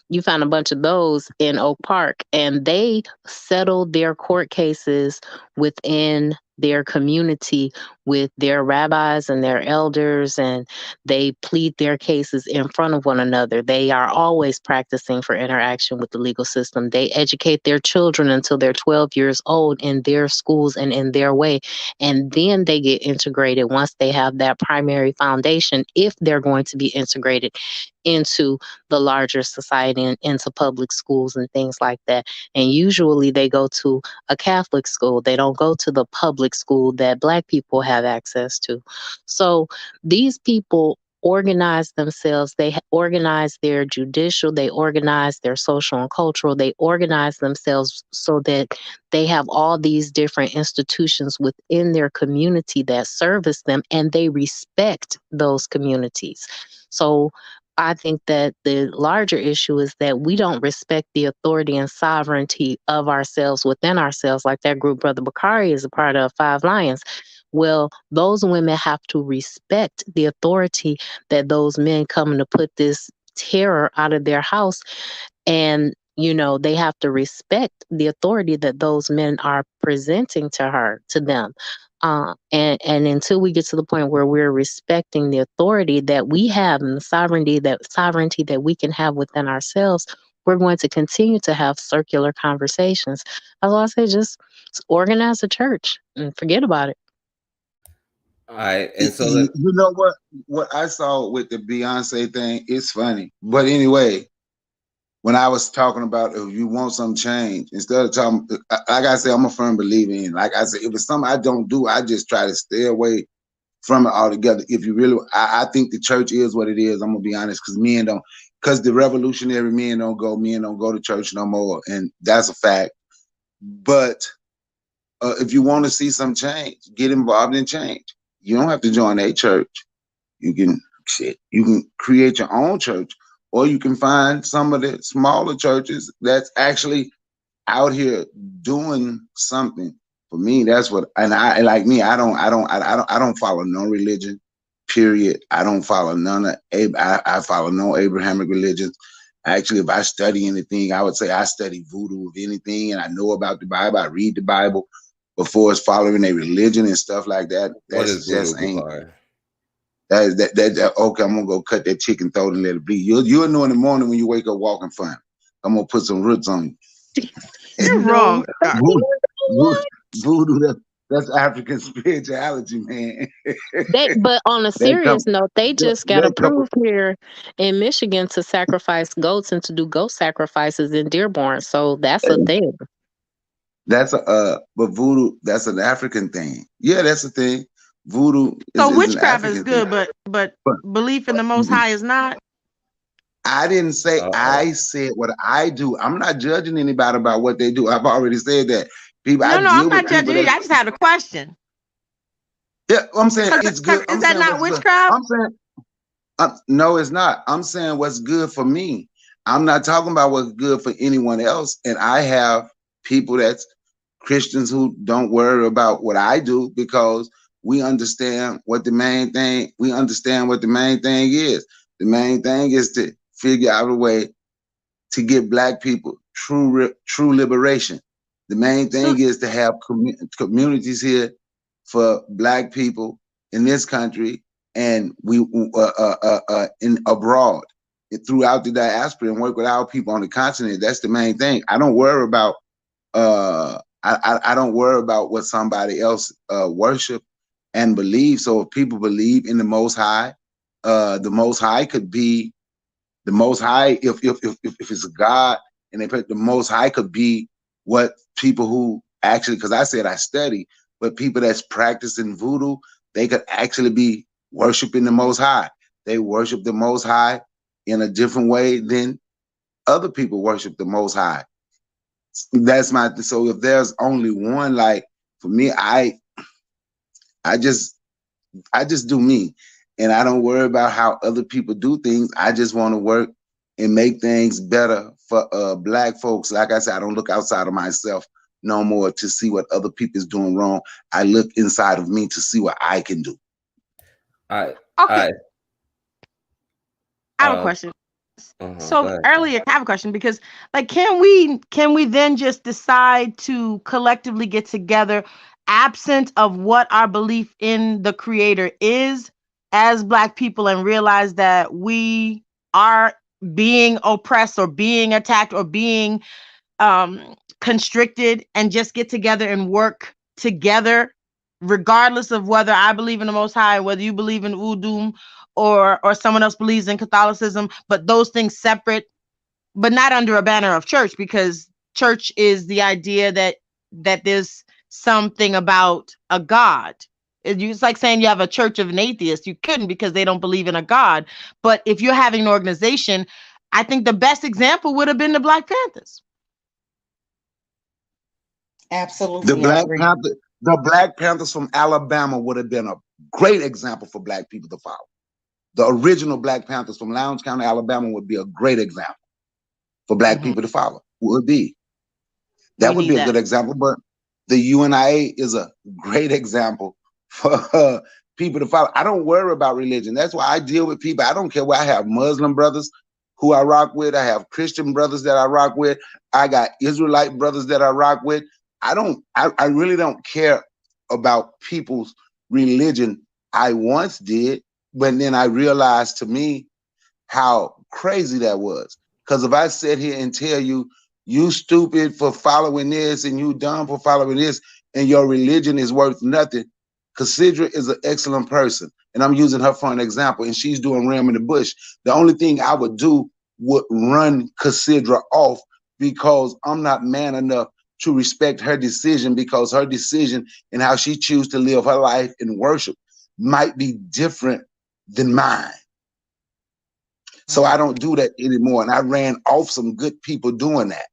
You find a bunch of those in Oak Park, and they settle their court cases within their community with their rabbis and their elders, and they plead their cases in front of one another. They are always practicing for interaction with the legal system. They educate their children until they're 12 years old in their schools and in their way. And then they get integrated once they have that primary foundation, if they're going to be integrated into the larger society and into public schools and things like that. And usually they go to a Catholic school. They don't go to the public school that Black people have access to. So these people organize themselves. They organize their judicial, they organize their social and cultural, they organize themselves so that they have all these different institutions within their community that service them, and they respect those communities. So I think that the larger issue is that we don't respect the authority and sovereignty of ourselves within ourselves, like that group Brother Bakari is a part of, Five Lions. Well, those women have to respect the authority that those men coming to put this terror out of their house. And, they have to respect the authority that those men are presenting to them. And until we get to the point where we're respecting the authority that we have and the sovereignty that we can have within ourselves, we're going to continue to have circular conversations. As I say, just organize a church and forget about it. All right, and so you know what I saw with the Beyonce thing, it's funny. But anyway, when I was talking about if you want some change, instead of talking, like I said, I'm a firm believer in. Like I said, if it's something I don't do, I just try to stay away from it altogether. If you really, I think the church is what it is. I'm gonna be honest, because the revolutionary men don't go to church no more, and that's a fact. But if you want to see some change, get involved in change. You don't have to join a church. You can create your own church, or you can find some of the smaller churches that's actually out here doing something. For me, that's what. And I don't follow no religion. Period. I don't follow none of. I follow no Abrahamic religions. Actually, if I study anything, I would say I study voodoo, if anything, and I know about the Bible. I read the Bible before it's following a religion and stuff like that. That's just ain't. That okay, I'm gonna go cut that chicken throat and let it bleed. You'll know in the morning when you wake up walking fine. I'm gonna put some roots on you. You're wrong. Voodoo, That's African spirituality, man. But on a That serious come, note, they just got that come, approved here in Michigan to sacrifice goats and to do goat sacrifices in Dearborn. So that's a thing. that's but voodoo, that's an African thing. Yeah, that's a thing. Voodoo So is an witchcraft is African good, thing. but belief in the Most High is not. I didn't say, I said what I do. I'm not judging anybody about what they do. I've already said that. People, No, I I'm deal not with people judging you. that, I just had a question. yeah, I'm saying it's good. Is I'm that saying not what's good. witchcraft? I'm saying, no, it's not. I'm saying what's good for me. I'm not talking about what's good for anyone else. And I have people that's Christians who don't worry about what I do because we understand what the main thing, we understand what the main thing is. The main thing is to figure out a way to give Black people true liberation. The main thing is to have communities here for Black people in this country and we in abroad throughout the diaspora and work with our people on the continent. That's the main thing. I don't worry about I don't worry about what somebody else worship and believe. So if people believe in the Most High, the Most High could be the Most High. If it's a God and they put the Most High could be what people who actually, because I said I study, but people that's practicing voodoo, they could actually be worshiping the Most High. They worship the Most High in a different way than other people worship the Most High. That's my, so if there's only one, like for me, I just do me and I don't worry about how other people do things. I just want to work and make things better for Black folks. Like I said, I don't look outside of myself no more to see what other people is doing wrong. I look inside of me to see what I can do. I have a question. So earlier, I have a question because, like, can we then just decide to collectively get together, absent of what our belief in the Creator is, as Black people, and realize that we are being oppressed or being attacked or being constricted, and just get together and work together, regardless of whether I believe in the Most High, whether you believe in Udum, or someone else believes in Catholicism, but those things separate, but not under a banner of church, because church is the idea that there's something about a God. It's like saying you have a church of an atheist. You couldn't, because they don't believe in a God. But if you're having an organization, I think the best example would have been the Black Panthers. Absolutely. The Black Panthers from Alabama would have been a great example for Black people to follow. The original Black Panthers from Lowndes County, Alabama would be a great example for Black people to follow. Would be. That would be a good example, but the UNIA is a great example for people to follow. I don't worry about religion. That's why I deal with people. I don't care where I have Muslim brothers who I rock with. I have Christian brothers that I rock with. I got Israelite brothers that I rock with. I really don't care about people's religion. I once did, but then I realized to me how crazy that was. Because if I sit here and tell you, you stupid for following this and you dumb for following this, and your religion is worth nothing. Cassandra is an excellent person, and I'm using her for an example, and she's doing ram in the bush. The only thing I would do would run Cassandra off, because I'm not man enough to respect her decision, because her decision and how she chooses to live her life in worship might be different than mine. So I don't do that anymore. And I ran off some good people doing that.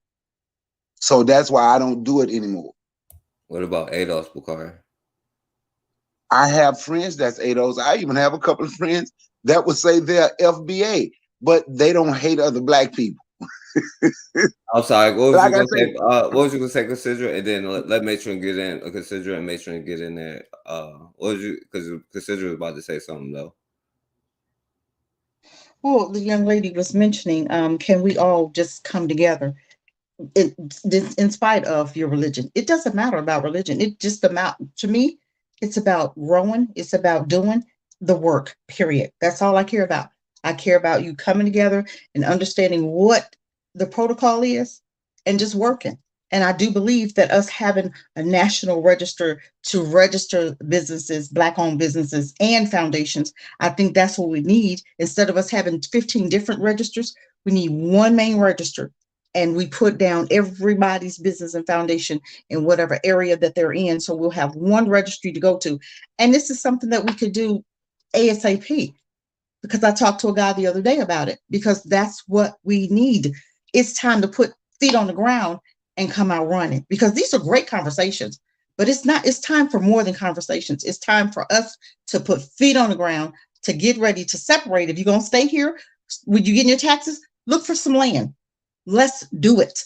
So that's why I don't do it anymore. What about ADOS, Bukhari? I have friends that's ADOS. I even have a couple of friends that would say they're FBA, but they don't hate other Black people. I'm sorry. What was Like you I gonna said, say? What was you gonna say? Consider, and then let Matron get in. Consider and Matron get in there. What was you? Because Consider was about to say something though. Well, the young lady was mentioning, can we all just come together in spite of your religion? It doesn't matter about religion. It just to me, it's about growing. It's about doing the work, period. That's all I care about. I care about you coming together and understanding what the protocol is and just working. And I do believe that us having a national register to register businesses, Black-owned businesses and foundations, I think that's what we need. Instead of us having 15 different registers, we need one main register. And we put down everybody's business and foundation in whatever area that they're in. So we'll have one registry to go to. And this is something that we could do ASAP, because I talked to a guy the other day about it, because that's what we need. It's time to put feet on the ground and come out running, because these are great conversations, but it's time for more than conversations. It's time for us to put feet on the ground, to get ready to separate. If you're going to stay here, when you get in your taxes, look for some land. Let's do it.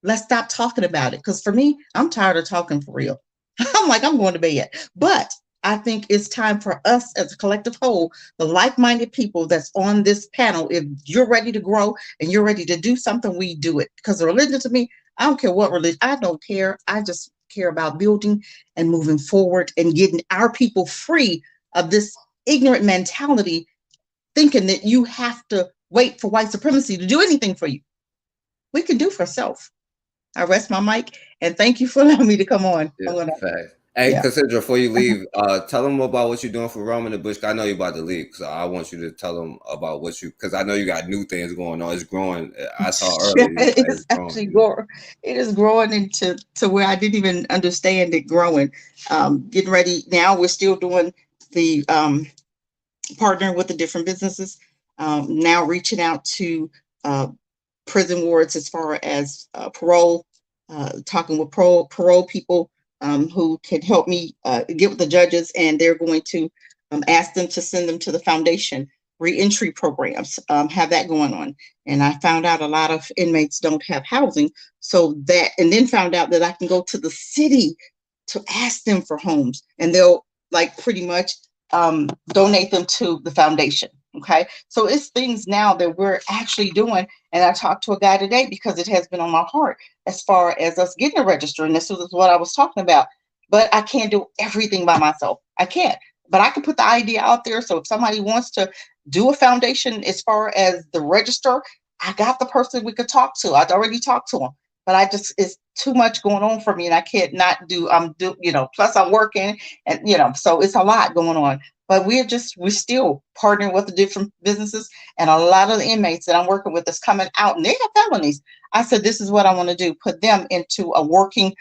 Let's stop talking about it. Because for me, I'm tired of talking for real. I'm like, I'm going to bed. But I think it's time for us as a collective whole, the like-minded people that's on this panel, if you're ready to grow and you're ready to do something, we do it. Because the religion, to me, I don't care what religion, I don't care. I just care about building and moving forward and getting our people free of this ignorant mentality, thinking that you have to wait for white supremacy to do anything for you. We can do for self. I rest my mic, and thank you for allowing me to come on. Yeah, fact. Hey, Cassandra, before you leave, tell them about what you're doing for Rome in the Bush. I know you're about to leave, so I want you to tell them about what you, because I know you got new things going on. It's growing. I saw earlier. It's actually growing. It is growing into where I didn't even understand it growing. Getting ready now. We're still doing the partnering with the different businesses. Now reaching out to prison wards as far as parole, talking with parole people who can help me get with the judges, and they're going to ask them to send them to the foundation reentry programs, have that going on. And I found out a lot of inmates don't have housing, so that, and then found out that I can go to the city to ask them for homes, and they'll like pretty much donate them to the foundation. Okay, so it's things now that we're actually doing. And I talked to a guy today because it has been on my heart as far as us getting a register. And this is what I was talking about. But I can't do everything by myself. I can't. But I can put the idea out there. So if somebody wants to do a foundation as far as the register, I got the person we could talk to. I'd already talked to him. But it's too much going on for me, and I can't not do, plus I'm working, and, so it's a lot going on. But we're still partnering with the different businesses, and a lot of the inmates that I'm working with is coming out and they have felonies. I said, this is what I want to do, put them into a working,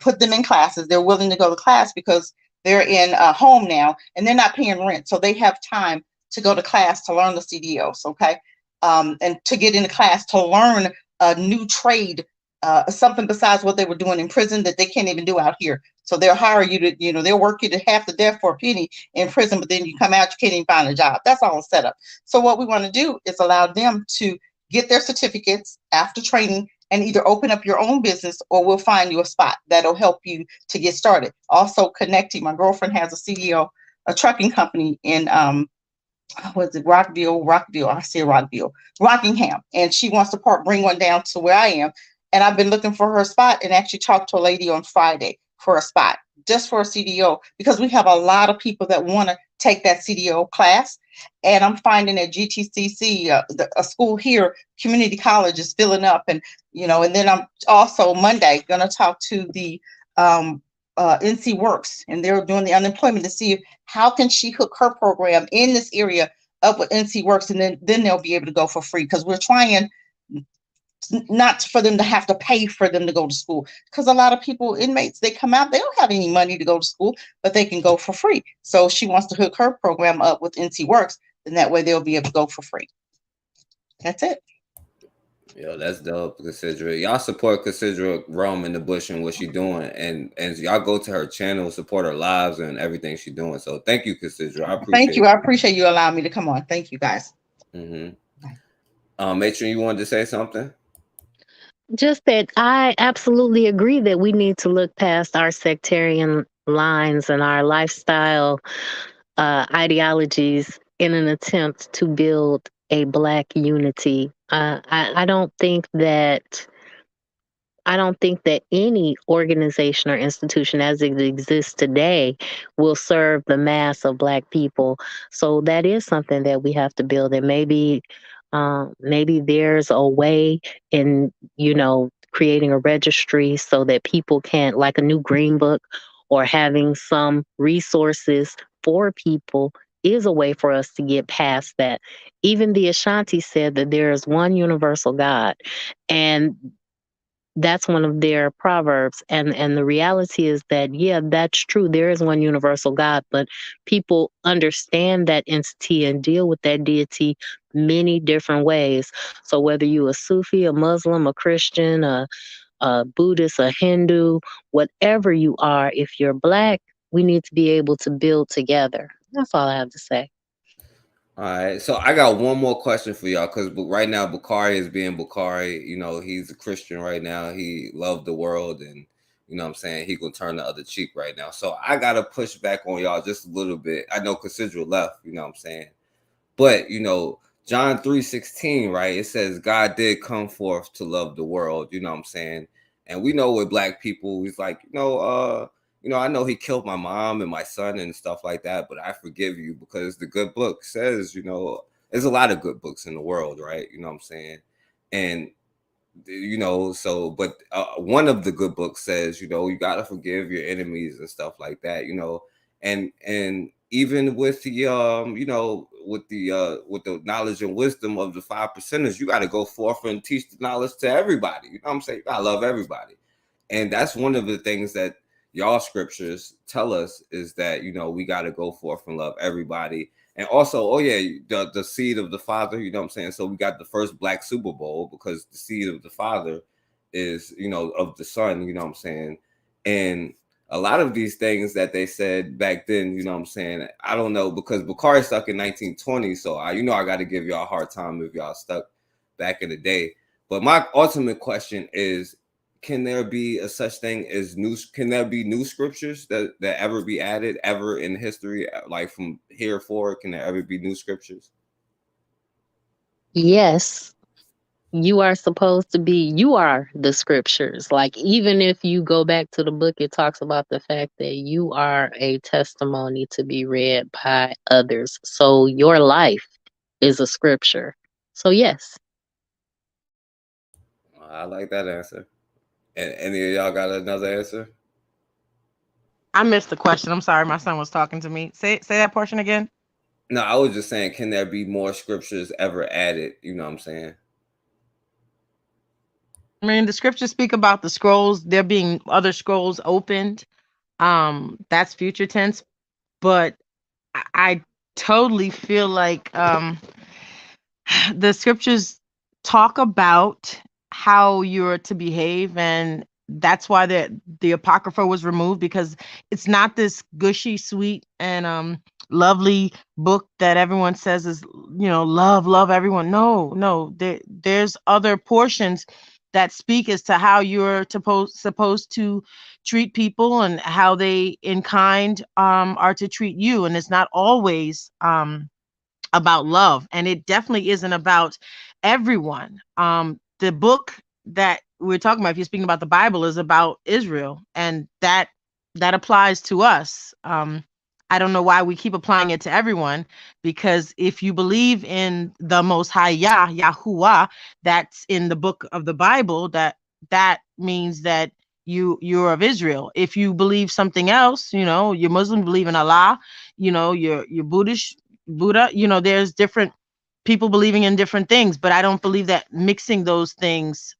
put them in classes. They're willing to go to class because they're in a home now and they're not paying rent. So they have time to go to class to learn the CDLs, okay? And to get into class to learn a new trade, something besides what they were doing in prison that they can't even do out here. So they'll hire you to, they'll work you to half the death for a penny in prison, but then you come out, you can't even find a job. That's all set up. So what we want to do is allow them to get their certificates after training and either open up your own business, or we'll find you a spot that'll help you to get started. Also connecting, my girlfriend has a CDL, a trucking company in, Rockingham. And she wants to bring one down to where I am. And I've been looking for her spot, and actually talked to a lady on Friday for a spot, just for a CDO, because we have a lot of people that want to take that CDO class. And I'm finding at GTCC, a school here, community college, is filling up. And, and then I'm also Monday going to talk to the NC Works, and they're doing the unemployment to see how can she hook her program in this area up with NC Works, and then they'll be able to go for free, because we're trying not for them to have to pay for them to go to school, because a lot of people, inmates, they come out, they don't have any money to go to school, but they can go for free. So she wants to hook her program up with NC Works, and that way they'll be able to go for free. That's it. Yo, that's dope, Cassandra. Y'all support Cassandra Rome in the Bush and what she's doing, and y'all go to her channel, support her lives and everything she's doing. So thank you, Cassandra. I appreciate Thank you. I appreciate you allowing me to come on. Thank you, guys. Matron, you wanted to say something? Just that I absolutely agree that we need to look past our sectarian lines and our lifestyle ideologies in an attempt to build a Black unity. I don't think that any organization or institution as it exists today will serve the mass of Black people. So that is something that we have to build. And maybe there's a way in, creating a registry so that people can, like a new green book, or having some resources for people is a way for us to get past that. Even the Ashanti said that there is one universal God, and that's one of their proverbs. And the reality is that, yeah, that's true. There is one universal God, but people understand that entity and deal with that deity many different ways. So whether you a Sufi, a Muslim, a Christian, a Buddhist, a Hindu, whatever you are, if you're Black, we need to be able to build together. That's all I have to say. All right, so I got one more question for y'all, because right now Bakari is being Bakari. You know, he's a Christian right now. He loved the world, and you know what I'm saying, he gonna turn the other cheek right now. So I gotta push back on y'all just a little bit. I know Cassandra left, you know what I'm saying, but you know, John 3:16, right? It says God did come forth to love the world, you know what I'm saying? And we know with Black people, he's like, I know he killed my mom and my son and stuff like that, but I forgive you because the good book says, there's a lot of good books in the world, right? You know what I'm saying? And, but one of the good books says, you got to forgive your enemies and stuff like that, and even with the, with the knowledge and wisdom of the 5%ers, you got to go forth and teach the knowledge to everybody. You know what I'm saying? I love everybody. And that's one of the things that y'all scriptures tell us, is that, we got to go forth and love everybody. And also, the seed of the Father, you know what I'm saying? So we got the first Black Super Bowl because the seed of the Father is, of the Son, you know what I'm saying? And a lot of these things that they said back then, you know what I'm saying, I don't know, because Bakari stuck in 1920, so I got to give y'all a hard time if y'all stuck back in the day. But my ultimate question is, can there be a such thing as can there be new scriptures that ever be added ever in history? Like from here forward, can there ever be new scriptures? Yes. You are the scriptures. Like, even if you go back to the book, it talks about the fact that you are a testimony to be read by others. So your life is a scripture. So yes. I like that answer. And any of y'all got another answer? I missed the question. I'm sorry. My son was talking to me. Say that portion again. No, I was just saying, can there be more scriptures ever added? You know what I'm saying? I mean, the scriptures speak about the scrolls, there being other scrolls opened. That's future tense. But I totally feel like the scriptures talk about how you're to behave, and that's why the Apocrypha was removed, because it's not this gushy, sweet, and lovely book that everyone says is, love everyone. No, there's other portions that speak as to how you're supposed to treat people and how they in kind are to treat you, and it's not always about love, and it definitely isn't about everyone. The book that we're talking about, if you're speaking about the Bible, is about Israel, and that applies to us. I don't know why we keep applying it to everyone, because if you believe in the Most High Yahuwah, that's in the book of the Bible, that means that you're of Israel. If you believe something else, you're Muslim, believe in Allah, you're Buddhist, Buddha, there's different people believing in different things, but I don't believe that mixing those things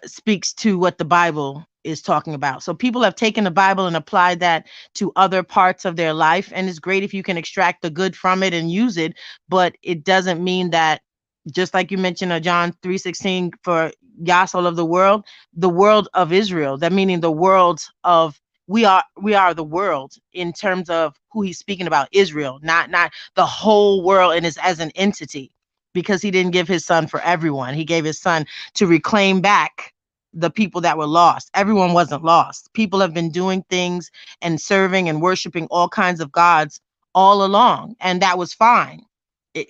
speaks to what the Bible is talking about. So people have taken the Bible and applied that to other parts of their life, and it's great if you can extract the good from it and use it, but it doesn't mean that, just like you mentioned John 3:16, for Yah so loved the world of Israel, that meaning the world of, we are the world in terms of who he's speaking about, Israel, not the whole world and as an entity, because he didn't give his son for everyone. He gave his son to reclaim back the people that were lost. Everyone wasn't lost. People have been doing things and serving and worshiping all kinds of gods all along, and that was fine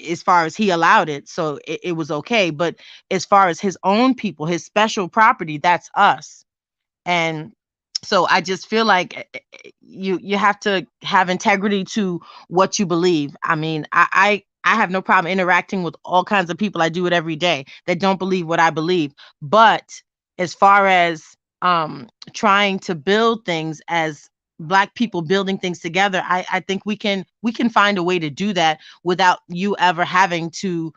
as far as he allowed it. So it was okay. But as far as his own people, his special property, that's us. And so I just feel like you have to have integrity to what you believe. I mean, I I have no problem interacting with all kinds of people. I do it every day that don't believe what I believe. But as far as trying to build things as Black people building things together, I think we can find a way to do that without you ever having to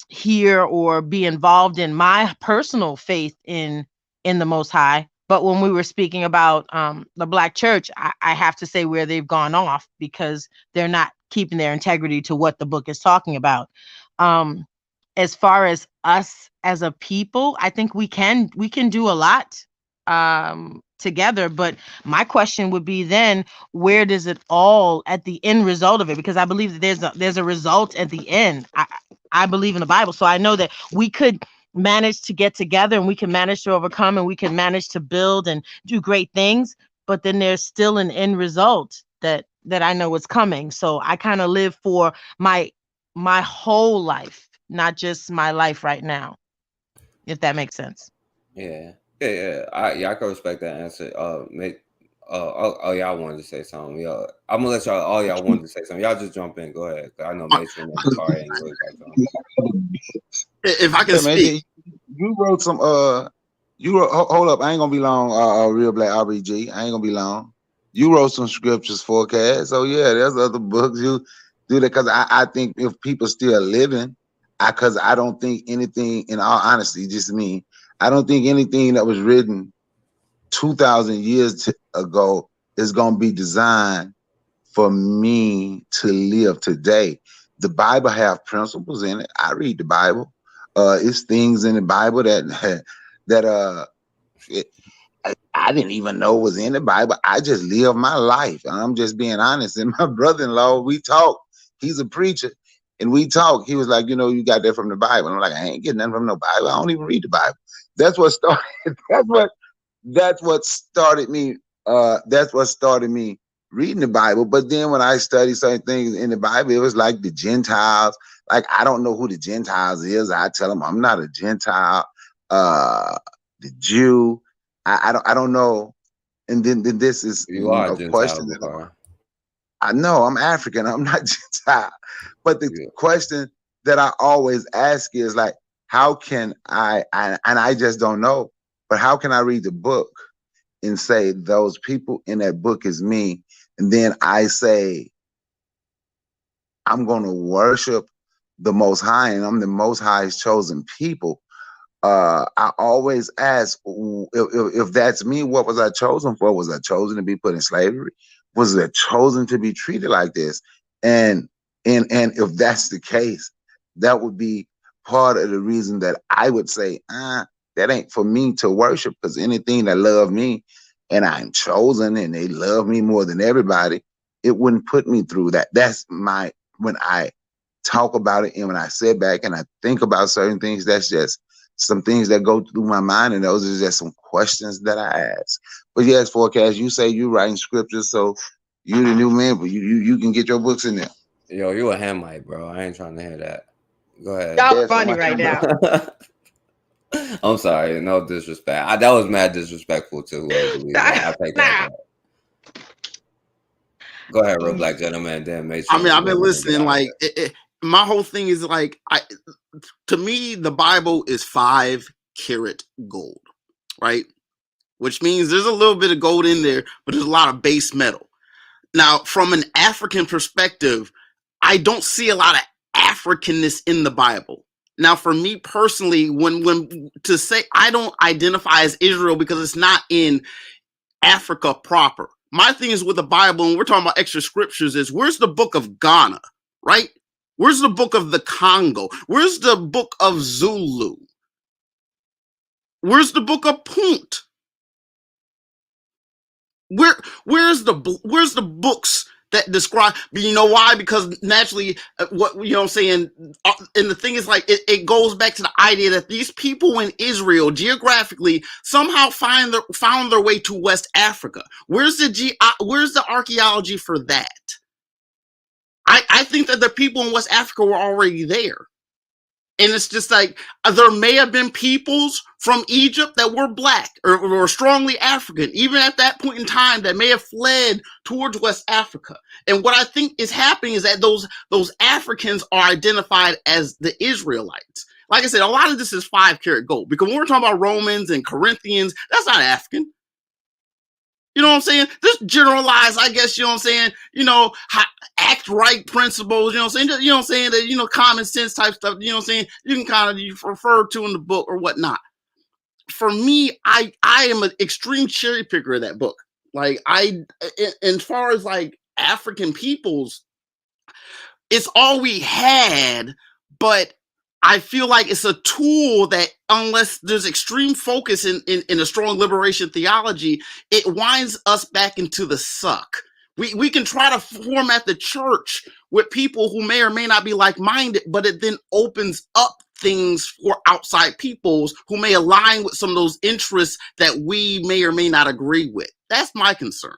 hear or be involved in my personal faith in the Most High. But when we were speaking about the Black church, I have to say where they've gone off because they're not keeping their integrity to what the book is talking about. As far as us as a people, I think we can do a lot together. But my question would be then, where does it all at the end result of it? Because I believe that there's a result at the end. I believe in the Bible, so I know that we could manage to get together and we can manage to overcome and we can manage to build and do great things. But then there's still an end result that I know is coming. So I kind of live for my whole life, not just my life right now, if that makes sense. Yeah. I can respect that answer. Y'all wanted to say something. I'm gonna let y'all. All y'all wanted to say something. Y'all just jump in. Go ahead. I know Mason and Car ain't really If I can speak, you wrote some. Hold up. I ain't gonna be long. Real Black RBG. I ain't gonna be long. You wrote some scriptures forecast. So yeah, there's other books you do that because I think if people still living, because I don't think anything, in all honesty, just me, I don't think anything that was written 2,000 years ago is going to be designed for me to live today. The Bible have principles in it. I read the Bible. It's things in the Bible that I didn't even know was in the Bible. I just live my life. I'm just being honest. And my brother-in-law, we talk. He's a preacher. And we talk. He was like, you got that from the Bible. And I'm like, I ain't getting nothing from no Bible. I don't even read the Bible. That's what started. That's what started me. That's what started me reading the Bible. But then when I studied certain things in the Bible, it was like the Gentiles. Like, I don't know who the Gentiles is. I tell them I'm not a Gentile. The Jew. I don't know. And then this is a question that I know I'm African. I'm not Gentile. But the question that I always ask is like, how can I, and I just don't know, but how can I read the book and say those people in that book is me? And then I say, I'm going to worship the Most High and I'm the Most High's chosen people. I always ask, if that's me, what was I chosen for? Was I chosen to be put in slavery? Was I chosen to be treated like this? And if that's the case, that would be part of the reason that I would say, that ain't for me to worship, because anything that love me and I'm chosen and they love me more than everybody, it wouldn't put me through that. That's when I talk about it and when I sit back and I think about certain things, that's just some things that go through my mind, and those are just some questions that I ask. But yes, Forecast, you say you writing scriptures, so you the new man, but you can get your books in there. Yo, you a Hamite, bro. I ain't trying to hear that. Go ahead. Y'all funny right now. I'm sorry, no disrespect. That was mad disrespectful to whoever believes that. I'll take that back. Go ahead, Real Black Gentleman. Then make sure. I mean, I've been listening. Like, my whole thing is like, to me, the Bible is 5 karat gold, right? Which means there's a little bit of gold in there, but there's a lot of base metal. Now, from an African perspective, I don't see a lot of Africanness in the Bible. Now, for me personally, when to say I don't identify as Israel because it's not in Africa proper. My thing is with the Bible, and we're talking about extra scriptures, is where's the book of Ghana, right? Where's the book of the Congo? Where's the book of Zulu? Where's the book of Punt? Where's the books that describe? You know why? Because naturally, what I'm saying, and the thing is, like, it goes back to the idea that these people in Israel geographically somehow found their way to West Africa. Where's the archaeology for that? I think that the people in West Africa were already there. And it's just like there may have been peoples from Egypt that were black or strongly African, even at that point in time, that may have fled towards West Africa. And what I think is happening is that those Africans are identified as the Israelites. Like I said, a lot of this is 5 karat gold, because when we're talking about Romans and Corinthians, that's not African. You know what I'm saying? This generalized, I guess, you know what I'm saying, act right principles, you know what I'm saying? You know what I'm saying? That, common sense type stuff, you know what I'm saying? You can kind of refer to in the book or whatnot. For me, I am an extreme cherry picker of that book. Like as far as like African peoples, it's all we had, but I feel like it's a tool that, unless there's extreme focus in a strong liberation theology, it winds us back into the suck. We can try to format the church with people who may or may not be like-minded, but it then opens up things for outside peoples who may align with some of those interests that we may or may not agree with. That's my concern.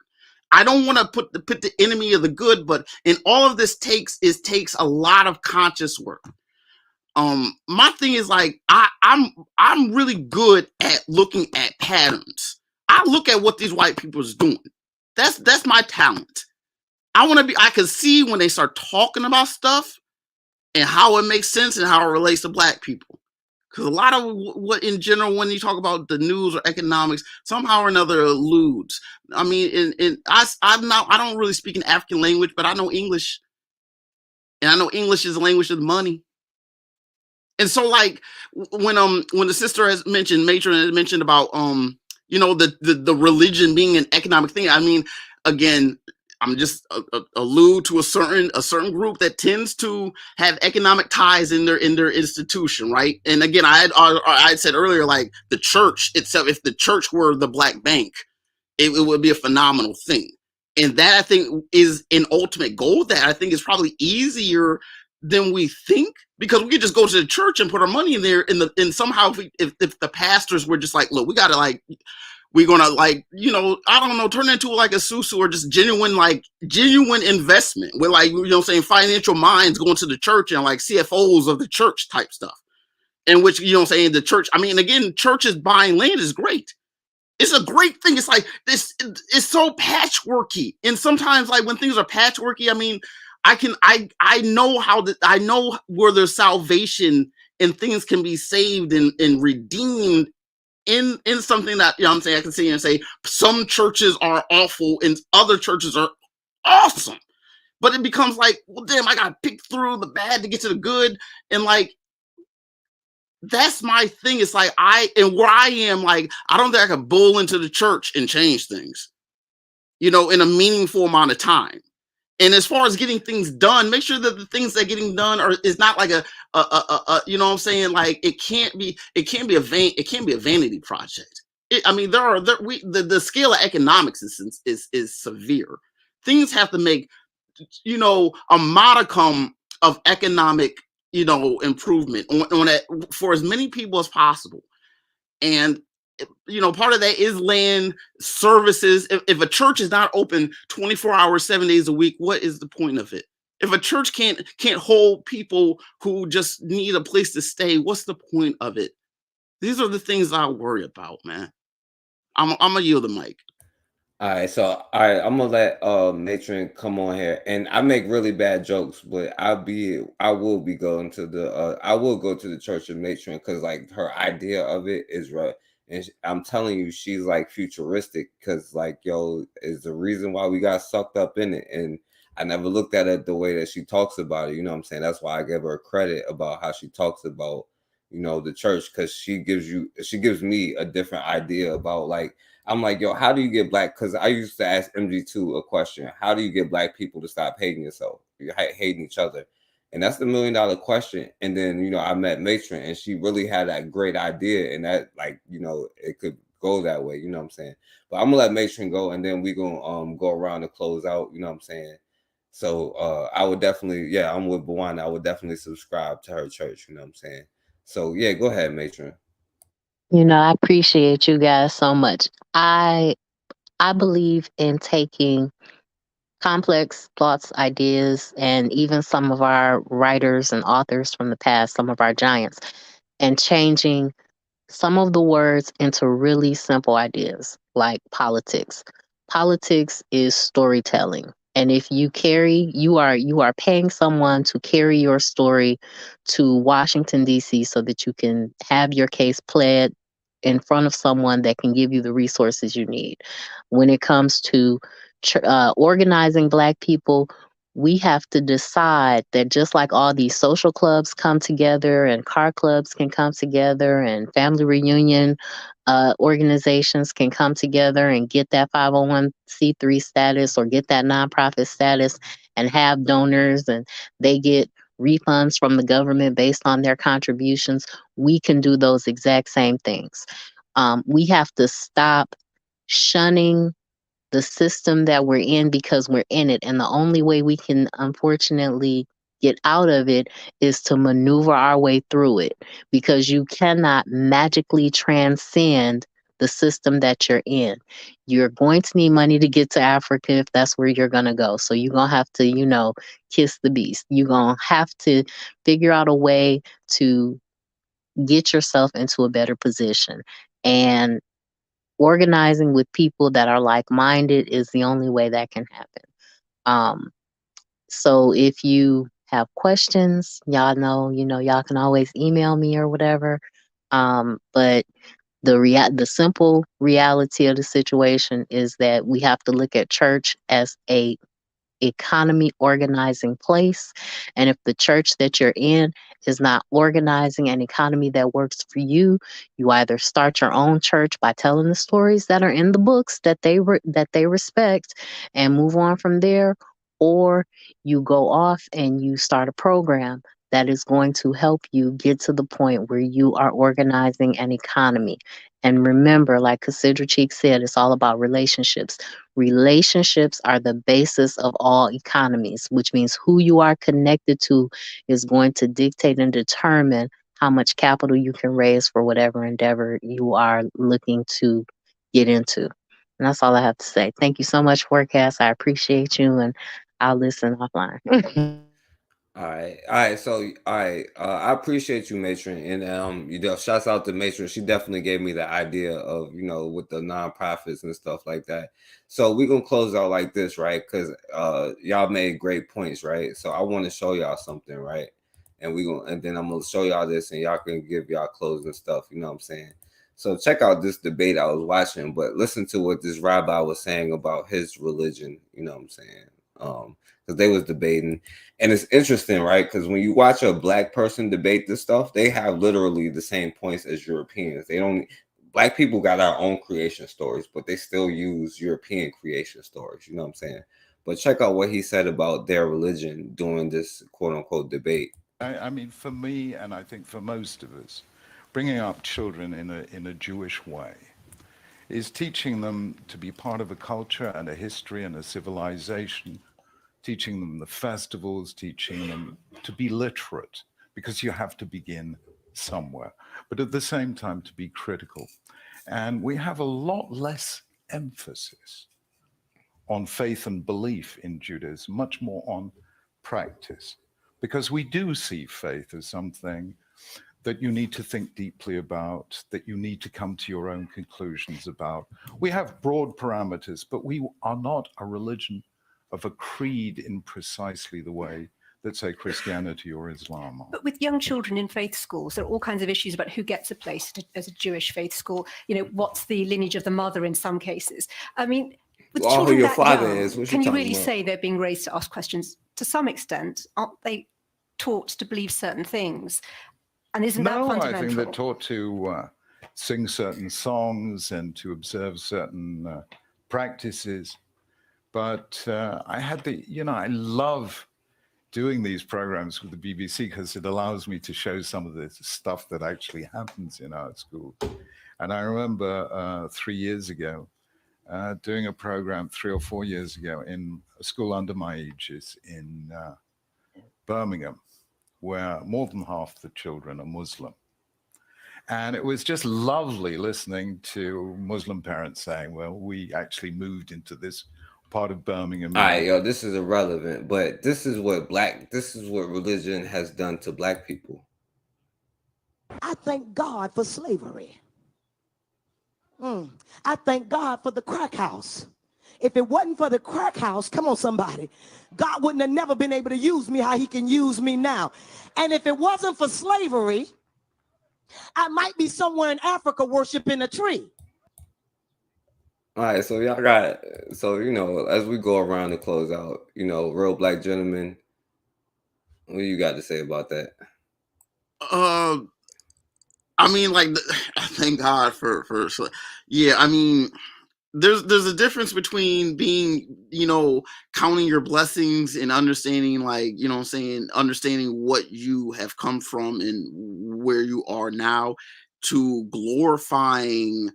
I don't want to put the enemy of the good, but in all of this takes a lot of conscious work. My thing is like I'm really good at looking at patterns. I look at what these white people is doing. That's my talent. I can see when they start talking about stuff and how it makes sense and how it relates to black people. Because a lot of what in general, when you talk about the news or economics, somehow or another alludes. I mean, I don't really speak an African language, but I know English. And I know English is the language of the money. And so like when the sister has mentioned, Matron has mentioned about the religion being an economic thing. I mean, again, I'm just allude to a certain group that tends to have economic ties in their institution, right? And again, I had said earlier, like the church itself, if the church were the black bank, it would be a phenomenal thing. And that I think is an ultimate goal that I think is probably easier than we think, because we could just go to the church and put our money in there, and somehow if the pastors were just like, look, we're gonna like, I don't know, turn it into like a susu or just genuine investment with like, saying financial minds going to the church and like CFOs of the church type stuff, in which, saying the church, I mean, again, churches buying land is great. It's a great thing. It's like this, it's so patchworky. And sometimes like when things are patchworky, I mean, I know where there's salvation and things can be saved and redeemed in something that, I'm saying, I can sit here and say some churches are awful and other churches are awesome. But it becomes like, well, damn, I gotta pick through the bad to get to the good. And like, that's my thing. It's like where I am, like, I don't think I can bull into the church and change things, in a meaningful amount of time. And as far as getting things done, make sure that the things that are getting done is not like a you know what I'm saying? Like it can't be a vanity project. The scale of economics is severe. Things have to make, a modicum of economic, improvement on that for as many people as possible. And part of that is land, services. If a church is not open 24 hours, 7 days a week, what is the point of it? If a church can't hold people who just need a place to stay, what's the point of it? These are the things I worry about, man. I'm gonna yield the mic. All right, I'm gonna let Matron come on here, and I make really bad jokes, but I will go to the church of Matron, because like her idea of it is right. And I'm telling you, she's like futuristic, because like, is the reason why we got sucked up in it. And I never looked at it the way that she talks about it. You know what I'm saying? That's why I give her credit about how she talks about, the church, because she gives me a different idea about, like, I'm like, how do you get black? Because I used to ask MG2 a question. How do you get black people to stop hating yourself? You're hating each other. And that's the $1 million question. And then, I met Matron, and she really had that great idea, and that, like, it could go that way, you know what I'm saying? But I'm gonna let Matron go, and then we're gonna go around to close out, you know what I'm saying? So I would definitely, I'm with Bwana. I would definitely subscribe to her church, you know what I'm saying? So yeah, go ahead, Matron. I appreciate you guys so much. I believe in taking complex thoughts, ideas, and even some of our writers and authors from the past, some of our giants, and changing some of the words into really simple ideas like politics. Politics is storytelling. And if you are paying someone to carry your story to Washington D.C. so that you can have your case pled in front of someone that can give you the resources you need. When it comes to organizing Black people, we have to decide that just like all these social clubs come together and car clubs can come together and family reunion organizations can come together and get that 501c3 status or get that nonprofit status and have donors and they get refunds from the government based on their contributions, we can do those exact same things. We have to stop shunning the system that we're in because we're in it. And the only way we can unfortunately get out of it is to maneuver our way through it, because you cannot magically transcend the system that you're in. You're going to need money to get to Africa if that's where you're going to go. So you're going to have to, kiss the beast. You're going to have to figure out a way to get yourself into a better position. And organizing with people that are like-minded is the only way that can happen. So if you have questions, y'all know, y'all can always email me or whatever. But the simple reality of the situation is that we have to look at church as a economy organizing place. And if the church that you're in is not organizing an economy that works for you, you either start your own church by telling the stories that are in the books that they respect and move on from there, or you go off and you start a program that is going to help you get to the point where you are organizing an economy. And remember, like Cassandra Cheek said, it's all about relationships. Relationships are the basis of all economies, which means who you are connected to is going to dictate and determine how much capital you can raise for whatever endeavor you are looking to get into. And that's all I have to say. Thank you so much, Forecast. I appreciate you, and I'll listen offline. All right. So, I appreciate you, Matron, and shouts out to Matron. She definitely gave me the idea of with the nonprofits and stuff like that. So we're gonna close out like this, right? Because y'all made great points, right? So I want to show y'all something, right? And then I'm gonna show y'all this, and y'all can give y'all closing stuff. You know what I'm saying? So check out this debate I was watching, but listen to what this rabbi was saying about his religion. You know what I'm saying? Because they was debating, and it's interesting, right? Because when you watch a Black person debate this stuff, they have literally the same points as Europeans. Black people got our own creation stories, but they still use European creation stories. You know what I'm saying? But check out what he said about their religion during this quote unquote debate. I mean, for me, and I think for most of us, bringing up children in a Jewish way is teaching them to be part of a culture and a history and a civilization, teaching them the festivals, teaching them to be literate, because you have to begin somewhere, but at the same time to be critical. And we have a lot less emphasis on faith and belief in Judaism, much more on practice, because we do see faith as something that you need to think deeply about, that you need to come to your own conclusions about. We have broad parameters, but we are not a religion of a creed in precisely the way that, say, Christianity or Islam are. But with young children in faith schools, there are all kinds of issues about who gets a place as a Jewish faith school. What's the lineage of the mother in some cases? I mean, with children who your that father young, is. can you really say they're being raised to ask questions? To some extent, aren't they taught to believe certain things? And isn't that fundamental? I think they're taught to sing certain songs and to observe certain practices. But I love doing these programs with the BBC because it allows me to show some of the stuff that actually happens in our schools. And I remember 3 years ago, doing a program 3 or 4 years ago in a school under my ages in Birmingham, where more than half the children are Muslim. And it was just lovely listening to Muslim parents saying, well, we actually moved into this part of Birmingham. All right, yo, this is irrelevant, but this is what religion has done to black people. I thank God for slavery. I thank God for the crack house. If it wasn't for the crack house, come on somebody, God wouldn't have never been able to use me how he can use me now. And if it wasn't for slavery, I might be somewhere in Africa worshiping a tree. All right, so y'all got, so, you know, as we go around and close out, you know, Real Black Gentleman, what do you got to say about that? I mean, like, thank God for yeah. I mean, there's a difference between being, you know, counting your blessings and understanding, like, you know what I'm saying, understanding what you have come from and where you are now, to glorifying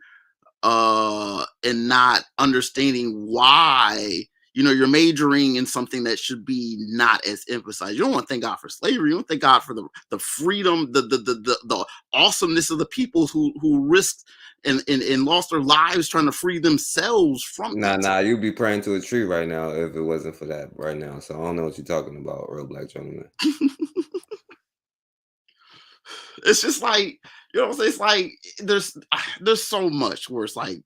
and not understanding why, you know, you're majoring in something that should be not as emphasized. You don't want to thank God for slavery. You don't thank God for the freedom, the awesomeness of the people who risked and lost their lives trying to free themselves from it. Nah, you'd be praying to a tree right now if it wasn't for that right now. So I don't know what you're talking about, Real Black Gentleman. It's just like, you know what I'm saying? It's like there's so much where it's like,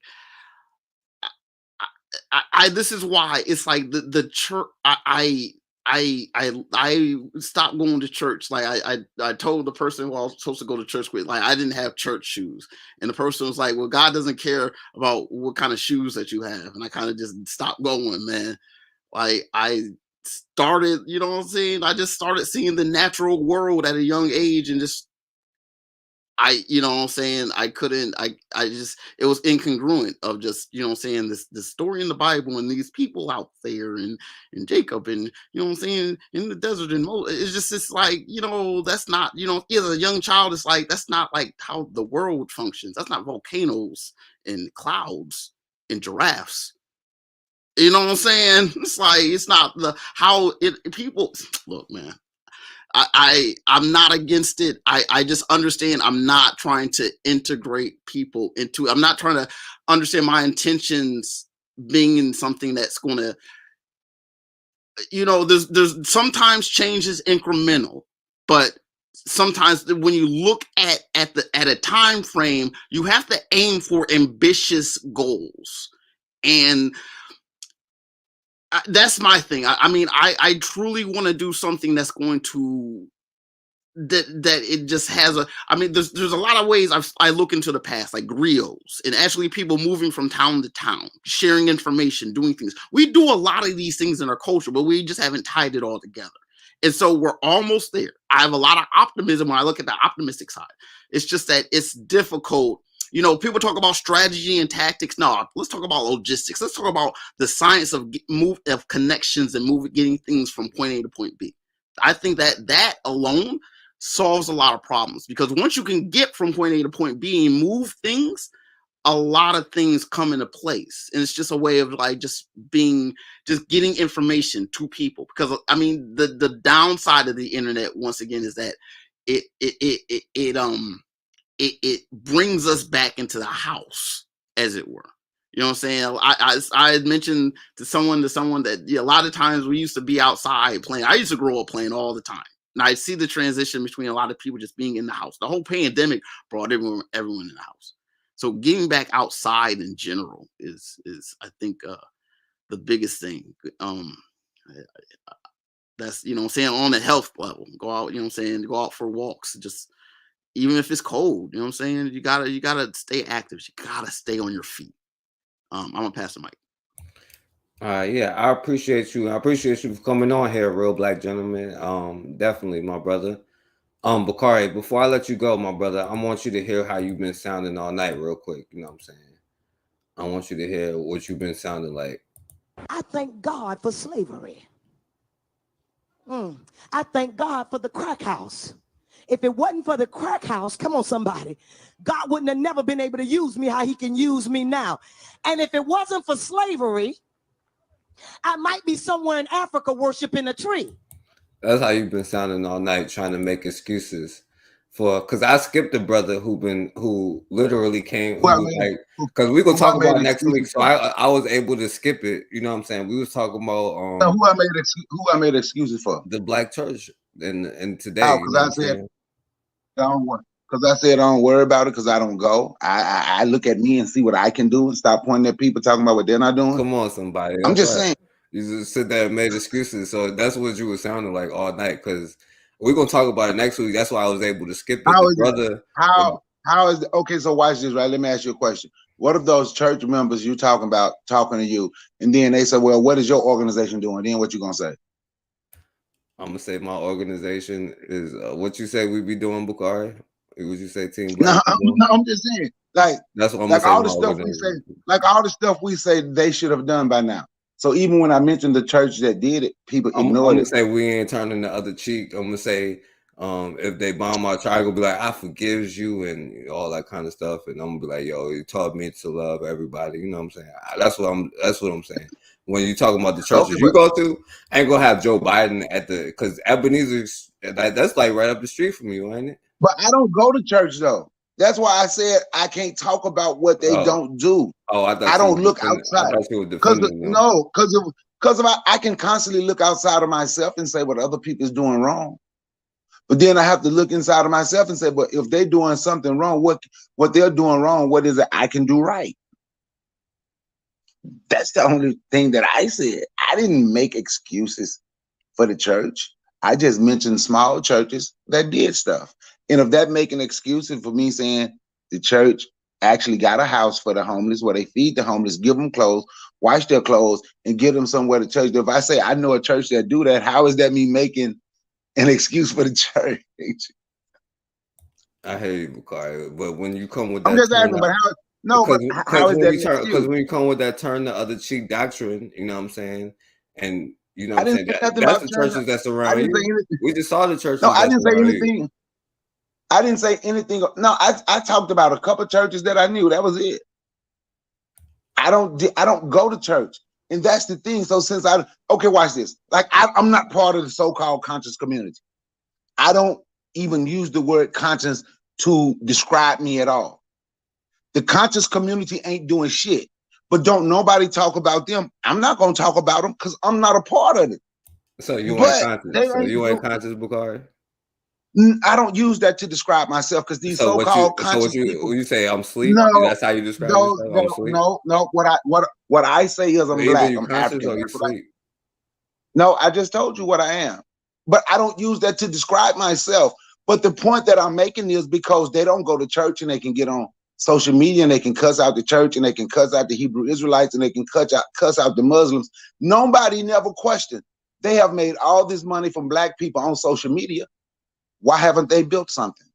I this is why it's like the church. I stopped going to church. Like I told the person who I was supposed to go to church with, like, I didn't have church shoes, and the person was like, "Well, God doesn't care about what kind of shoes that you have," and I kind of just stopped going, man. Like, I started, you know what I'm saying? I just started seeing the natural world at a young age, and just you know what I'm saying? I couldn't, I just, it was incongruent of just, you know what I'm saying, this story in the Bible and these people out there and Jacob and, you know what I'm saying, in the desert and it's just, it's like, you know, that's not, you know, as a young child, it's like, that's not like how the world functions. That's not volcanoes and clouds and giraffes. You know what I'm saying? It's like, it's not how people, look, man. I'm not against it. I just understand I'm not trying to integrate people into it. I'm not trying to understand my intentions being in something that's going to, you know, there's sometimes change is incremental, but sometimes when you look at a time frame, you have to aim for ambitious goals. And that's my thing. I mean, I truly want to do something that's going to that it just has a. I mean, there's a lot of ways I look into the past, like griots and actually people moving from town to town, sharing information, doing things. We do a lot of these things in our culture, but we just haven't tied it all together. And so we're almost there. I have a lot of optimism when I look at the optimistic side. It's just that it's difficult. You know, people talk about strategy and tactics. No, let's talk about logistics. Let's talk about the science of connections and getting things from point A to point B. I think that alone solves a lot of problems, because once you can get from point A to point B and move things, a lot of things come into place. And it's just a way of like just getting information to people. Because I mean, the downside of the internet, once again, is that it brings us back into the house, as it were. You know what I'm saying? I had mentioned to someone that a lot of times we used to be outside playing. I used to grow up playing all the time. And I see the transition between a lot of people just being in the house. The whole pandemic brought everyone in the house. So getting back outside in general is I think the biggest thing. That's, you know what I'm saying, on the health level. Go out, you know what I'm saying, go out for walks, just even if it's cold, you know what I'm saying? You gotta stay active. You gotta stay on your feet. I'm gonna pass the mic. Yeah, I appreciate you. I appreciate you for coming on here, Real Black Gentleman. Definitely, my brother. Bakari, before I let you go, my brother, I want you to hear how you've been sounding all night real quick. You know what I'm saying? I want you to hear what you've been sounding like. I thank God for slavery. I thank God for the crack house. If it wasn't for the crack house, come on somebody, God wouldn't have never been able to use me how he can use me now. And if it wasn't for slavery, I might be somewhere in Africa worshiping a tree. That's how you've been sounding all night, trying to make excuses. because I skipped a brother who literally came, Who I who was made, like, because we gonna who I talk made about it next week. excuses So for. I was able to skip it. You know what I'm saying? We was talking about So who I made excuses for? the black church and today. Oh, You know what I'm because I said saying? don't worry. Because I said don't worry about it because I don't go. I look at me and see what I can do and stop pointing at people talking about what they're not doing. Come on, somebody. I'm That's just right. saying. You just sit there and made excuses. So that's what you were sounding like all night. Because we're gonna talk about it next week. That's why I was able to skip it. How The is it? brother. How is it? Okay, so watch this, right? Let me ask you a question. What if those church members you talking about talking to you, and then they say, "Well, what is your organization doing?" Then what you gonna say? I'm gonna say my organization is what you say we be doing, Bukari. What you say, Team No, Black? I'm just saying, like That's what I'm like gonna say. all My the stuff we say, organization. like all the stuff we say they should have done by now. So even when I mentioned the church that did it, people I'm ignored gonna it. say we ain't turning the other cheek. I'm gonna say if they bomb our tribe, I'll be like, I forgives you and all that kind of stuff. And I'm gonna be like, yo, you taught me to love everybody. You know what I'm saying? That's what I'm saying. When you talking about the churches Okay, you go to, I ain't gonna have Joe Biden at the because Ebenezer's that's like right up the street from you, ain't it? but I don't go to church though. That's why I said I can't talk about what they don't do. Oh, I thought I you don't were look defending. I outside thought you were because defending them. no, because I can constantly look outside of myself and say what other people is doing wrong. But then I have to look inside of myself and say, but if they're doing something wrong, what they're doing wrong, what is it I can do right? That's the only thing that I said. I didn't make excuses for the church. I just mentioned small churches that did stuff. And if that making excuses for me saying the church actually got a house for the homeless where they feed the homeless, give them clothes, wash their clothes, and give them somewhere to church. If I say I know a church that do that, how is that me making an excuse for the church? I hear you, Bukari, but when you come with I'm that just turn asking, but how? No, because but how is that an excuse? when you come with that turn the other cheek doctrine, you know what I'm saying, and you know I what I'm didn't saying say nothing that's about the turning. churches that's I around didn't say you. anything. We just saw the churches No, I that's didn't say around you. anything. I didn't say anything. No, I talked about a couple churches that I knew. That was it. I don't go to church, and that's the thing. So since okay, watch this. Like I'm not part of the so-called conscious community. I don't even use the word conscious to describe me at all. The conscious community ain't doing shit, but don't nobody talk about them. I'm not gonna talk about them because I'm not a part of it. So you ain't But conscious. they So ain't. you ain't conscious, Bukari. I don't use that to describe myself because these So so-called conscious what people. you say? I'm sleep. No, That's how you describe yourself. I'm sleep. no. What I say is I'm So either black. you I'm conscious African. or you That's what sleep. no, I just told you what I am. But I don't use that to describe myself. But the point that I'm making is because they don't go to church and they can get on social media and they can cuss out the church and they can cuss out the Hebrew Israelites and they can cuss out the Muslims. Nobody never questioned. They have made all this money from black people on social media. Why haven't they built something?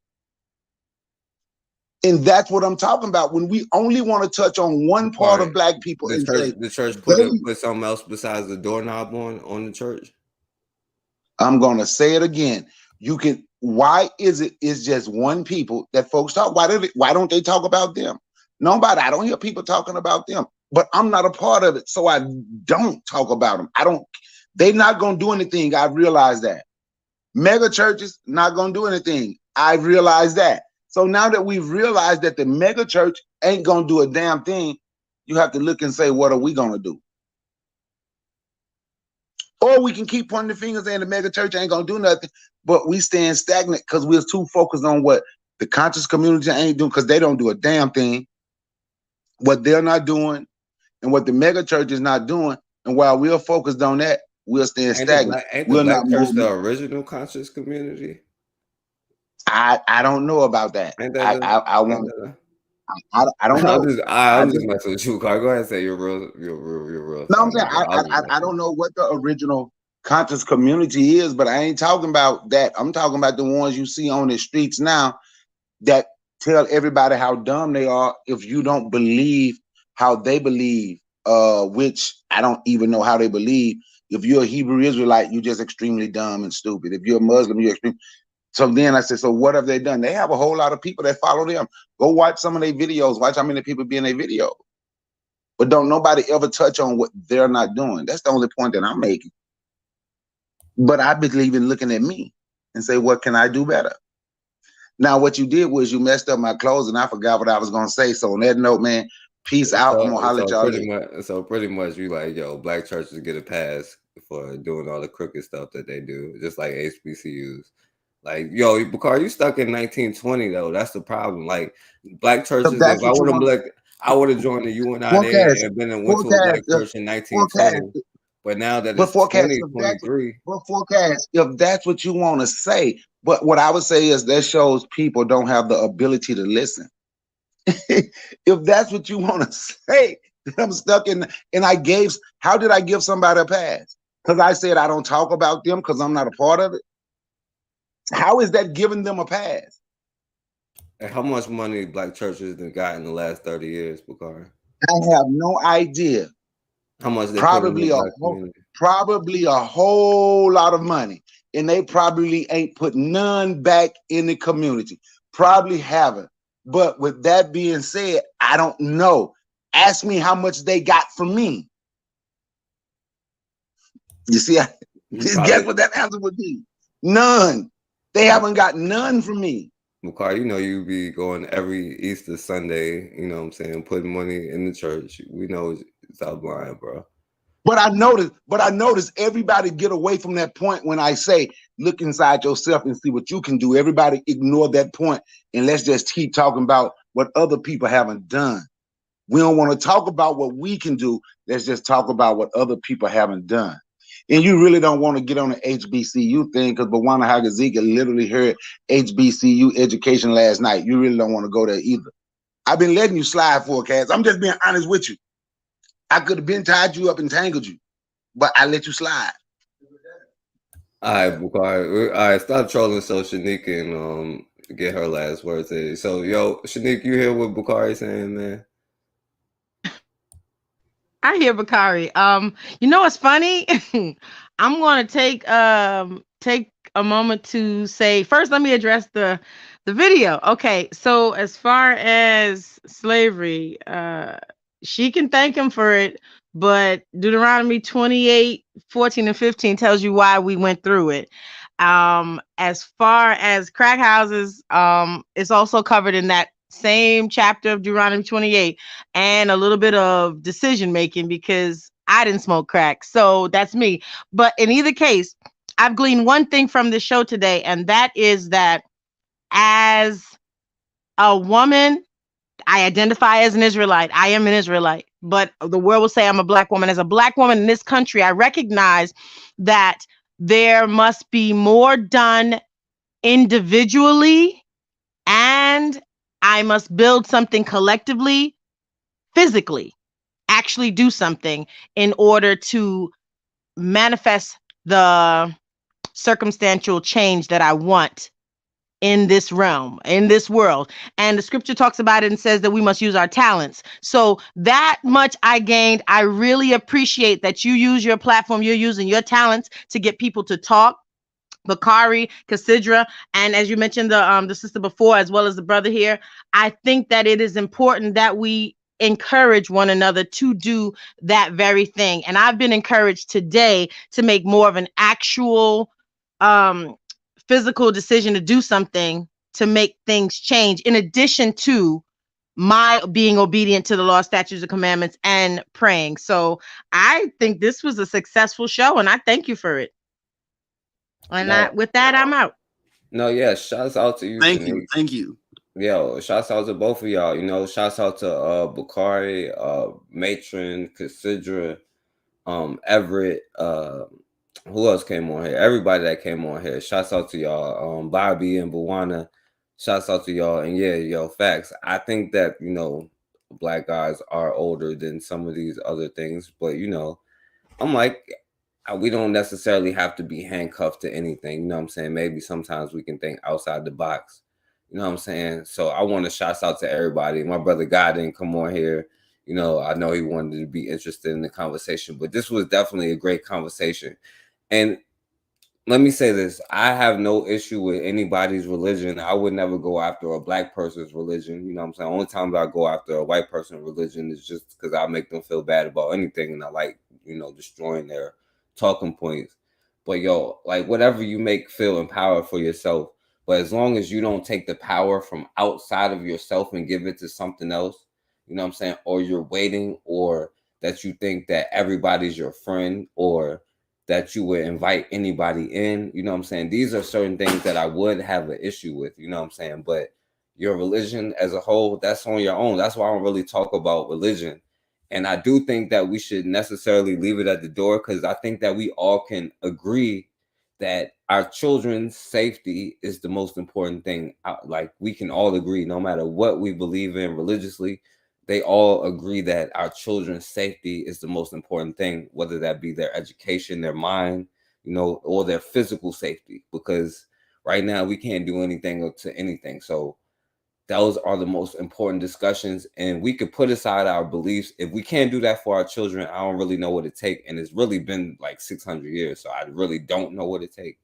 And that's what I'm talking about. When we only want to touch on one part of black people and say The church they, put something else besides the doorknob on the church. I'm gonna say it again. You can. Why is it? It's just one people that folks talk. Why don't they talk about them? Nobody. I don't hear people talking about them. But I'm not a part of it, so I don't talk about them. I don't. They're not gonna do anything. I realize that. Mega churches not gonna do anything. I realize that. So now that we've realized that the mega church ain't gonna do a damn thing, you have to look and say, what are we gonna do? Or we can keep pointing the fingers saying the mega church ain't gonna do nothing, but we stand stagnant because we're too focused on what the conscious community ain't doing because they don't do a damn thing. What they're not doing and what the mega church is not doing. And while we're focused on that, we'll stand stagnant. Ain't the We're black not church moving. the original conscious community? I don't know about that. I won't. I don't know. I'm just messing with you, Carl. Go ahead and say you're real. No, I'm saying I don't know what the original conscious community is, but I ain't talking about that. I'm talking about the ones you see on the streets now that tell everybody how dumb they are if you don't believe how they believe, which I don't even know how they believe. If you're a Hebrew Israelite, you're just extremely dumb and stupid. If you're a Muslim, you're extreme. So then I said, so what have they done? They have a whole lot of people that follow them. Go watch some of their videos. Watch how many people be in their video. But don't nobody ever touch on what they're not doing. That's the only point that I'm making. But I believe in looking at me and say, what can I do better? Now, what you did was you messed up my clothes, and I forgot what I was gonna say. So on that note, man, peace out. I'm gonna holler at y'all later. So pretty much, you like, yo, black churches get a pass for doing all the crooked stuff that they do, just like HBCUs. Like, yo, Bakari, you stuck in 1920 though. That's the problem. Like, black churches. If I would have black, I would have joined the UNIA and been and went to a black church in 1920. But now that it's 2023. But forecast, if that's what you want to say. But what I would say is that shows people don't have the ability to listen. If that's what you want to say, I'm stuck in. And how did I give somebody a pass? Because I said I don't talk about them because I'm not a part of it. How is that giving them a pass? And how much money black churches have got in the last 30 years, Bakari? I have no idea. How much they probably a whole lot of money. And they probably ain't put none back in the community. Probably haven't. But with that being said, I don't know. Ask me how much they got from me. You see, guess what that answer would be? None. They haven't got none from me. Bakari, you know you be going every Easter Sunday, you know what I'm saying, putting money in the church. We know stop lying, bro. But I notice everybody get away from that point when I say, look inside yourself and see what you can do. Everybody ignore that point and let's just keep talking about what other people haven't done. We don't want to talk about what we can do. Let's just talk about what other people haven't done. And you really don't want to get on the HBCU thing because Bawana Hagazika literally heard HBCU education last night. You really don't want to go there either. I've been letting you slide, forecast. I'm just being honest with you. I could have been tied you up and tangled you, but I let you slide. All right, Bakari. All right, stop trolling so Shanique can get her last words in. So, yo, Shanique, you hear what Bakari saying, man? I hear Bakari. You know what's funny? I'm going to take a moment to say first. Let me address the video. Okay, so as far as slavery, she can thank him for it, but Deuteronomy 28:14-15 tells you why we went through it. As far as crack houses, it's also covered in that same chapter of Deuteronomy 28, and a little bit of decision making because I didn't smoke crack. So that's me. But in either case, I've gleaned one thing from this show today, and that is that as a woman, I identify as an Israelite. I am an Israelite, but the world will say I'm a black woman. As a black woman in this country, I recognize that there must be more done individually, and I must build something collectively, physically, actually do something in order to manifest the circumstantial change that I want in this realm, in this world. And the scripture talks about it and says that we must use our talents. So that much I gained. I really appreciate that you use your platform. You're using your talents to get people to talk. Bakari, Casidra, and as you mentioned, the sister before, as well as the brother here, I think that it is important that we encourage one another to do that very thing. And I've been encouraged today to make more of an actual physical decision to do something to make things change, in addition to my being obedient to the law, statutes, and commandments and praying. So I think this was a successful show, and I thank you for it. And with that, I'm out. No, yeah, shouts out to you. Thank you. Yo, shouts out to both of y'all. You know, shouts out to Bakari, Matron, Casidra, Everett, who else came on here? Everybody that came on here. Shouts out to y'all. Bobby and Bawana. Shouts out to y'all. And yeah, yo, facts. I think that, you know, black guys are older than some of these other things, but you know, I'm like, we don't necessarily have to be handcuffed to anything. You know what I'm saying? Maybe sometimes we can think outside the box. You know what I'm saying? So I want to shout out to everybody. My brother Guy didn't come on here. You know, I know he wanted to be interested in the conversation, but this was definitely a great conversation. And let me say this. I have no issue with anybody's religion. I would never go after a black person's religion. You know what I'm saying? Only time I go after a white person's religion is just because I make them feel bad about anything. And I like, you know, destroying their talking points. But yo, like whatever you make feel empowered for yourself. But as long as you don't take the power from outside of yourself and give it to something else, you know what I'm saying? Or you're waiting, or that you think that everybody's your friend, or that you would invite anybody in, you know what I'm saying? These are certain things that I would have an issue with, you know what I'm saying? But your religion as a whole, that's on your own. That's why I don't really talk about religion. And I do think that we should necessarily leave it at the door, because I think that we all can agree that our children's safety is the most important thing. Like, we can all agree, no matter what we believe in religiously, they all agree that our children's safety is the most important thing, whether that be their education, their mind, you know, or their physical safety. Because right now we can't do anything to anything. So those are the most important discussions, and we could put aside our beliefs. If we can't do that for our children, I don't really know what it takes. And it's really been like 600 years, so I really don't know what it takes.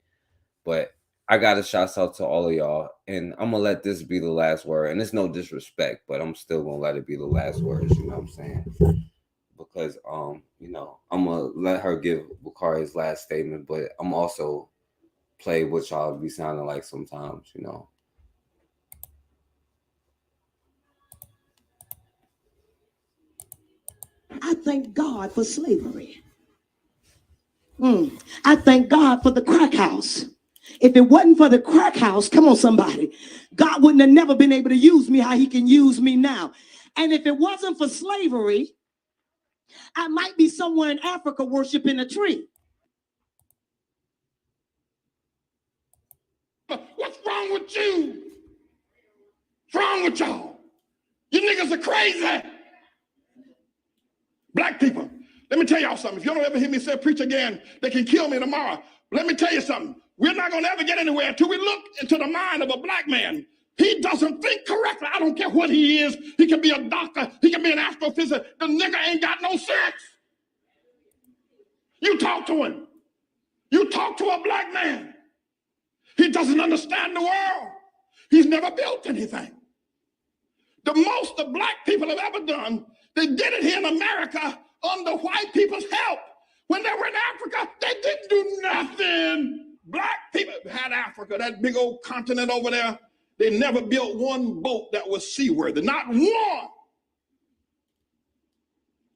But I got a shout out to all of y'all, and I'm gonna let this be the last word. And it's no disrespect, but I'm still gonna let it be the last words. You know what I'm saying? Because you know, I'm gonna let her give Bakari's last statement, but I'm also play what y'all be sounding like sometimes. You know. I thank God for slavery. I thank God for the crack house. If it wasn't for the crack house, come on somebody, God wouldn't have never been able to use me how he can use me now. And if it wasn't for slavery, I might be somewhere in Africa worshiping a tree. What's wrong with you? What's wrong with y'all? You niggas are crazy. Black people, let me tell y'all something. If you don't ever hear me say preach again, they can kill me tomorrow. Let me tell you something. We're not going to ever get anywhere until we look into the mind of a black man. He doesn't think correctly. I don't care what he is. He can be a doctor. He can be an astrophysicist. The nigga ain't got no sense. You talk to him. You talk to a black man. He doesn't understand the world. He's never built anything. The most the black people have ever done, they did it here in America under white people's help. When they were in Africa, they didn't do nothing. Black people had Africa, that big old continent over there. They never built one boat that was seaworthy, not one.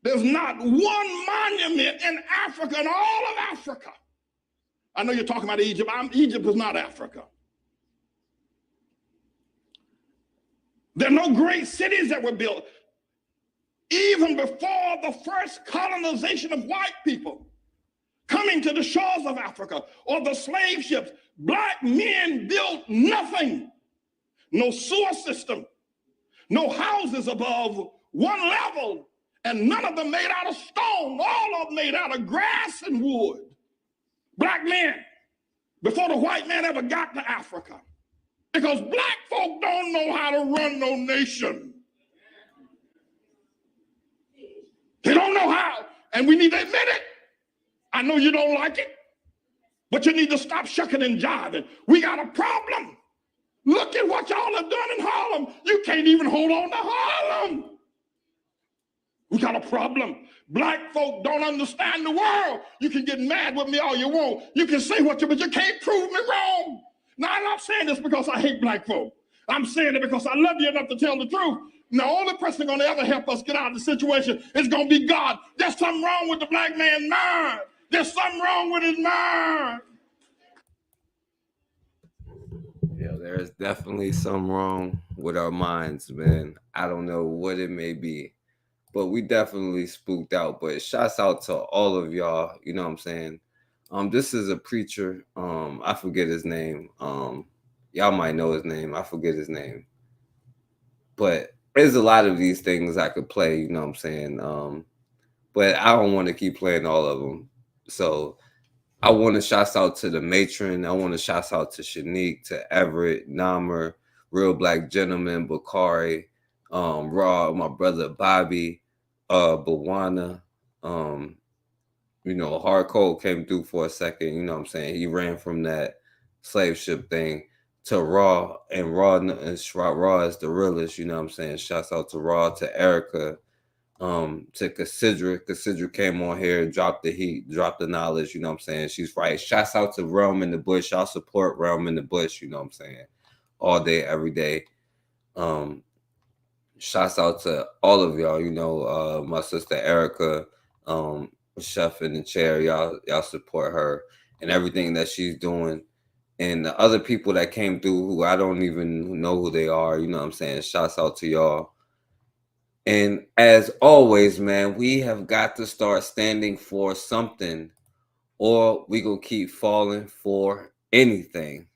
There's not one monument in Africa, in all of Africa. I know you're talking about Egypt. Egypt is not Africa. There are no great cities that were built. Even before the first colonization of white people coming to the shores of Africa, or the slave ships, black men built nothing. No sewer system, no houses above one level, and none of them made out of stone, all of them made out of grass and wood. Black men, before the white man ever got to Africa, because black folk don't know how to run no nation. They don't know how, and we need to admit it. I know you don't like it, but you need to stop shucking and jiving. We got a problem. Look at what y'all have done in Harlem. You can't even hold on to Harlem. We got a problem. Black folk don't understand the world. You can get mad with me all you want. You can say what you, but you can't prove me wrong. Now, I'm not saying this because I hate black folk. I'm saying it because I love you enough to tell the truth. And the only person going to ever help us get out of the situation is going to be God. There's something wrong with the black man's mind. There's something wrong with his mind. Yeah, there's definitely something wrong with our minds, man. I don't know what it may be, but we definitely spooked out. But shouts out to all of y'all. You know what I'm saying? This is a preacher. I forget his name. Y'all might know his name. I forget his name. But there's a lot of these things I could play, you know what I'm saying? But I don't want to keep playing all of them. So I want to shout out to the matron. I want to shout out to Shanique, to Everett, Namer, Real Black Gentleman, Bakari, Raw, my brother Bobby, Bawana, you know, Hardcore came through for a second, you know what I'm saying? He ran from that slave ship thing to Raw, and Raw is the realest, you know what I'm saying? Shouts out to Raw, to Erica, to Cassidra. Cassidra came on here, dropped the heat, dropped the knowledge, you know what I'm saying? She's right. Shouts out to Realm in the Bush. Y'all support Realm in the Bush, you know what I'm saying? all day, every day. Shouts out to all of y'all. You know, my sister Erica, chef in the chair. Y'all support her and everything that she's doing. And the other people that came through who I don't even know who they are, you know what I'm saying? Shouts out to y'all. And as always, man, we have got to start standing for something, or we gonna keep falling for anything.